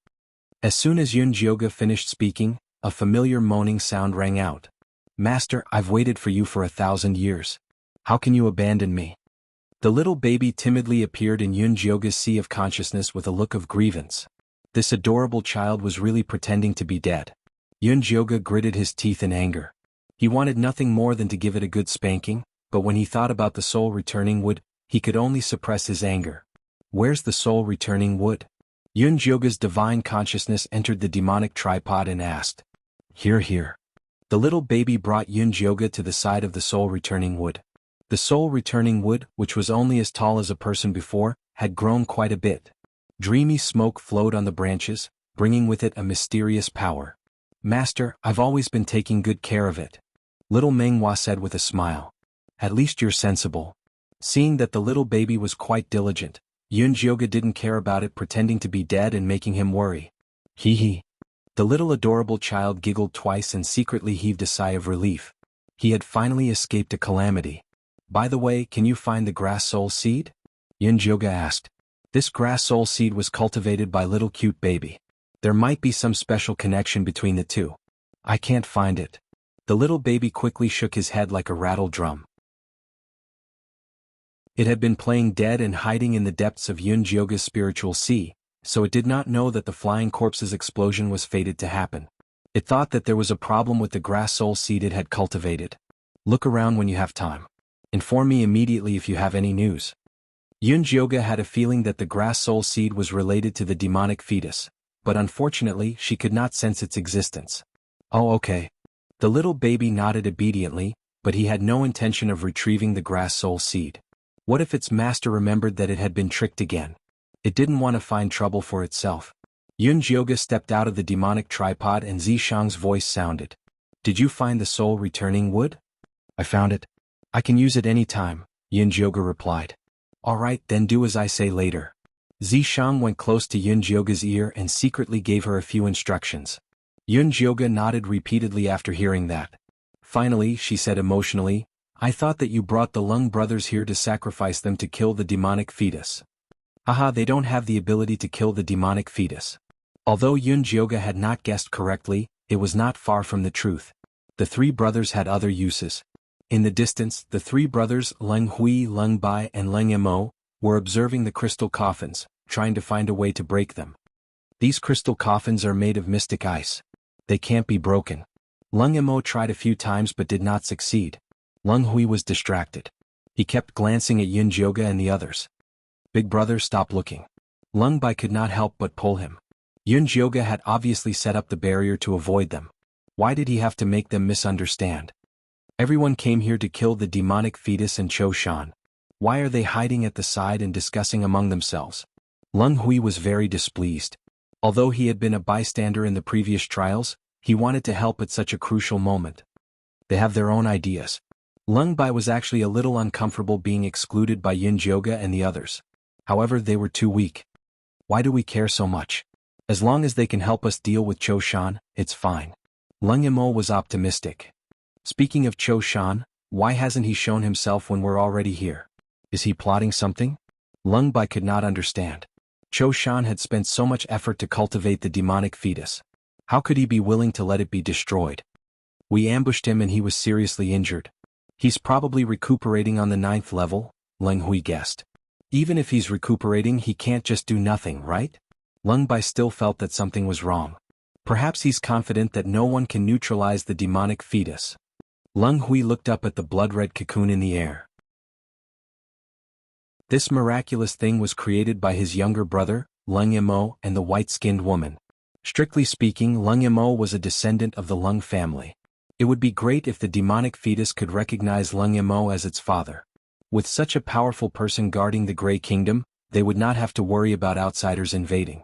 As soon as Yun Jioga finished speaking, a familiar moaning sound rang out. Master, I've waited for you for 1,000 years. How can you abandon me? The little baby timidly appeared in Yun Jioga's sea of consciousness with a look of grievance. This adorable child was really pretending to be dead. Yun Jioga gritted his teeth in anger. He wanted nothing more than to give it a good spanking, but when he thought about the soul returning wood, he could only suppress his anger. Where's the soul returning wood? Yun Jioga's divine consciousness entered the demonic tripod and asked. Here. The little baby brought Yun Jioga to the side of the soul returning wood. The soul returning wood, which was only as tall as a person before, had grown quite a bit. Dreamy smoke flowed on the branches, bringing with it a mysterious power. Master, I've always been taking good care of it. Little Menghua said with a smile. At least you're sensible. Seeing that the little baby was quite diligent, Yun Jioga didn't care about it pretending to be dead and making him worry. Hee. The little adorable child giggled twice and secretly heaved a sigh of relief. He had finally escaped a calamity. By the way, can you find the grass soul seed? Yun Jioga asked. This grass soul seed was cultivated by little cute baby. There might be some special connection between the two. I can't find it. The little baby quickly shook his head like a rattle drum. It had been playing dead and hiding in the depths of Yun Jioga's spiritual sea, so it did not know that the flying corpse's explosion was fated to happen. It thought that there was a problem with the grass soul seed it had cultivated. Look around when you have time. Inform me immediately if you have any news. Yun Jioga had a feeling that the grass soul seed was related to the demonic fetus, but unfortunately she could not sense its existence. Oh, okay. The little baby nodded obediently, but he had no intention of retrieving the grass soul seed. What if its master remembered that it had been tricked again? It didn't want to find trouble for itself. Yun Jioga stepped out of the demonic tripod and Zishang's voice sounded. Did you find the soul returning wood? I found it. I can use it any time, Yun Jioga replied. Alright, then do as I say later. Zishang went close to Yun Jioga's ear and secretly gave her a few instructions. Yun Jioga nodded repeatedly after hearing that. Finally, she said emotionally, I thought that you brought the Lung brothers here to sacrifice them to kill the demonic fetus. Haha, they don't have the ability to kill the demonic fetus. Although Yun Jioga had not guessed correctly, it was not far from the truth. The three brothers had other uses. In the distance, the three brothers, Leng Hui, Leng Bai and Leng Mo, were observing the crystal coffins, trying to find a way to break them. These crystal coffins are made of mystic ice. They can't be broken. Leng Mo tried a few times but did not succeed. Leng Hui was distracted. He kept glancing at Yun Jioga and the others. Big brother, stop looking. Leng Bai could not help but pull him. Yun Jioga had obviously set up the barrier to avoid them. Why did he have to make them misunderstand? Everyone came here to kill the demonic fetus and Cho Shan. Why are they hiding at the side and discussing among themselves? Leng Hui was very displeased. Although he had been a bystander in the previous trials, he wanted to help at such a crucial moment. They have their own ideas. Leng Bai was actually a little uncomfortable being excluded by Yun Jioga and the others. However, they were too weak. Why do we care so much? As long as they can help us deal with Cho Shan, it's fine. Leng Mo was optimistic. Speaking of Cho Shan, why hasn't he shown himself when we're already here? Is he plotting something? Leng Bai could not understand. Cho Shan had spent so much effort to cultivate the demonic fetus. How could he be willing to let it be destroyed? We ambushed him and he was seriously injured. He's probably recuperating on the 9th level, Leng Hui guessed. Even if he's recuperating, he can't just do nothing, right? Leng Bai still felt that something was wrong. Perhaps he's confident that no one can neutralize the demonic fetus. Leng Hui looked up at the blood-red cocoon in the air. This miraculous thing was created by his younger brother, Leng Mo, and the white-skinned woman. Strictly speaking, Leng Mo was a descendant of the Leng family. It would be great if the demonic fetus could recognize Leng Mo as its father. With such a powerful person guarding the Grey Kingdom, they would not have to worry about outsiders invading.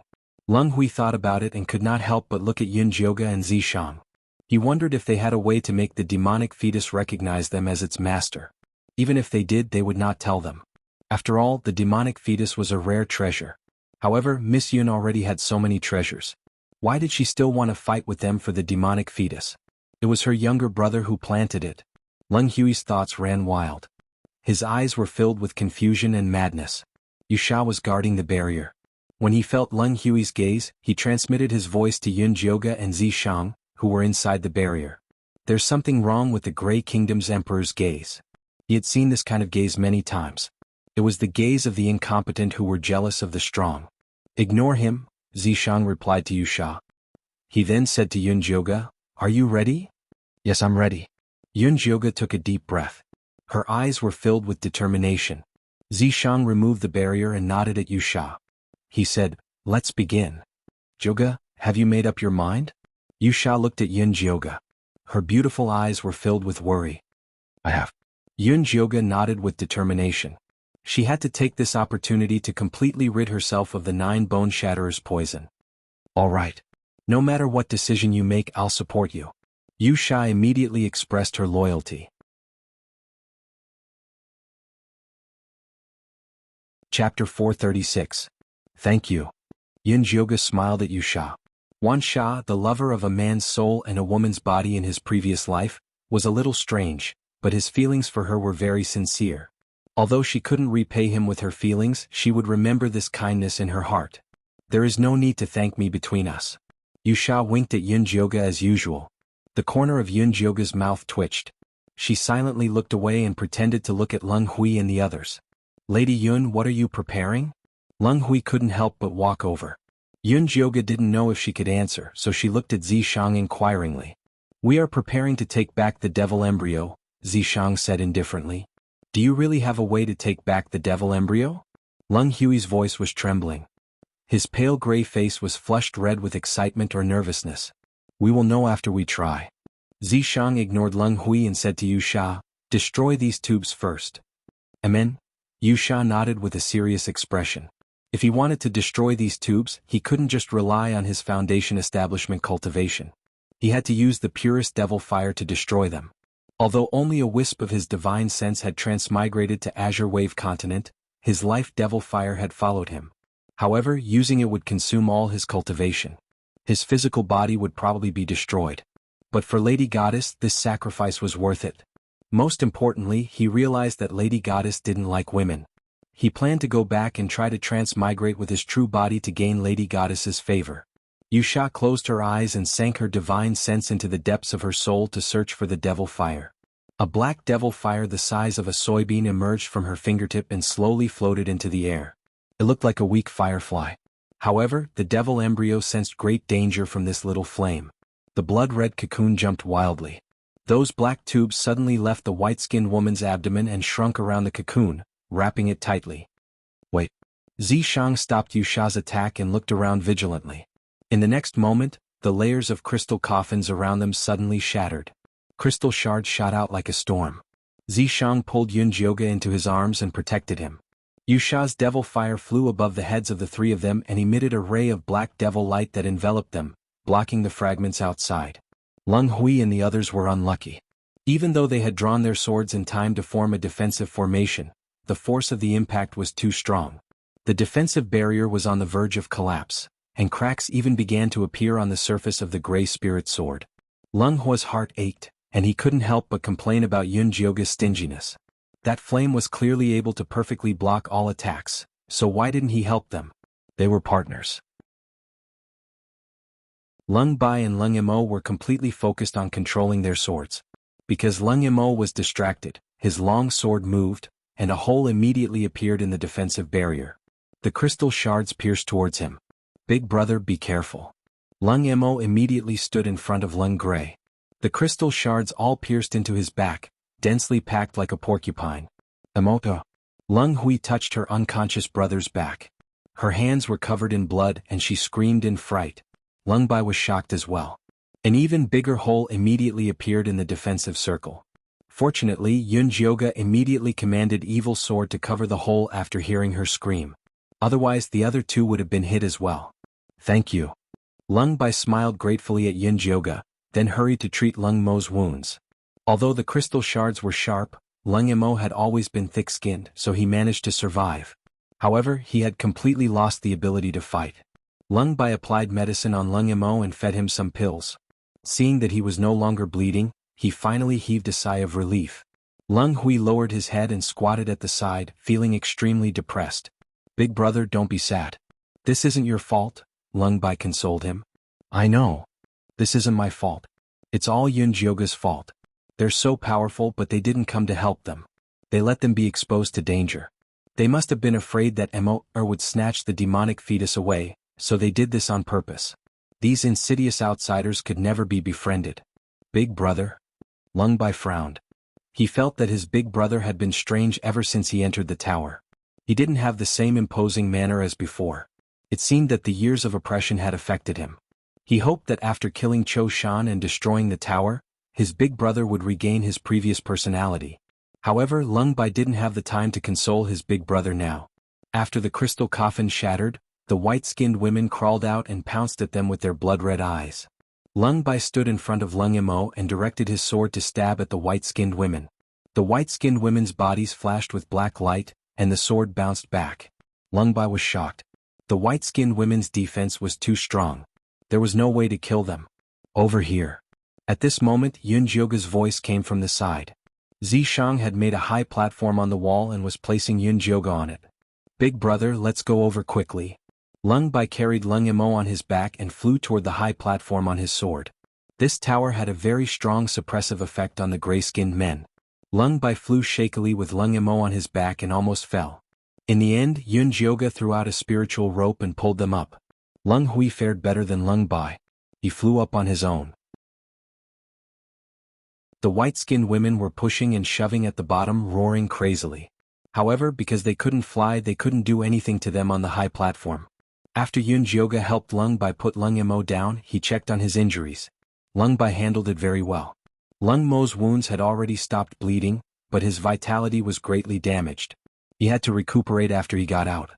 Leng Hui thought about it and could not help but look at Yun Jioga and Zishang. He wondered if they had a way to make the demonic fetus recognize them as its master. Even if they did, they would not tell them. After all, the demonic fetus was a rare treasure. However, Miss Yun already had so many treasures. Why did she still want to fight with them for the demonic fetus? It was her younger brother who planted it. Leng Hui's thoughts ran wild. His eyes were filled with confusion and madness. Wuxia was guarding the barrier. When he felt Leng Hui's gaze, he transmitted his voice to Yun Jioga and Zishang, who were inside the barrier. There's something wrong with the Grey Kingdom's emperor's gaze. He had seen this kind of gaze many times. It was the gaze of the incompetent who were jealous of the strong. Ignore him, Zishang replied to Wuxia. He then said to Yun Jioga, Are you ready? Yes, I'm ready. Yun Jioga took a deep breath. Her eyes were filled with determination. Zishang removed the barrier and nodded at Wuxia. He said, Let's begin. Jioga, have you made up your mind? Wuxia looked at Yun Jioga. Her beautiful eyes were filled with worry. I have. Yun Jioga nodded with determination. She had to take this opportunity to completely rid herself of the 9 Bone Shatterer's poison. All right. No matter what decision you make, I'll support you. Wuxia immediately expressed her loyalty. Chapter 436. Thank you. Yun Jioga smiled at Wuxia. Wan Sha, the lover of a man's soul and a woman's body in his previous life, was a little strange, but his feelings for her were very sincere. Although she couldn't repay him with her feelings, she would remember this kindness in her heart. There is no need to thank me between us. Wuxia winked at Yun Jioga as usual. The corner of Yun Jioga's mouth twitched. She silently looked away and pretended to look at Leng Hui and the others. Lady Yun, what are you preparing? Leng Hui couldn't help but walk over. Yun Jioga didn't know if she could answer, so she looked at Zishang inquiringly. We are preparing to take back the devil embryo, Zishang said indifferently. Do you really have a way to take back the devil embryo? Leng Hui's voice was trembling. His pale gray face was flushed red with excitement or nervousness. We will know after we try. Zishang ignored Leng Hui and said to Wuxia, Destroy these tubes first. Amen? Wuxia nodded with a serious expression. If he wanted to destroy these tubes, he couldn't just rely on his foundation establishment cultivation. He had to use the purest devil fire to destroy them. Although only a wisp of his divine sense had transmigrated to Azure Wave Continent, his life devil fire had followed him. However, using it would consume all his cultivation. His physical body would probably be destroyed. But for Lady Goddess, this sacrifice was worth it. Most importantly, he realized that Lady Goddess didn't like women. He planned to go back and try to transmigrate with his true body to gain Lady Goddess's favor. Wuxia closed her eyes and sank her divine sense into the depths of her soul to search for the devil fire. A black devil fire the size of a soybean emerged from her fingertip and slowly floated into the air. It looked like a weak firefly. However, the devil embryo sensed great danger from this little flame. The blood-red cocoon jumped wildly. Those black tubes suddenly left the white-skinned woman's abdomen and shrunk around the cocoon, wrapping it tightly. Wait. Zishang stopped Wuxia's attack and looked around vigilantly. In the next moment, the layers of crystal coffins around them suddenly shattered. Crystal shards shot out like a storm. Zishang pulled Yunjioga into his arms and protected him. Wuxia's devil fire flew above the heads of the three of them and emitted a ray of black devil light that enveloped them, blocking the fragments outside. Leng Hui and the others were unlucky. Even though they had drawn their swords in time to form a defensive formation, the force of the impact was too strong. The defensive barrier was on the verge of collapse, and cracks even began to appear on the surface of the gray spirit sword. Leng Hui's heart ached, and he couldn't help but complain about Yunjioga's stinginess. That flame was clearly able to perfectly block all attacks, so why didn't he help them? They were partners. Leng Bai and Leng Imo were completely focused on controlling their swords. Because Leng Imo was distracted, his long sword moved, and a hole immediately appeared in the defensive barrier. The crystal shards pierced towards him. Big brother, be careful. Leng Imo immediately stood in front of Leng Gray. The crystal shards all pierced into his back, densely packed like a porcupine. Emoto. Leng Hui touched her unconscious brother's back. Her hands were covered in blood and she screamed in fright. Leng Bai was shocked as well. An even bigger hole immediately appeared in the defensive circle. Fortunately, Yunjioga immediately commanded Evil Sword to cover the hole after hearing her scream. Otherwise the other two would have been hit as well. Thank you. Leng Bai smiled gratefully at Yunjioga, then hurried to treat Leng Mo's wounds. Although the crystal shards were sharp, Leng Imo had always been thick-skinned, so he managed to survive. However, he had completely lost the ability to fight. Leng Bai applied medicine on Leng Imo and fed him some pills. Seeing that he was no longer bleeding, he finally heaved a sigh of relief. Leng Hui lowered his head and squatted at the side, feeling extremely depressed. Big brother, don't be sad. This isn't your fault, Leng Bai consoled him. I know. This isn't my fault. It's all Yunjioga's fault. They're so powerful but they didn't come to help them. They let them be exposed to danger. They must have been afraid that Mo would snatch the demonic fetus away, so they did this on purpose. These insidious outsiders could never be befriended. Big brother? Leng Bai frowned. He felt that his big brother had been strange ever since he entered the tower. He didn't have the same imposing manner as before. It seemed that the years of oppression had affected him. He hoped that after killing Cho Shan and destroying the tower, his big brother would regain his previous personality. However, Leng Bai didn't have the time to console his big brother now. After the crystal coffin shattered, the white-skinned women crawled out and pounced at them with their blood-red eyes. Leng Bai stood in front of Leng Imo and directed his sword to stab at the white-skinned women. The white-skinned women's bodies flashed with black light, and the sword bounced back. Leng Bai was shocked. The white-skinned women's defense was too strong. There was no way to kill them. Over here. At this moment, Yunjioga's voice came from the side. Zishang had made a high platform on the wall and was placing Yunjioga on it. Big brother, let's go over quickly. Leng Bai carried Leng Imo on his back and flew toward the high platform on his sword. This tower had a very strong suppressive effect on the gray-skinned men. Leng Bai flew shakily with Leng Imo on his back and almost fell. In the end, Yunjioga threw out a spiritual rope and pulled them up. Leng Hui fared better than Leng Bai. He flew up on his own. The white-skinned women were pushing and shoving at the bottom, roaring crazily. However, because they couldn't fly, they couldn't do anything to them on the high platform. After Yunjioga helped Leng Bai put Leng Imo down, he checked on his injuries. Leng Bai handled it very well. Leng Mo's wounds had already stopped bleeding, but his vitality was greatly damaged. He had to recuperate after he got out.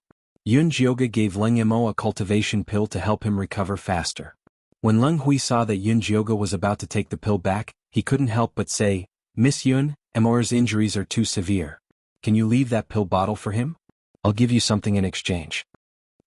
Yunjioga gave Leng Imo a cultivation pill to help him recover faster. When Leng Hui saw that Yunjioga was about to take the pill back, he couldn't help but say, Miss Yun, Imo's injuries are too severe. Can you leave that pill bottle for him? I'll give you something in exchange.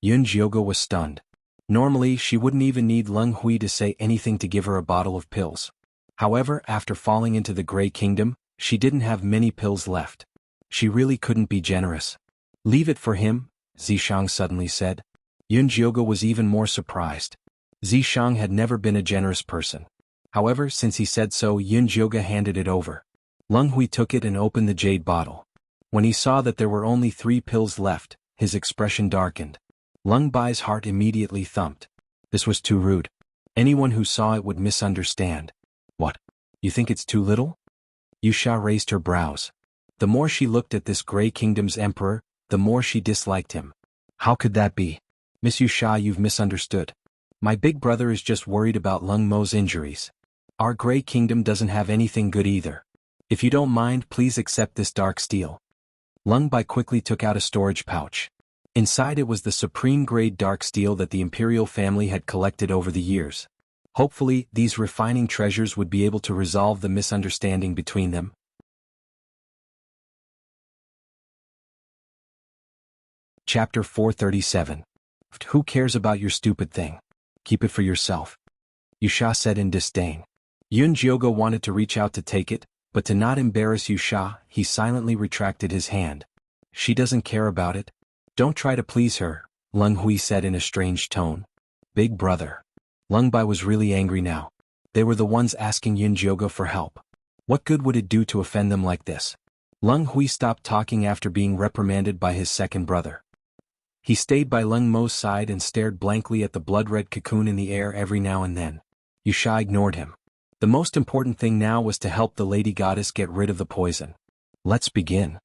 Yun Jioga was stunned. Normally, she wouldn't even need Leng Hui to say anything to give her a bottle of pills. However, after falling into the Grey Kingdom, she didn't have many pills left. She really couldn't be generous. Leave it for him, Zishang suddenly said. Yun Jioga was even more surprised. Zishang had never been a generous person. However, since he said so, Yun Jioga handed it over. Leng Hui took it and opened the jade bottle. When he saw that there were only 3 pills left, his expression darkened. Leng Bai's heart immediately thumped. This was too rude. Anyone who saw it would misunderstand. What? You think it's too little? Yusha raised her brows. The more she looked at this Grey Kingdom's emperor, the more she disliked him. How could that be? Miss Yusha, you've misunderstood. My big brother is just worried about Leng Mo's injuries. Our Grey Kingdom doesn't have anything good either. If you don't mind, please accept this dark steel. Leng Bai quickly took out a storage pouch. Inside it was the supreme-grade dark steel that the imperial family had collected over the years. Hopefully, these refining treasures would be able to resolve the misunderstanding between them. Chapter 437. Who cares about your stupid thing? Keep it for yourself. Yusha said in disdain. Yun Jioga wanted to reach out to take it, but to not embarrass Yusha, he silently retracted his hand. She doesn't care about it. Don't try to please her, Leng Hui said in a strange tone. Big brother. Leng Bai was really angry now. They were the ones asking Yun Jioga for help. What good would it do to offend them like this? Leng Hui stopped talking after being reprimanded by his second brother. He stayed by Leng Mo's side and stared blankly at the blood-red cocoon in the air every now and then. Yusha ignored him. The most important thing now was to help the lady goddess get rid of the poison. Let's begin.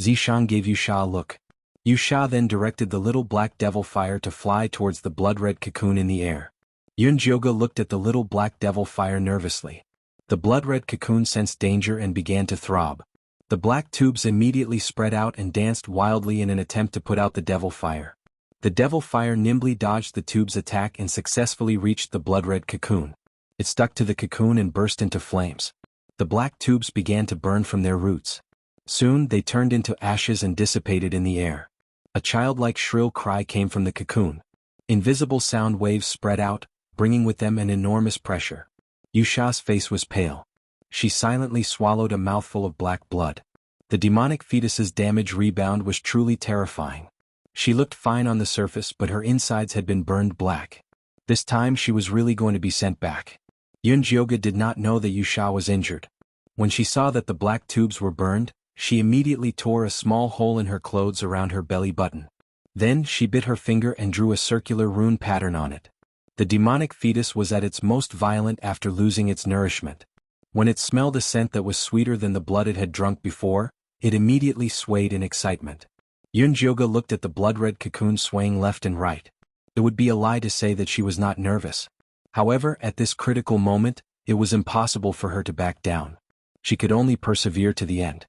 Zishang gave Yusha a look. Yusha then directed the little black devil fire to fly towards the blood-red cocoon in the air. Yun Jioga looked at the little black devil fire nervously. The blood-red cocoon sensed danger and began to throb. The black tubes immediately spread out and danced wildly in an attempt to put out the devil fire. The devil fire nimbly dodged the tube's attack and successfully reached the blood-red cocoon. It stuck to the cocoon and burst into flames. The black tubes began to burn from their roots. Soon they turned into ashes and dissipated in the air. A childlike shrill cry came from the cocoon. Invisible sound waves spread out, bringing with them an enormous pressure. Yusha's face was pale. She silently swallowed a mouthful of black blood. The demonic fetus's damage rebound was truly terrifying. She looked fine on the surface, but her insides had been burned black. This time she was really going to be sent back. Yun Jioga did not know that Yusha was injured. When she saw that the black tubes were burned, she immediately tore a small hole in her clothes around her belly button. Then she bit her finger and drew a circular rune pattern on it. The demonic fetus was at its most violent after losing its nourishment. When it smelled a scent that was sweeter than the blood it had drunk before, it immediately swayed in excitement. Yun Jioga looked at the blood-red cocoon swaying left and right. It would be a lie to say that she was not nervous. However, at this critical moment, it was impossible for her to back down. She could only persevere to the end.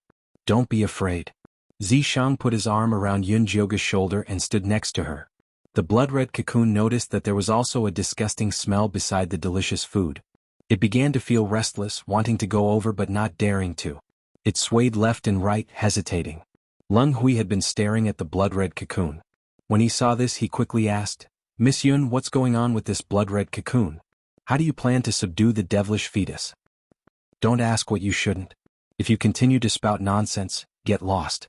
Don't be afraid. Zishang put his arm around Yun Jioga's shoulder and stood next to her. The blood-red cocoon noticed that there was also a disgusting smell beside the delicious food. It began to feel restless, wanting to go over but not daring to. It swayed left and right, hesitating. Leng Hui had been staring at the blood-red cocoon. When he saw this, he quickly asked, Miss Yun, what's going on with this blood-red cocoon? How do you plan to subdue the devilish fetus? Don't ask what you shouldn't. If you continue to spout nonsense, get lost.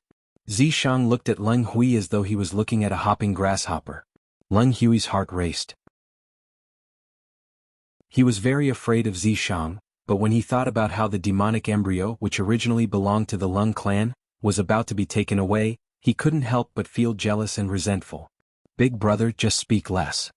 Zishang looked at Leng Hui as though he was looking at a hopping grasshopper. Leng Hui's heart raced. He was very afraid of Zishang, but when he thought about how the demonic embryo, which originally belonged to the Leng clan, was about to be taken away, he couldn't help but feel jealous and resentful. Big brother, just speak less.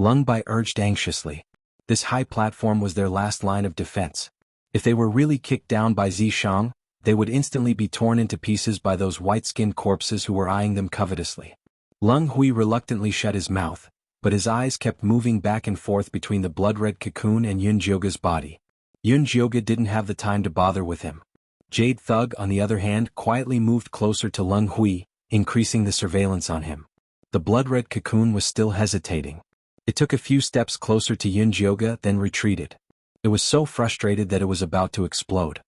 Leng Bai urged anxiously. This high platform was their last line of defense. If they were really kicked down by Zishang, they would instantly be torn into pieces by those white-skinned corpses who were eyeing them covetously. Leng Hui reluctantly shut his mouth, but his eyes kept moving back and forth between the blood-red cocoon and Yun Jioga's body. Yun Jioga didn't have the time to bother with him. Jade Thug, on the other hand, quietly moved closer to Leng Hui, increasing the surveillance on him. The blood-red cocoon was still hesitating. It took a few steps closer to Yun Jioga, then retreated. It was so frustrated that it was about to explode.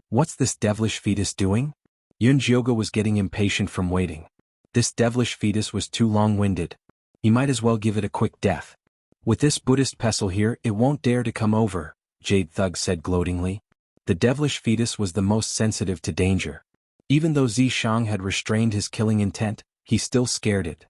What's this devilish fetus doing? Yun Jioga was getting impatient from waiting. This devilish fetus was too long-winded. He might as well give it a quick death. With this Buddhist pestle here, it won't dare to come over, Jade Thug said gloatingly. The devilish fetus was the most sensitive to danger. Even though Zishang had restrained his killing intent, he still scared it.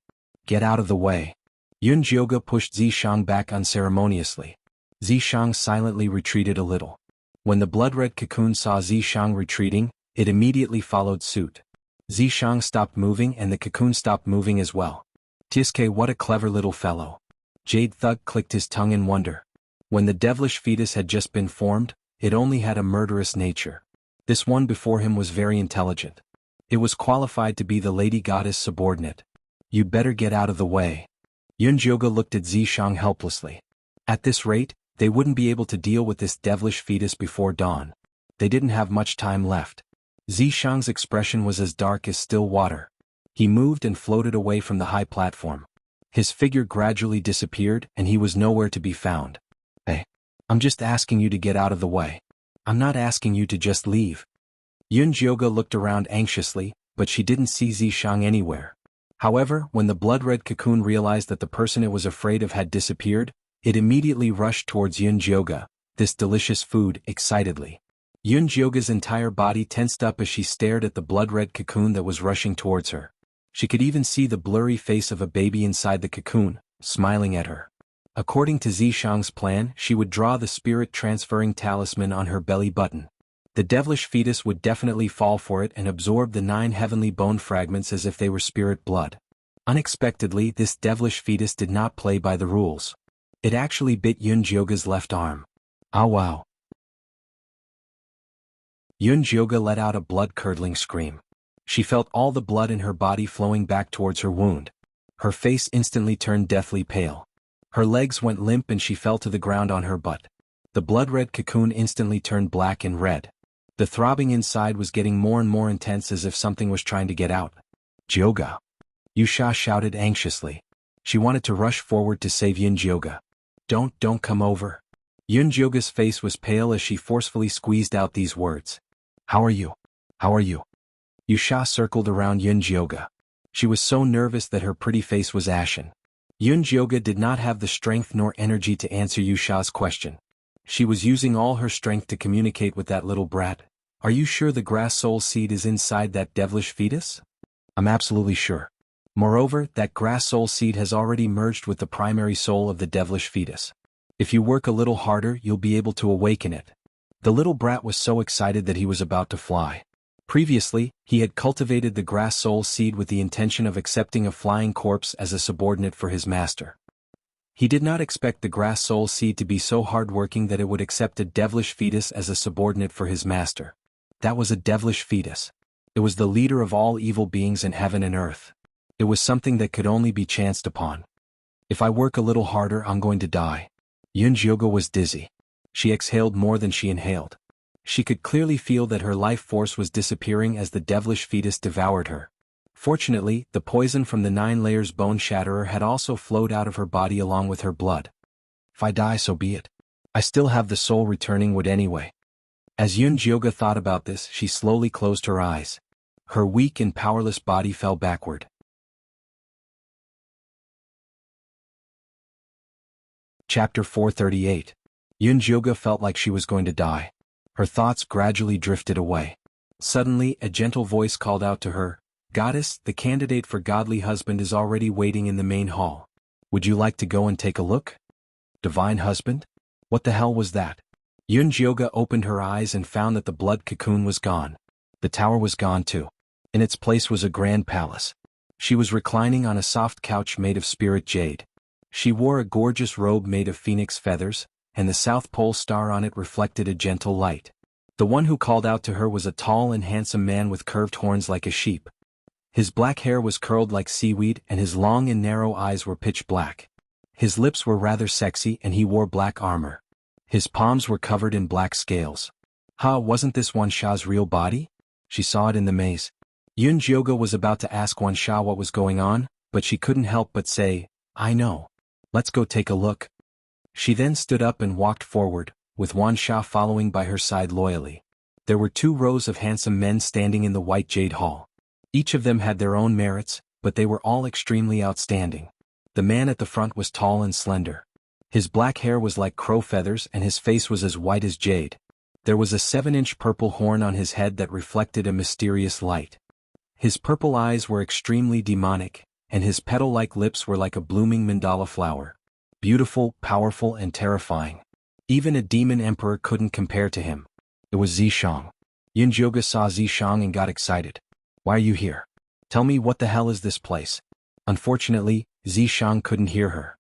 Get out of the way. Yun Jioge pushed Zishang back unceremoniously. Zishang silently retreated a little. When the blood-red cocoon saw Zishang retreating, it immediately followed suit. Zishang stopped moving and the cocoon stopped moving as well. Tisuke, what a clever little fellow. Jade Thug clicked his tongue in wonder. When the devilish fetus had just been formed, it only had a murderous nature. This one before him was very intelligent. It was qualified to be the lady goddess subordinate. You'd better get out of the way. Yun Jioge looked at Zishang helplessly. At this rate, they wouldn't be able to deal with this devilish fetus before dawn. They didn't have much time left. Zishang's expression was as dark as still water. He moved and floated away from the high platform. His figure gradually disappeared and he was nowhere to be found. Hey, I'm just asking you to get out of the way. I'm not asking you to just leave. Yun Jioge looked around anxiously, but she didn't see Zishang anywhere. However, when the blood-red cocoon realized that the person it was afraid of had disappeared, it immediately rushed towards Yun Jioge, this delicious food, excitedly. Yun Jioge's entire body tensed up as she stared at the blood-red cocoon that was rushing towards her. She could even see the blurry face of a baby inside the cocoon, smiling at her. According to Zishang's plan, she would draw the spirit-transferring talisman on her belly button. The devilish fetus would definitely fall for it and absorb the 9 heavenly bone fragments as if they were spirit blood. Unexpectedly, this devilish fetus did not play by the rules. It actually bit Yun Jioge's left arm. Ah wow. Yun Jioge let out a blood-curdling scream. She felt all the blood in her body flowing back towards her wound. Her face instantly turned deathly pale. Her legs went limp and she fell to the ground on her butt. The blood-red cocoon instantly turned black and red. The throbbing inside was getting more and more intense as if something was trying to get out. Jioge. Wuxia shouted anxiously. She wanted to rush forward to save Yun Jioge. Don't come over. Yun Jioge's face was pale as she forcefully squeezed out these words. How are you? How are you? Wuxia circled around Yun Jioge. She was so nervous that her pretty face was ashen. Yun Jioge did not have the strength nor energy to answer Wuxia's question. She was using all her strength to communicate with that little brat. Are you sure the grass soul seed is inside that devilish fetus? I'm absolutely sure. Moreover, that grass soul seed has already merged with the primary soul of the devilish fetus. If you work a little harder, you'll be able to awaken it. The little brat was so excited that he was about to fly. Previously, he had cultivated the grass soul seed with the intention of accepting a flying corpse as a subordinate for his master. He did not expect the grass soul seed to be so hardworking that it would accept a devilish fetus as a subordinate for his master. That was a devilish fetus. It was the leader of all evil beings in heaven and earth. It was something that could only be chanced upon. If I work a little harder, I'm going to die. Yun Jioge was dizzy. She exhaled more than she inhaled. She could clearly feel that her life force was disappearing as the devilish fetus devoured her. Fortunately, the poison from the 9 layers bone shatterer had also flowed out of her body along with her blood. If I die, so be it. I still have the soul returning wood anyway. As Yun Jioge thought about this, she slowly closed her eyes. Her weak and powerless body fell backward. Chapter 438. Yun Jioge felt like she was going to die. Her thoughts gradually drifted away. Suddenly, a gentle voice called out to her, Goddess, the candidate for godly husband is already waiting in the main hall. Would you like to go and take a look? Divine husband? What the hell was that? Yun Jioge opened her eyes and found that the blood cocoon was gone. The tower was gone too. In its place was a grand palace. She was reclining on a soft couch made of spirit jade. She wore a gorgeous robe made of phoenix feathers, and the South Pole star on it reflected a gentle light. The one who called out to her was a tall and handsome man with curved horns like a sheep. His black hair was curled like seaweed and his long and narrow eyes were pitch black. His lips were rather sexy and he wore black armor. His palms were covered in black scales. Wasn't this Wuxia's real body? She saw it in the maze. Yun Jioge was about to ask Wuxia what was going on, but she couldn't help but say, I know. Let's go take a look. She then stood up and walked forward, with Wuxia following by her side loyally. There were 2 rows of handsome men standing in the white jade hall. Each of them had their own merits, but they were all extremely outstanding. The man at the front was tall and slender. His black hair was like crow feathers and his face was as white as jade. There was a 7-inch purple horn on his head that reflected a mysterious light. His purple eyes were extremely demonic, and his petal-like lips were like a blooming mandala flower. Beautiful, powerful, and terrifying. Even a demon emperor couldn't compare to him. It was Zishang. Yunjioge saw Zishang and got excited. "Why are you here? Tell me, what the hell is this place?" Unfortunately, Zishang couldn't hear her.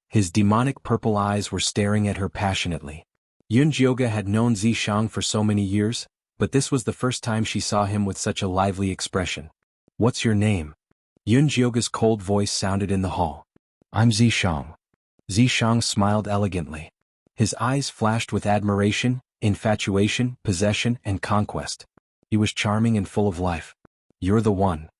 His demonic purple eyes were staring at her passionately. Yunjioge had known Zishang for so many years, but this was the first time she saw him with such a lively expression. "What's your name?" Yunjioge's cold voice sounded in the hall. "I'm Zishang." Zishang smiled elegantly. His eyes flashed with admiration, infatuation, possession, and conquest. He was charming and full of life. "You're the one."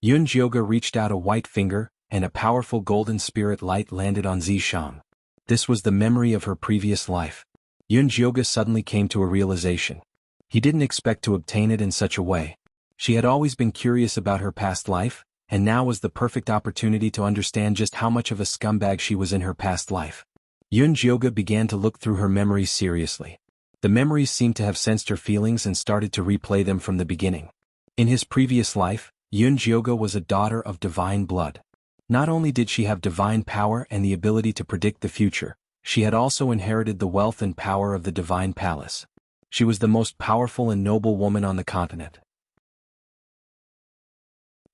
Yunjioge reached out a white finger, and a powerful golden spirit light landed on Zishang. This was the memory of her previous life. Yunjioge suddenly came to a realization. He didn't expect to obtain it in such a way. She had always been curious about her past life, and now was the perfect opportunity to understand just how much of a scumbag she was in her past life. Yunjioge began to look through her memories seriously. The memories seemed to have sensed her feelings and started to replay them from the beginning. In his previous life, Yunjioge was a daughter of divine blood. Not only did she have divine power and the ability to predict the future, she had also inherited the wealth and power of the divine palace. She was the most powerful and noble woman on the continent.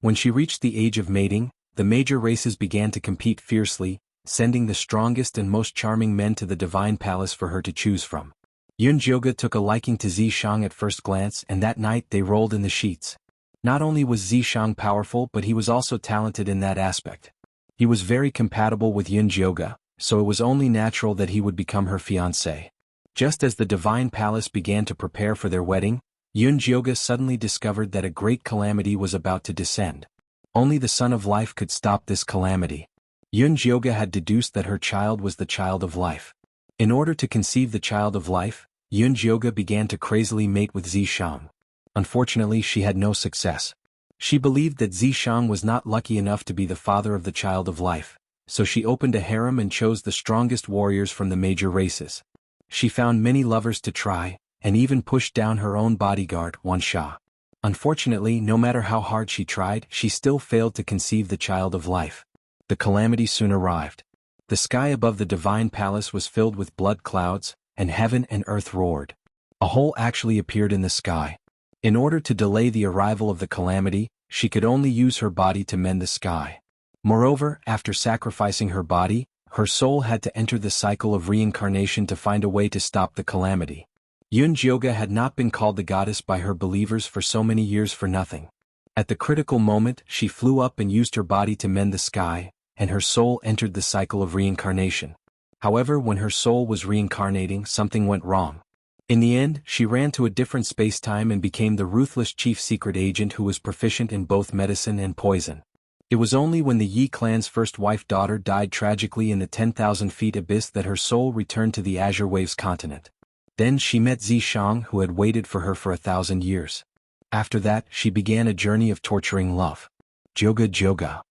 When she reached the age of mating, the major races began to compete fiercely, sending the strongest and most charming men to the divine palace for her to choose from. Yunjioge took a liking to Zishang at first glance, and that night they rolled in the sheets. Not only was Zishang powerful, but he was also talented in that aspect. He was very compatible with Yunjioge, so it was only natural that he would become her fiancé. Just as the divine palace began to prepare for their wedding, Yunjioge suddenly discovered that a great calamity was about to descend. Only the Son of Life could stop this calamity. Yunjioge had deduced that her child was the child of life. In order to conceive the child of life, Yunjioge began to crazily mate with Zishang. Unfortunately, she had no success. She believed that Zishang was not lucky enough to be the father of the child of life, so she opened a harem and chose the strongest warriors from the major races. She found many lovers to try, and even pushed down her own bodyguard, Wuxia. Unfortunately, no matter how hard she tried, she still failed to conceive the child of life. The calamity soon arrived. The sky above the divine palace was filled with blood clouds, and heaven and earth roared. A hole actually appeared in the sky. In order to delay the arrival of the calamity, she could only use her body to mend the sky. Moreover, after sacrificing her body, her soul had to enter the cycle of reincarnation to find a way to stop the calamity. Yunjioge had not been called the goddess by her believers for so many years for nothing. At the critical moment, she flew up and used her body to mend the sky, and her soul entered the cycle of reincarnation. However, when her soul was reincarnating, something went wrong. In the end, she ran to a different space-time and became the ruthless chief secret agent who was proficient in both medicine and poison. It was only when the Yi clan's first wife-daughter died tragically in the 10,000 feet abyss that her soul returned to the Azure Waves continent. Then she met Zishang, who had waited for her for 1,000 years. After that, she began a journey of torturing love. Joga Joga.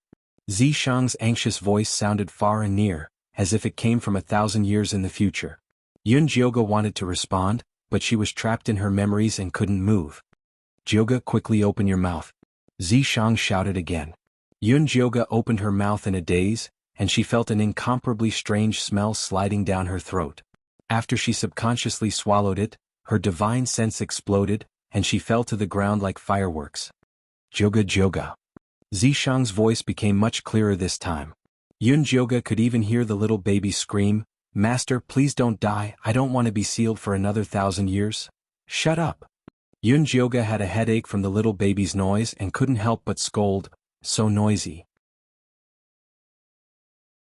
Zishang's anxious voice sounded far and near, as if it came from 1,000 years in the future. Yunjioge wanted to respond, but she was trapped in her memories and couldn't move. "Joga, quickly open your mouth." Zishang shouted again. Yunjioge opened her mouth in a daze, and she felt an incomparably strange smell sliding down her throat. After she subconsciously swallowed it, her divine sense exploded, and she fell to the ground like fireworks. "Joga Joga." Zishang's voice became much clearer this time. Yunjioge could even hear the little baby scream, "Master, please don't die, I don't want to be sealed for another 1,000 years. Shut up." Yunjioge had a headache from the little baby's noise and couldn't help but scold, "So noisy."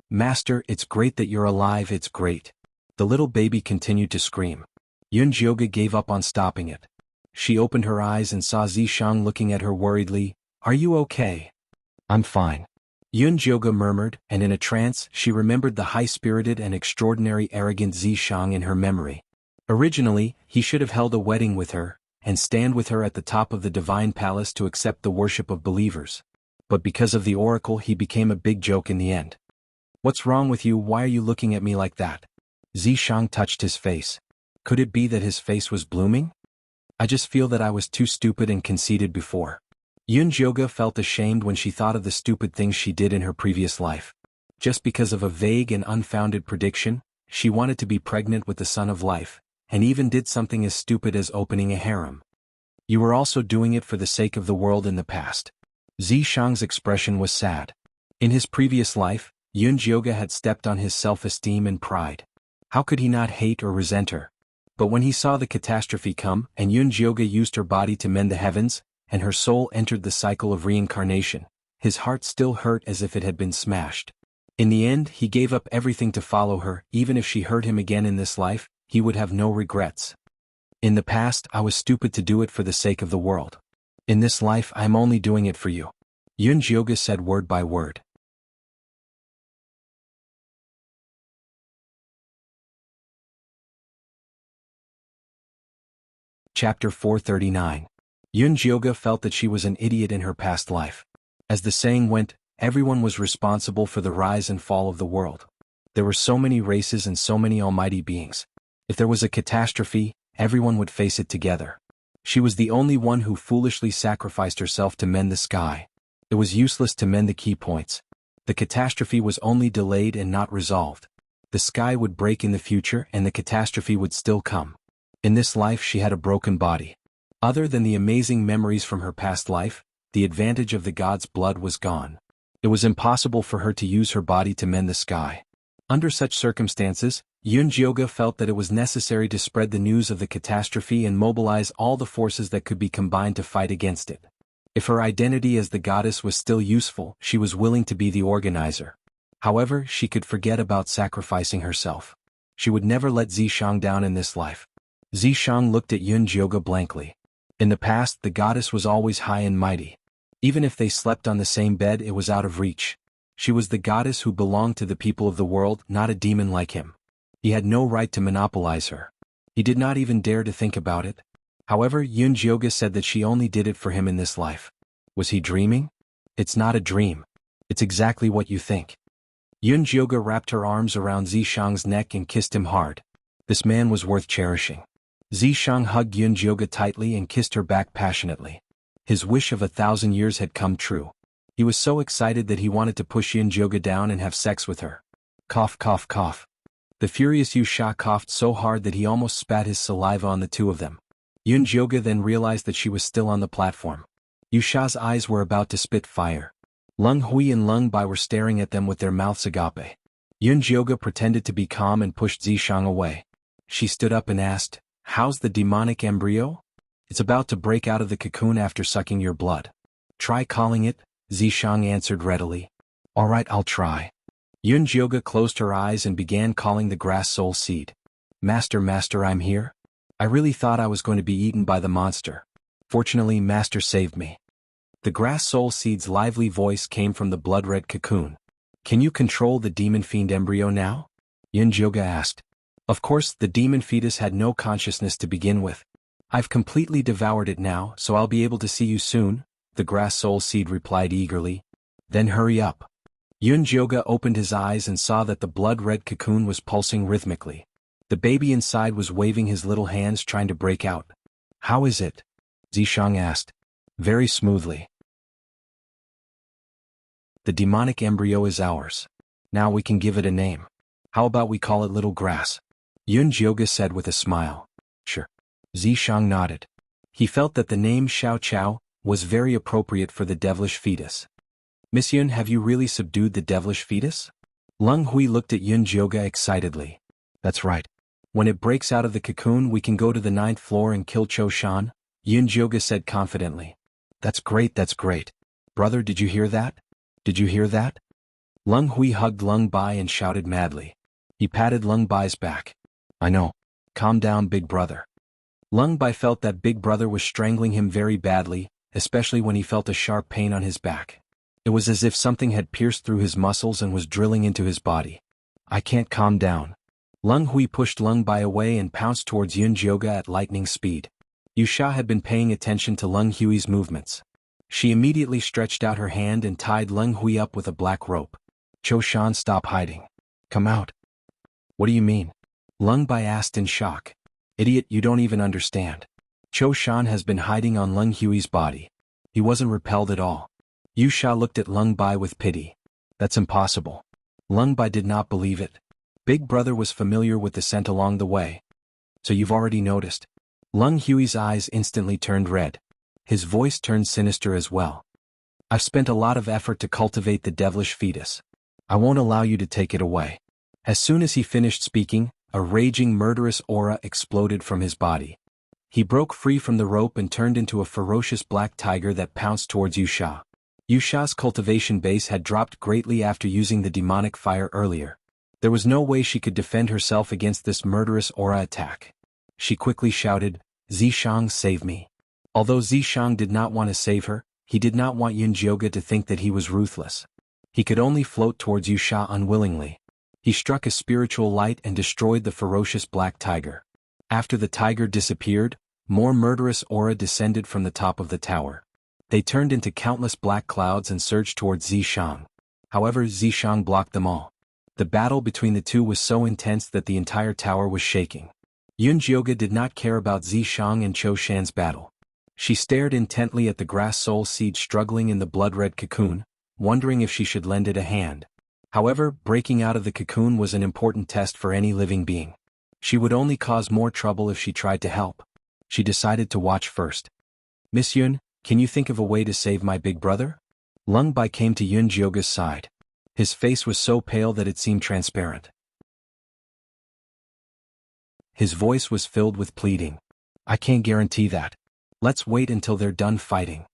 "Master, it's great that you're alive, it's great." The little baby continued to scream. Yunjioge gave up on stopping it. She opened her eyes and saw Zishang looking at her worriedly. "Are you okay?" "I'm fine." Yunjioge murmured, and in a trance, she remembered the high-spirited and extraordinary arrogant Zishang in her memory. Originally, he should have held a wedding with her, and stand with her at the top of the divine palace to accept the worship of believers. but because of the oracle he became a big joke in the end. What's wrong with you? Why are you looking at me like that? Zishang touched his face. Could it be that his face was blooming? I just feel that I was too stupid and conceited before. Yunjioga felt ashamed when she thought of the stupid things she did in her previous life. Just because of a vague and unfounded prediction, she wanted to be pregnant with the son of life, and even did something as stupid as opening a harem. You were also doing it for the sake of the world in the past. Zishang's expression was sad. In his previous life, Yunjioga had stepped on his self-esteem and pride. How could he not hate or resent her? But when he saw the catastrophe come and Yunjioga used her body to mend the heavens, and her soul entered the cycle of reincarnation, his heart still hurt as if it had been smashed. In the end, he gave up everything to follow her. Even if she hurt him again in this life, he would have no regrets. In the past, I was stupid to do it for the sake of the world. In this life, I am only doing it for you. Yunjioga said word by word. Chapter 439. Yunjioga felt that she was an idiot in her past life. As the saying went, everyone was responsible for the rise and fall of the world. There were so many races and so many almighty beings. If there was a catastrophe, everyone would face it together. She was the only one who foolishly sacrificed herself to mend the sky. It was useless to mend the key points. The catastrophe was only delayed and not resolved. The sky would break in the future and the catastrophe would still come. In this life she had a broken body. Other than the amazing memories from her past life, the advantage of the god's blood was gone. It was impossible for her to use her body to mend the sky. Under such circumstances, Yunjioga felt that it was necessary to spread the news of the catastrophe and mobilize all the forces that could be combined to fight against it. If her identity as the goddess was still useful, she was willing to be the organizer. However, she could forget about sacrificing herself. She would never let Zishang down in this life. Zishang looked at Yunjioga blankly. In the past, the goddess was always high and mighty. Even if they slept on the same bed, it was out of reach. She was the goddess who belonged to the people of the world, not a demon like him. He had no right to monopolize her. He did not even dare to think about it. However, Yunjioga said that she only did it for him in this life. Was he dreaming? It's not a dream. It's exactly what you think. Yunjioga wrapped her arms around Zishang's neck and kissed him hard. This man was worth cherishing. Zishang hugged Yunjioga tightly and kissed her back passionately. His wish of 1,000 years had come true. He was so excited that he wanted to push Yunjioga down and have sex with her. Cough, cough, cough. The furious Wuxia coughed so hard that he almost spat his saliva on the two of them. Yunjioga then realized that she was still on the platform. Wuxia's eyes were about to spit fire. Leng Hui and Leng Bai were staring at them with their mouths agape. Yunjioga pretended to be calm and pushed Zishang away. She stood up and asked, "How's the demonic embryo? It's about to break out of the cocoon after sucking your blood. Try calling it," Zishang answered readily. "All right, I'll try." Yunjioga closed her eyes and began calling the grass soul seed. "Master, master, I'm here. I really thought I was going to be eaten by the monster. Fortunately, master saved me." The grass soul seed's lively voice came from the blood-red cocoon. "Can you control the demon fiend embryo now?" Yunjioga asked. Of course, the demon fetus had no consciousness to begin with. "I've completely devoured it now, so I'll be able to see you soon," the grass soul seed replied eagerly. "Then hurry up." Yunjioga opened his eyes and saw that the blood-red cocoon was pulsing rhythmically. The baby inside was waving his little hands trying to break out. "How is it?" Zishang asked. "Very smoothly. The demonic embryo is ours. Now we can give it a name. How about we call it Little Grass?" Yunjioga said with a smile. "Sure." Zishang nodded. He felt that the name Xiao Chao was very appropriate for the devilish fetus. "Miss Yun, have you really subdued the devilish fetus?" Leng Hui looked at Yunjioga excitedly. "That's right. When it breaks out of the cocoon we can go to the 9th floor and kill Cho Shan," Yunjioga said confidently. That's great, that's great. Brother, did you hear that? Did you hear that?" Leng Hui hugged Leng Bai and shouted madly. He patted Leng Bai's back. "I know. Calm down, big brother." Leng Bai felt that big brother was strangling him very badly, especially when he felt a sharp pain on his back. It was as if something had pierced through his muscles and was drilling into his body. "I can't calm down." Leng Hui pushed Leng Bai away and pounced towards Yunjioga at lightning speed. Wuxia had been paying attention to Leng Hui's movements. She immediately stretched out her hand and tied Leng Hui up with a black rope. Cho Shan, stop hiding. Come out. What do you mean? Leng Bai asked in shock. Idiot, you don't even understand. Cho Shan has been hiding on Leng Hui's body. He wasn't repelled at all. Yu Sha looked at Leng Bai with pity. That's impossible. Leng Bai did not believe it. Big Brother was familiar with the scent along the way. So you've already noticed? Leng Hui's eyes instantly turned red. His voice turned sinister as well. I've spent a lot of effort to cultivate the devilish fetus. I won't allow you to take it away. As soon as he finished speaking, a raging murderous aura exploded from his body. He broke free from the rope and turned into a ferocious black tiger that pounced towards Yu Sha. Yu Sha's cultivation base had dropped greatly after using the demonic fire earlier. There was no way she could defend herself against this murderous aura attack. She quickly shouted, Zishang, save me. Although Zishang did not want to save her, he did not want Yunjioga to think that he was ruthless. He could only float towards Yu Sha unwillingly. He struck a spiritual light and destroyed the ferocious black tiger. After the tiger disappeared, more murderous aura descended from the top of the tower. They turned into countless black clouds and surged towards Zishang. However, Zishang blocked them all. The battle between the two was so intense that the entire tower was shaking. Yunjioga did not care about Zishang and Cho Shan's battle. She stared intently at the grass soul seed struggling in the blood-red cocoon, wondering if she should lend it a hand. However, breaking out of the cocoon was an important test for any living being. She would only cause more trouble if she tried to help. She decided to watch first. Miss Yun, can you think of a way to save my big brother? Leng Bai came to Yunjioga's side. His face was so pale that it seemed transparent. His voice was filled with pleading. I can't guarantee that. Let's wait until they're done fighting.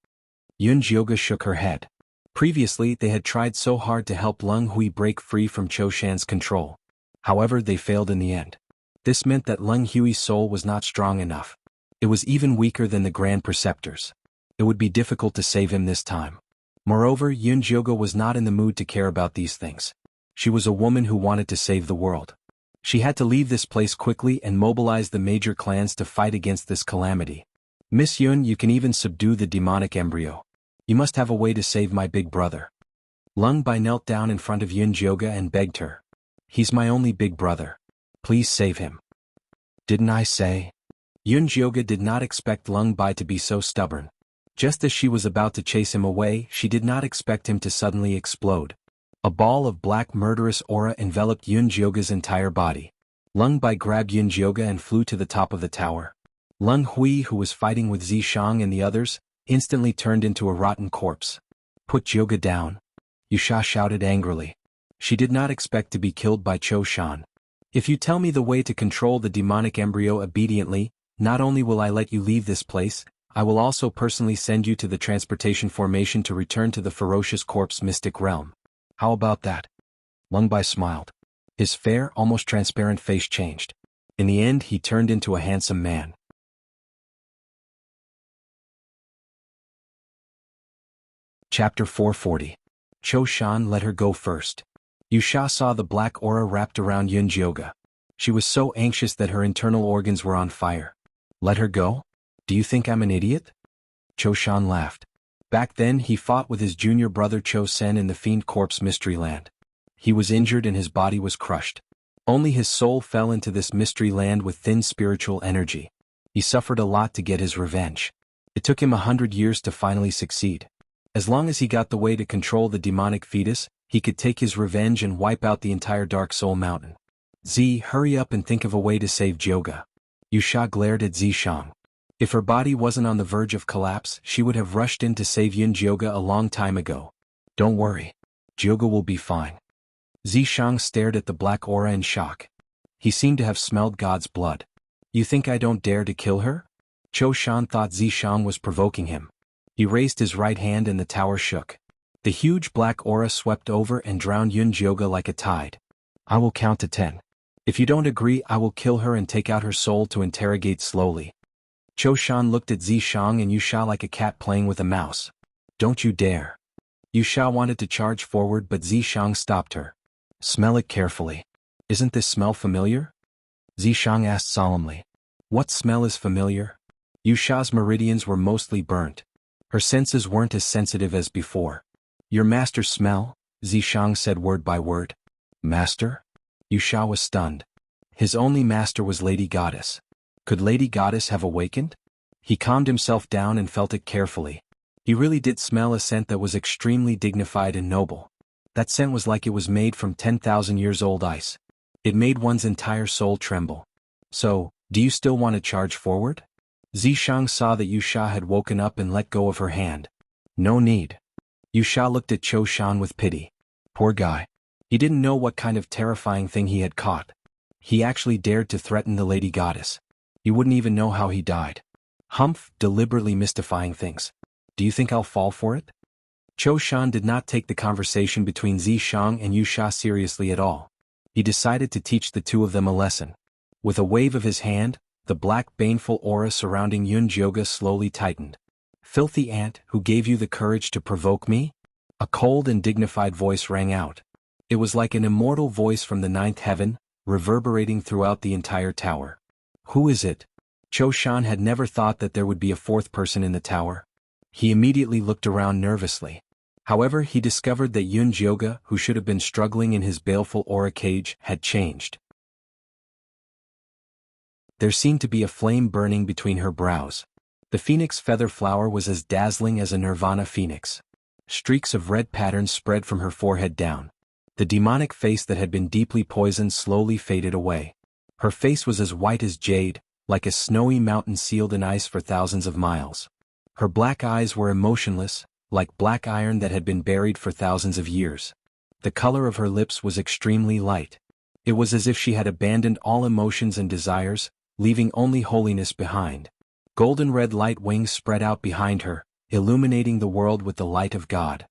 Yunjioga shook her head. Previously, they had tried so hard to help Leng Hui break free from Cho Shan's control. However, they failed in the end. This meant that Leng Hui's soul was not strong enough. It was even weaker than the Grand Preceptor's. It would be difficult to save him this time. Moreover, Yunjioga was not in the mood to care about these things. She was a woman who wanted to save the world. She had to leave this place quickly and mobilize the major clans to fight against this calamity. Miss Yun, you can even subdue the demonic embryo. You must have a way to save my big brother. Leng Bai knelt down in front of Yunjioga and begged her. He's my only big brother. Please save him. Didn't I say? Yunjioga did not expect Leng Bai to be so stubborn. Just as she was about to chase him away, she did not expect him to suddenly explode. A ball of black murderous aura enveloped Yunjioga's entire body. Leng Bai grabbed Yunjioga and flew to the top of the tower. Leng Hui, who was fighting with Zishang and the others, instantly turned into a rotten corpse. Put Jioga down. Yu Sha shouted angrily. She did not expect to be killed by Cho Shan. If you tell me the way to control the demonic embryo obediently, not only will I let you leave this place, I will also personally send you to the transportation formation to return to the ferocious corpse mystic realm. How about that? Leng Bai smiled. His fair, almost transparent face changed. In the end, he turned into a handsome man. Chapter 440. Cho Shan let her go first. Yu Sha saw the black aura wrapped around Yunjioga. She was so anxious that her internal organs were on fire. Let her go? Do you think I'm an idiot? Cho Shan laughed. Back then he fought with his junior brother Cho Sen in the Fiend Corpse Mystery Land. He was injured and his body was crushed. Only his soul fell into this mystery land with thin spiritual energy. He suffered a lot to get his revenge. It took him 100 years to finally succeed. As long as he got the way to control the demonic fetus, he could take his revenge and wipe out the entire Dark Soul Mountain. Z, hurry up and think of a way to save Jioga. Yu Sha glared at Zishang. If her body wasn't on the verge of collapse, she would have rushed in to save Yunjioga a long time ago. Don't worry. Jioga will be fine. Zishang stared at the black aura in shock. He seemed to have smelled God's blood. You think I don't dare to kill her? Cho Shan thought Zishang was provoking him. He raised his right hand and the tower shook. The huge black aura swept over and drowned Yunjioga like a tide. I will count to 10. If you don't agree, I will kill her and take out her soul to interrogate slowly. Cho Shan looked at Zishang and Yu Sha like a cat playing with a mouse. Don't you dare. Yu Sha wanted to charge forward but Zishang stopped her. Smell it carefully. Isn't this smell familiar? Zishang asked solemnly. What smell is familiar? Yu Sha's meridians were mostly burnt. Her senses weren't as sensitive as before. Your master's smell? Zishang said word by word. Master? Yusha was stunned. His only master was Lady Goddess. Could Lady Goddess have awakened? He calmed himself down and felt it carefully. He really did smell a scent that was extremely dignified and noble. That scent was like it was made from 10,000 years old ice. It made one's entire soul tremble. So, do you still want to charge forward? Zishang saw that Yusha had woken up and let go of her hand. No need. Yusha looked at Cho Shan with pity. Poor guy. He didn't know what kind of terrifying thing he had caught. He actually dared to threaten the Lady Goddess. He wouldn't even know how he died. Humph, deliberately mystifying things. Do you think I'll fall for it? Cho Shan did not take the conversation between Zishang and Yusha seriously at all. He decided to teach the two of them a lesson. With a wave of his hand, the black baneful aura surrounding Yun Jioga slowly tightened. Filthy ant, who gave you the courage to provoke me? A cold and dignified voice rang out. It was like an immortal voice from the ninth heaven, reverberating throughout the entire tower. Who is it? Cho Shan had never thought that there would be a fourth person in the tower. He immediately looked around nervously. However, he discovered that Yun Jioga, who should have been struggling in his baleful aura cage, had changed. There seemed to be a flame burning between her brows. The phoenix feather flower was as dazzling as a nirvana phoenix. Streaks of red patterns spread from her forehead down. The demonic face that had been deeply poisoned slowly faded away. Her face was as white as jade, like a snowy mountain sealed in ice for thousands of miles. Her black eyes were emotionless, like black iron that had been buried for thousands of years. The color of her lips was extremely light. It was as if she had abandoned all emotions and desires, leaving only holiness behind. Golden red light wings spread out behind her, illuminating the world with the light of God.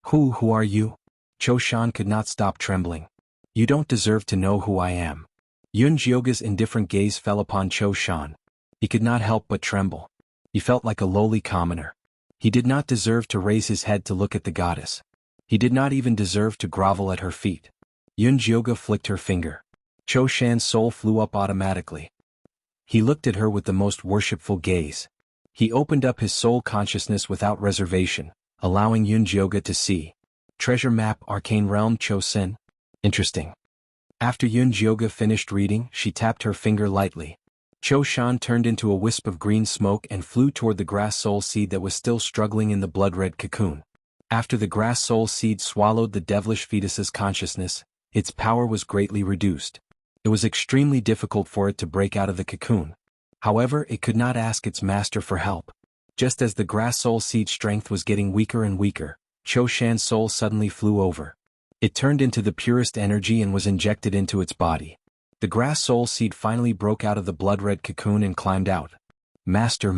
Who are you? Cho Shan could not stop trembling. You don't deserve to know who I am. Yun Jioga's indifferent gaze fell upon Cho Shan. He could not help but tremble. He felt like a lowly commoner. He did not deserve to raise his head to look at the goddess. He did not even deserve to grovel at her feet. Yun Jioga flicked her finger. Cho Shan's soul flew up automatically. He looked at her with the most worshipful gaze. He opened up his soul consciousness without reservation, allowing Yun Jioga to see. Treasure map Arcane Realm Chosin. Interesting. After Yun Jioga finished reading, she tapped her finger lightly. Cho Shan turned into a wisp of green smoke and flew toward the grass soul seed that was still struggling in the blood-red cocoon. After the grass soul seed swallowed the devilish fetus's consciousness, its power was greatly reduced. It was extremely difficult for it to break out of the cocoon. However, it could not ask its master for help. Just as the grass soul seed's strength was getting weaker and weaker, Cho Shan's soul suddenly flew over. It turned into the purest energy and was injected into its body. The grass soul seed finally broke out of the blood-red cocoon and climbed out. Master.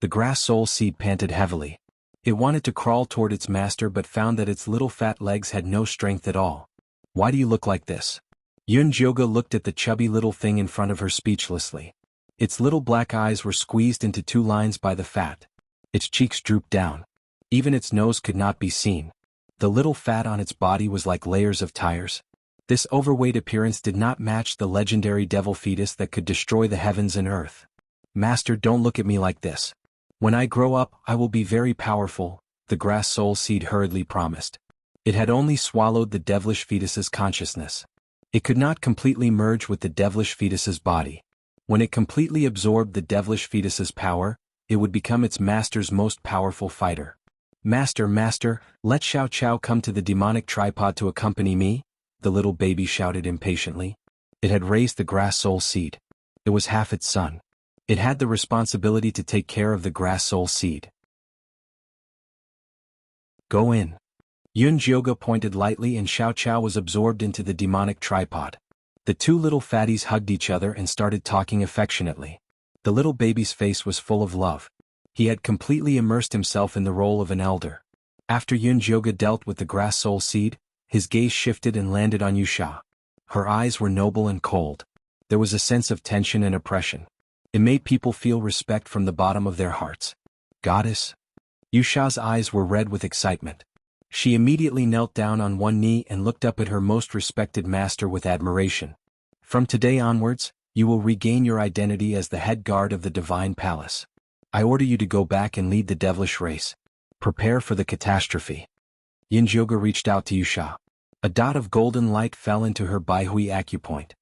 The grass soul seed panted heavily. It wanted to crawl toward its master but found that its little fat legs had no strength at all. Why do you look like this? Yun Jioga looked at the chubby little thing in front of her speechlessly. Its little black eyes were squeezed into two lines by the fat. Its cheeks drooped down. Even its nose could not be seen. The little fat on its body was like layers of tires. This overweight appearance did not match the legendary devil fetus that could destroy the heavens and earth. Master, don't look at me like this. When I grow up, I will be very powerful, the grass soul seed hurriedly promised. It had only swallowed the devilish fetus's consciousness. It could not completely merge with the devilish fetus's body. When it completely absorbed the devilish fetus's power, it would become its master's most powerful fighter. Master, let Xiao Chao come to the demonic tripod to accompany me, the little baby shouted impatiently. It had raised the grass soul seed. It was half its son. It had the responsibility to take care of the grass soul seed. Go in. Yun Jioga pointed lightly and Xiao Chao was absorbed into the demonic tripod. The two little fatties hugged each other and started talking affectionately. The little baby's face was full of love. He had completely immersed himself in the role of an elder. After Yun Jioga dealt with the grass soul seed, his gaze shifted and landed on Yusha. Her eyes were noble and cold. There was a sense of tension and oppression. It made people feel respect from the bottom of their hearts. Goddess? Yusha's eyes were red with excitement. She immediately knelt down on one knee and looked up at her most respected master with admiration. From today onwards, you will regain your identity as the head guard of the divine palace. I order you to go back and lead the devilish race. Prepare for the catastrophe. Yunjioge reached out to Wuxia. A dot of golden light fell into her Baihui acupoint.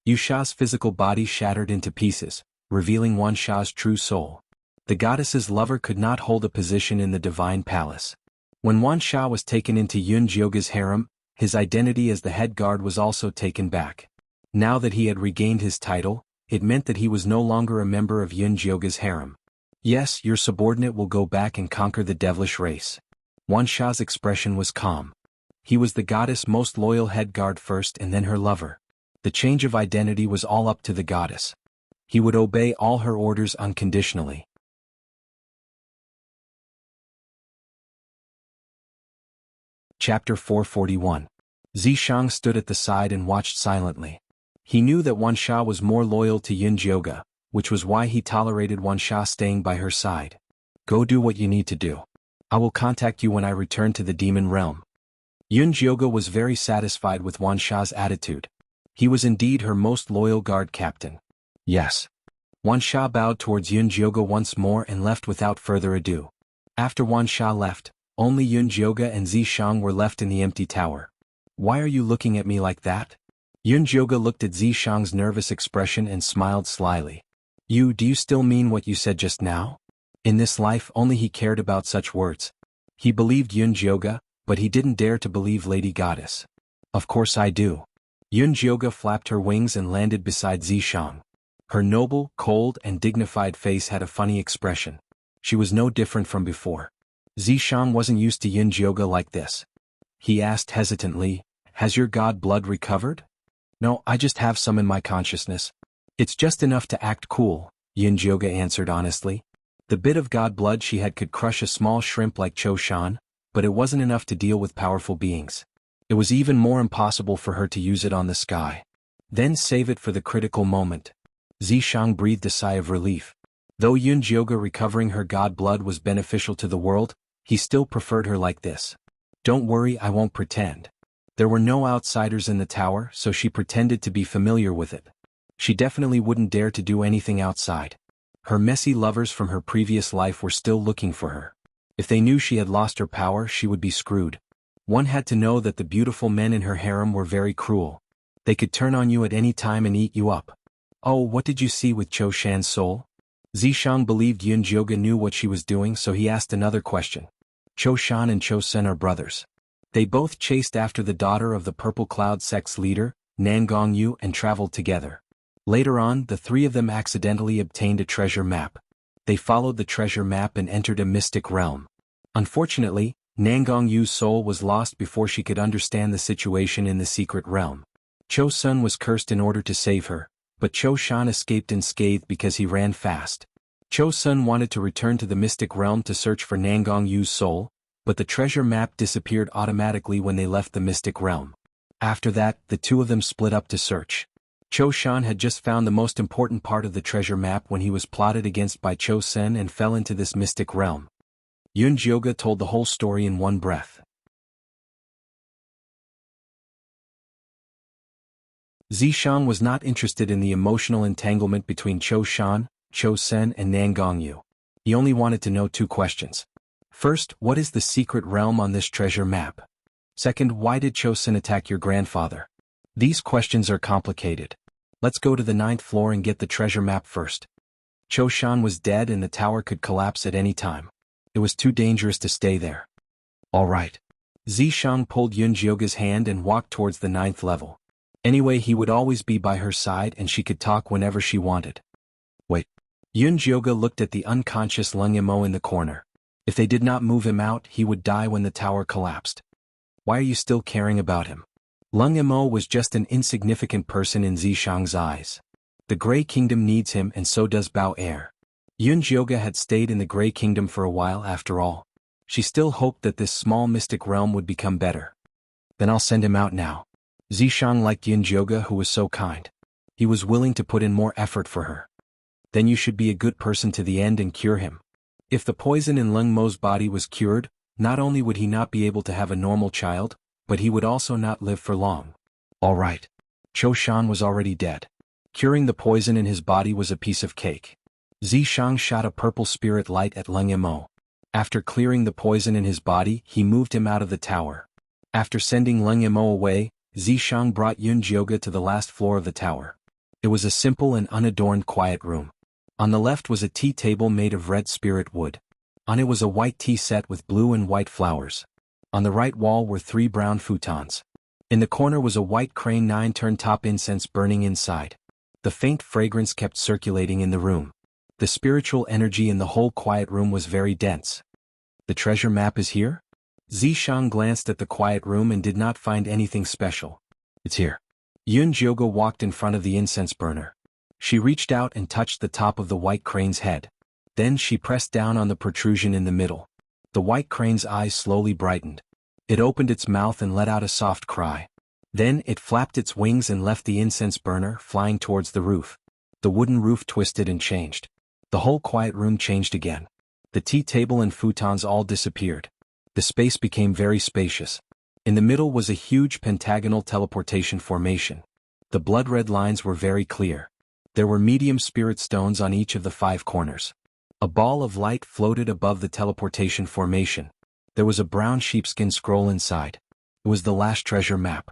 Wuxia's physical body shattered into pieces, revealing Wuxia's true soul. The goddess's lover could not hold a position in the divine palace. When Wuxia was taken into Yunjioge's harem, his identity as the head guard was also taken back. Now that he had regained his title, it meant that he was no longer a member of Yunjioge's harem. Yes, your subordinate will go back and conquer the devilish race. Wuxia's expression was calm. He was the goddess' most loyal head guard first and then her lover. The change of identity was all up to the goddess. He would obey all her orders unconditionally. Chapter 441. Zishang stood at the side and watched silently. He knew that Wuxia was more loyal to Yunjioge, which was why he tolerated Wuxia staying by her side. Go do what you need to do. I will contact you when I return to the demon realm. Yunjioge was very satisfied with Wuxia's attitude. He was indeed her most loyal guard captain. Yes. Wuxia bowed towards Yunjioge once more and left without further ado. After Wuxia left, only Yunjioge and Zishang were left in the empty tower. Why are you looking at me like that? Yunjioge looked at Zishang's nervous expression and smiled slyly. Do you still mean what you said just now? In this life only he cared about such words. He believed Yunjioge, but he didn't dare to believe Lady Goddess. Of course I do. Yunjioge flapped her wings and landed beside Zishang. Her noble, cold, and dignified face had a funny expression. She was no different from before. Zishang wasn't used to Yunjioge like this. He asked hesitantly, "Has your god blood recovered?" "No, I just have some in my consciousness. It's just enough to act cool," Yunjioge answered honestly. The bit of god blood she had could crush a small shrimp like Cho Shan, but it wasn't enough to deal with powerful beings. It was even more impossible for her to use it on the sky. Then save it for the critical moment. Zishang breathed a sigh of relief. Though Yunjioge recovering her god blood was beneficial to the world, he still preferred her like this. "Don't worry, I won't pretend." There were no outsiders in the tower, so she pretended to be familiar with it. She definitely wouldn't dare to do anything outside. Her messy lovers from her previous life were still looking for her. If they knew she had lost her power, she would be screwed. One had to know that the beautiful men in her harem were very cruel. They could turn on you at any time and eat you up. Oh, what did you see with Cho Shan's soul? Zishang believed Yunjioge knew what she was doing, so he asked another question. Cho Shan and Cho Sen are brothers. They both chased after the daughter of the Purple Cloud sect's leader, Nangong Yu, and traveled together. Later on, the three of them accidentally obtained a treasure map. They followed the treasure map and entered a mystic realm. Unfortunately, Nangong Yu's soul was lost before she could understand the situation in the secret realm. Cho Sun was cursed in order to save her, but Cho Shan escaped unscathed because he ran fast. Cho Sun wanted to return to the mystic realm to search for Nangong Yu's soul, but the treasure map disappeared automatically when they left the mystic realm. After that, the two of them split up to search. Cho Shan had just found the most important part of the treasure map when he was plotted against by Cho Sen and fell into this mystic realm. Yunjioge told the whole story in one breath. Zishang was not interested in the emotional entanglement between Cho Shan, Cho Sen and Nangong Yu. He only wanted to know two questions. First, what is the secret realm on this treasure map? Second, why did Cho Sen attack your grandfather? These questions are complicated. Let's go to the 9th floor and get the treasure map first. Cho Shan was dead and the tower could collapse at any time. It was too dangerous to stay there. All right. Zishang pulled Yunjioge's hand and walked towards the 9th level. Anyway, he would always be by her side and she could talk whenever she wanted. Wait. Yunjioge looked at the unconscious Lung Yamo in the corner. If they did not move him out, he would die when the tower collapsed. Why are you still caring about him? Lung Yamo was just an insignificant person in Zishang's eyes. The Grey Kingdom needs him and so does Bao Er. Yunjioge had stayed in the Grey Kingdom for a while after all. She still hoped that this small mystic realm would become better. Then I'll send him out now. Zishang liked Yunjioge, who was so kind. He was willing to put in more effort for her. Then you should be a good person to the end and cure him. If the poison in Lung Mo's body was cured, not only would he not be able to have a normal child, but he would also not live for long. All right. Cho Shan was already dead. Curing the poison in his body was a piece of cake. Zishang shot a purple spirit light at Leng Mo. After clearing the poison in his body, he moved him out of the tower. After sending Leng Mo away, Zishang brought Yun Jioge to the last floor of the tower. It was a simple and unadorned quiet room. On the left was a tea table made of red spirit wood. On it was a white tea set with blue and white flowers. On the right wall were 3 brown futons. In the corner was a white crane 9-turn-top incense burning inside. The faint fragrance kept circulating in the room. The spiritual energy in the whole quiet room was very dense. The treasure map is here? Zishang glanced at the quiet room and did not find anything special. It's here. Yun Jioge walked in front of the incense burner. She reached out and touched the top of the white crane's head. Then she pressed down on the protrusion in the middle. The white crane's eyes slowly brightened. It opened its mouth and let out a soft cry. Then it flapped its wings and left the incense burner, flying towards the roof. The wooden roof twisted and changed. The whole quiet room changed again. The tea table and futons all disappeared. The space became very spacious. In the middle was a huge pentagonal teleportation formation. The blood-red lines were very clear. There were medium spirit stones on each of the 5 corners. A ball of light floated above the teleportation formation. There was a brown sheepskin scroll inside. It was the last treasure map.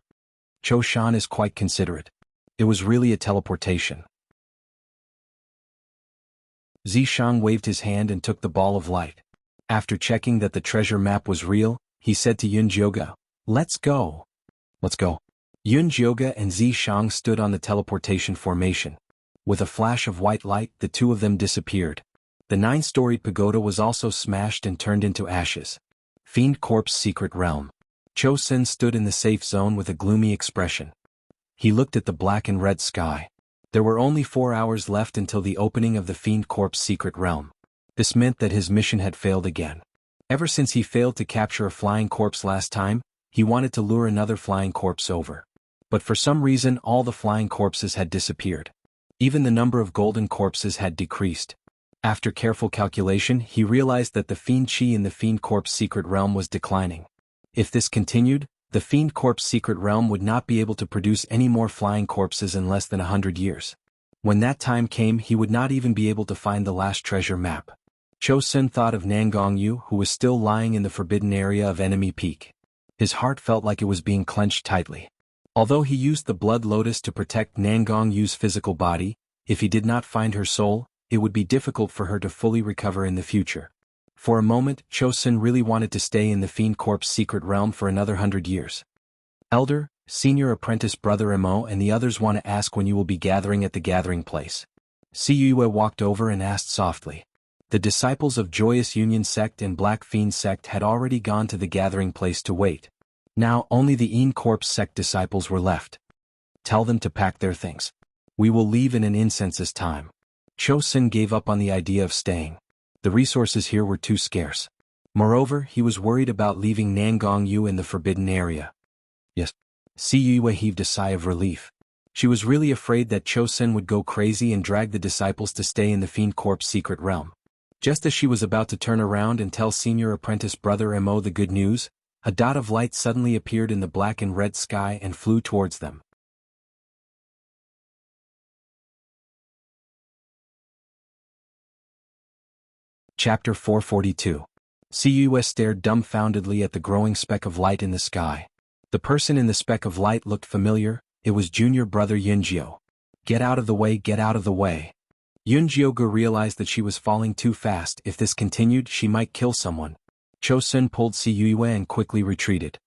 Cho Shan is quite considerate. It was really a teleportation. Zishang waved his hand and took the ball of light. After checking that the treasure map was real, he said to Yun Jioge, "Let's go." Let's go. Yun Jioge and Zishang stood on the teleportation formation. With a flash of white light, the 2 of them disappeared. The 9-storied pagoda was also smashed and turned into ashes. Fiend Corp's secret realm. Cho Sen stood in the safe zone with a gloomy expression. He looked at the black and red sky. There were only 4 hours left until the opening of the Fiend Corp's secret realm. This meant that his mission had failed again. Ever since he failed to capture a flying corpse last time, he wanted to lure another flying corpse over. But for some reason all the flying corpses had disappeared. Even the number of golden corpses had decreased. After careful calculation, he realized that the Fiend Chi in the Fiend Corp's secret realm was declining. If this continued, the Fiend Corp's secret realm would not be able to produce any more flying corpses in less than 100 years. When that time came, he would not even be able to find the last treasure map. Cho Sen thought of Nangong Yu, who was still lying in the forbidden area of Enemy Peak. His heart felt like it was being clenched tightly. Although he used the blood lotus to protect Nangong Yu's physical body, if he did not find her soul, it would be difficult for her to fully recover in the future. For a moment, Cho Sen really wanted to stay in the Fiend Corp's secret realm for another 100 years. Elder, Senior Apprentice Brother Mo and the others want to ask when you will be gathering at the gathering place. Si Yue walked over and asked softly. The disciples of Joyous Union Sect and Black Fiend Sect had already gone to the gathering place to wait. Now only the Een Corps Sect disciples were left. Tell them to pack their things. We will leave in an incense's time. Cho Sen gave up on the idea of staying. The resources here were too scarce. Moreover, he was worried about leaving Nangong Yu in the forbidden area. Yes. Si Yue heaved a sigh of relief. She was really afraid that Cho Sen would go crazy and drag the disciples to stay in the Fiend Corps' secret realm. Just as she was about to turn around and tell Senior Apprentice Brother Mo the good news, a dot of light suddenly appeared in the black and red sky and flew towards them. Chapter 442. Si Yue stared dumbfoundedly at the growing speck of light in the sky. The person in the speck of light looked familiar. It was junior brother Yunjio. Get out of the way, get out of the way. Yunjiogu realized that she was falling too fast. If this continued, she might kill someone. Cho Sen pulled Si Yue and quickly retreated.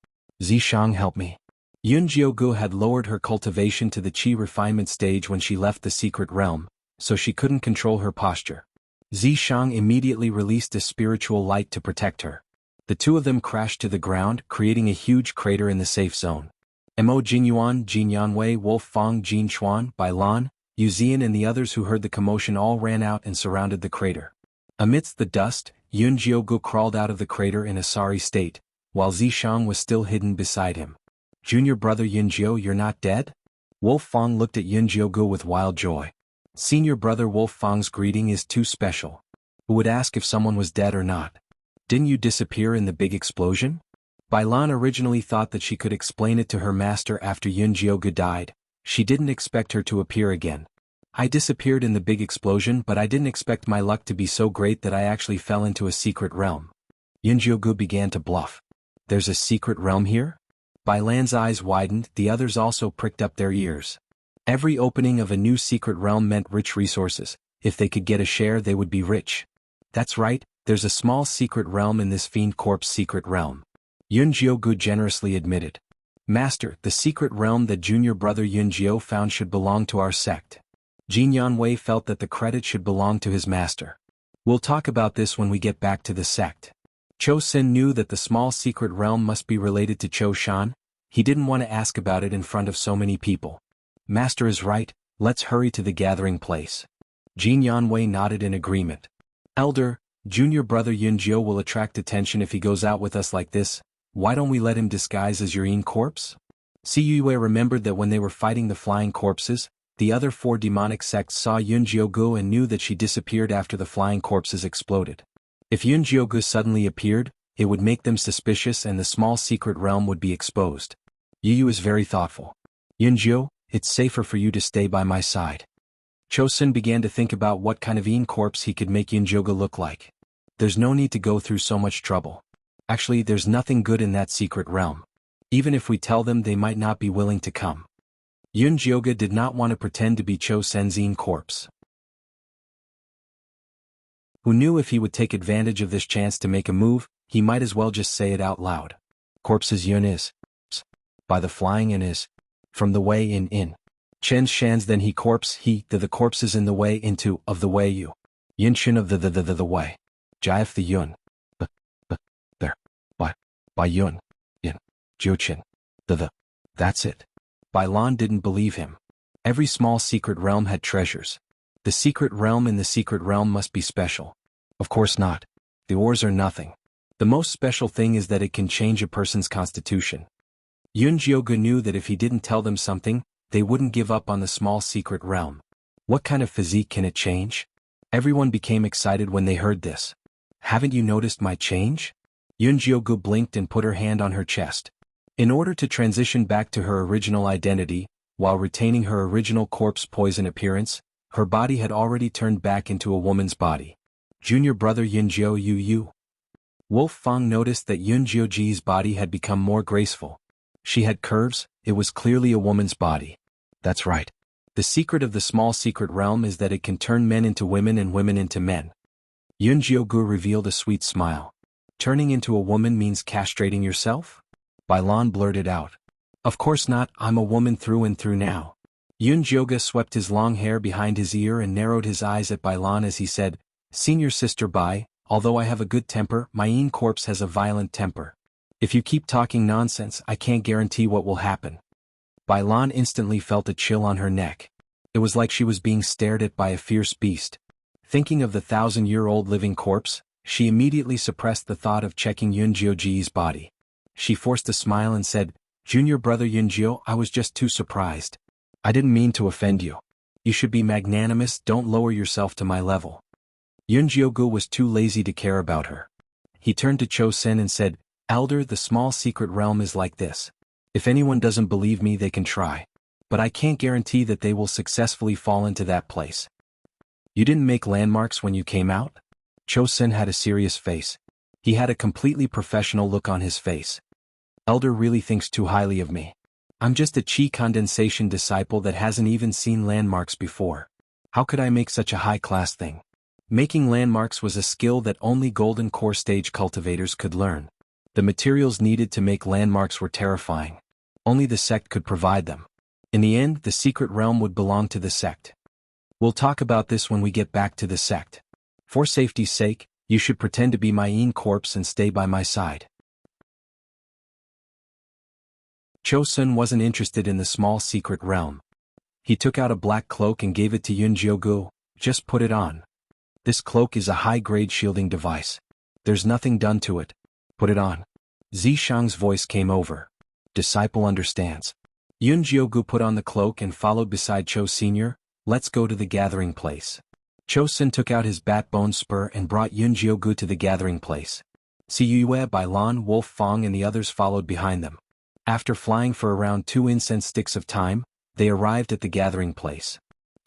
Zishang, help me. Yunjiogu had lowered her cultivation to the chi refinement stage when she left the secret realm, so she couldn't control her posture. Zishang immediately released a spiritual light to protect her. The 2 of them crashed to the ground, creating a huge crater in the safe zone. Mo Jinyuan, Jin Yanwei, Wolf Fong, Jin Chuan, Bai Lan, Yu Zian and the others who heard the commotion all ran out and surrounded the crater. Amidst the dust, Yunjiogu crawled out of the crater in a sorry state, while Zishang was still hidden beside him. Junior brother Yunjio, you're not dead? Wolf Fong looked at Yunjiogu with wild joy. Senior brother Wolf Fong's greeting is too special. Who would ask if someone was dead or not? Didn't you disappear in the big explosion? Bailan originally thought that she could explain it to her master after Yunjiogu died. She didn't expect her to appear again. I disappeared in the big explosion, but I didn't expect my luck to be so great that I actually fell into a secret realm. Yunjiogu began to bluff. There's a secret realm here? Bai Lan's eyes widened, the others also pricked up their ears. Every opening of a new secret realm meant rich resources. If they could get a share, they would be rich. That's right, there's a small secret realm in this fiend corpse secret realm. Yunjiogu generously admitted. Master, the secret realm that junior brother Yunjio found should belong to our sect. Jin Yanwei felt that the credit should belong to his master. We'll talk about this when we get back to the sect. Cho Sin knew that the small secret realm must be related to Cho Shan. He didn't want to ask about it in front of so many people. Master is right, let's hurry to the gathering place. Jin Yanwei nodded in agreement. Elder, junior brother Yunjio will attract attention if he goes out with us like this. Why don't we let him disguise as Yurine corpse? Siyue remembered that when they were fighting the flying corpses, the other 4 demonic sects saw Yunjiogu and knew that she disappeared after the flying corpses exploded. If Yunjiogu suddenly appeared, it would make them suspicious and the small secret realm would be exposed. Yu is very thoughtful. Yunjio, it's safer for you to stay by my side. Chosun began to think about what kind of Yun corpse he could make Yunjiogu look like. There's no need to go through so much trouble. Actually, there's nothing good in that secret realm. Even if we tell them, they might not be willing to come. Yunjiogu did not want to pretend to be Cho Sen's Yun corpse. Who knew if he would take advantage of this chance to make a move, he might as well just say it out loud. Corpses Yun is. By the flying in is. From the way in. Chen Shan's then he corpse he the corpses in the way into of the way you. Yin Shin of the way. Jiaf the Yun. There. By Yun. Yin. Jiuqin. The. That's it. Bai Lan didn't believe him. Every small secret realm had treasures. The secret realm in the secret realm must be special. Of course not. The ores are nothing. The most special thing is that it can change a person's constitution. Yunjiogu knew that if he didn't tell them something, they wouldn't give up on the small secret realm. What kind of physique can it change? Everyone became excited when they heard this. Haven't you noticed my change? Yunjiogu blinked and put her hand on her chest. In order to transition back to her original identity, while retaining her original corpse poison appearance, her body had already turned back into a woman's body. Junior brother Yunjio Yu. Wolf Fang noticed that Yunjioji's body had become more graceful. She had curves, it was clearly a woman's body. That's right. The secret of the small secret realm is that it can turn men into women and women into men. Yunjiogu revealed a sweet smile. Turning into a woman means castrating yourself? Bai Lan blurted out. Of course not, I'm a woman through and through now. Yunjiogu swept his long hair behind his ear and narrowed his eyes at Bai Lan as he said, Senior sister Bai, although I have a good temper, my Yin corpse has a violent temper. If you keep talking nonsense, I can't guarantee what will happen. Bai Lan instantly felt a chill on her neck. It was like she was being stared at by a fierce beast. Thinking of the 1,000-year-old living corpse, she immediately suppressed the thought of checking Yunjioji's body. She forced a smile and said, Junior brother Yunjio, I was just too surprised. I didn't mean to offend you. You should be magnanimous, don't lower yourself to my level. Yunjiogu was too lazy to care about her. He turned to Cho Sen and said, Elder, the small secret realm is like this. If anyone doesn't believe me, they can try. But I can't guarantee that they will successfully fall into that place. You didn't make landmarks when you came out? Cho Sen had a serious face. He had a completely professional look on his face. Elder really thinks too highly of me. I'm just a chi condensation disciple that hasn't even seen landmarks before. How could I make such a high-class thing? Making landmarks was a skill that only golden core stage cultivators could learn. The materials needed to make landmarks were terrifying. Only the sect could provide them. In the end, the secret realm would belong to the sect. We'll talk about this when we get back to the sect. For safety's sake, you should pretend to be my Yin corpse and stay by my side. Cho Sun wasn't interested in the small secret realm. He took out a black cloak and gave it to Yunjiogu. Just put it on. This cloak is a high-grade shielding device. There's nothing done to it. Put it on. Zishang's voice came over. Disciple understands. Yunjiogu put on the cloak and followed beside Cho Sr. Let's go to the gathering place. Cho Sun took out his bat-bone spur and brought Yunjiogu to the gathering place. Siyue, Bai Lan, Wolf Fang and the others followed behind them. After flying for around 2 incense sticks of time, they arrived at the gathering place.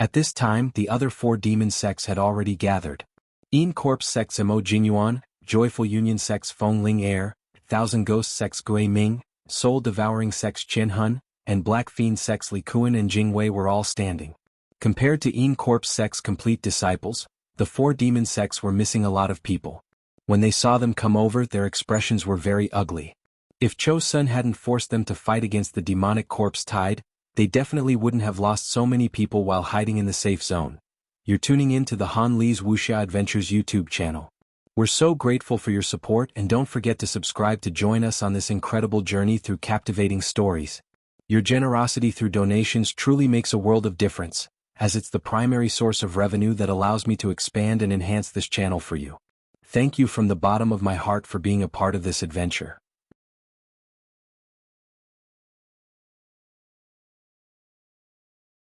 At this time the other 4 demon sects had already gathered. Een Corpse sects Emo Jinyuan, Joyful Union sects Feng Ling Air, Thousand Ghost sects Gui Ming, Soul Devouring sects Qin Hun, and Black Fiend sects Li Kuan and Jing Wei were all standing. Compared to Een Corpse sects' complete disciples, the 4 demon sects were missing a lot of people. When they saw them come over, their expressions were very ugly. If Cho Sun hadn't forced them to fight against the demonic corpse tide, they definitely wouldn't have lost so many people while hiding in the safe zone. You're tuning in to the Han Lee's Wuxia Adventures YouTube channel. We're so grateful for your support, and don't forget to subscribe to join us on this incredible journey through captivating stories. Your generosity through donations truly makes a world of difference, as it's the primary source of revenue that allows me to expand and enhance this channel for you. Thank you from the bottom of my heart for being a part of this adventure.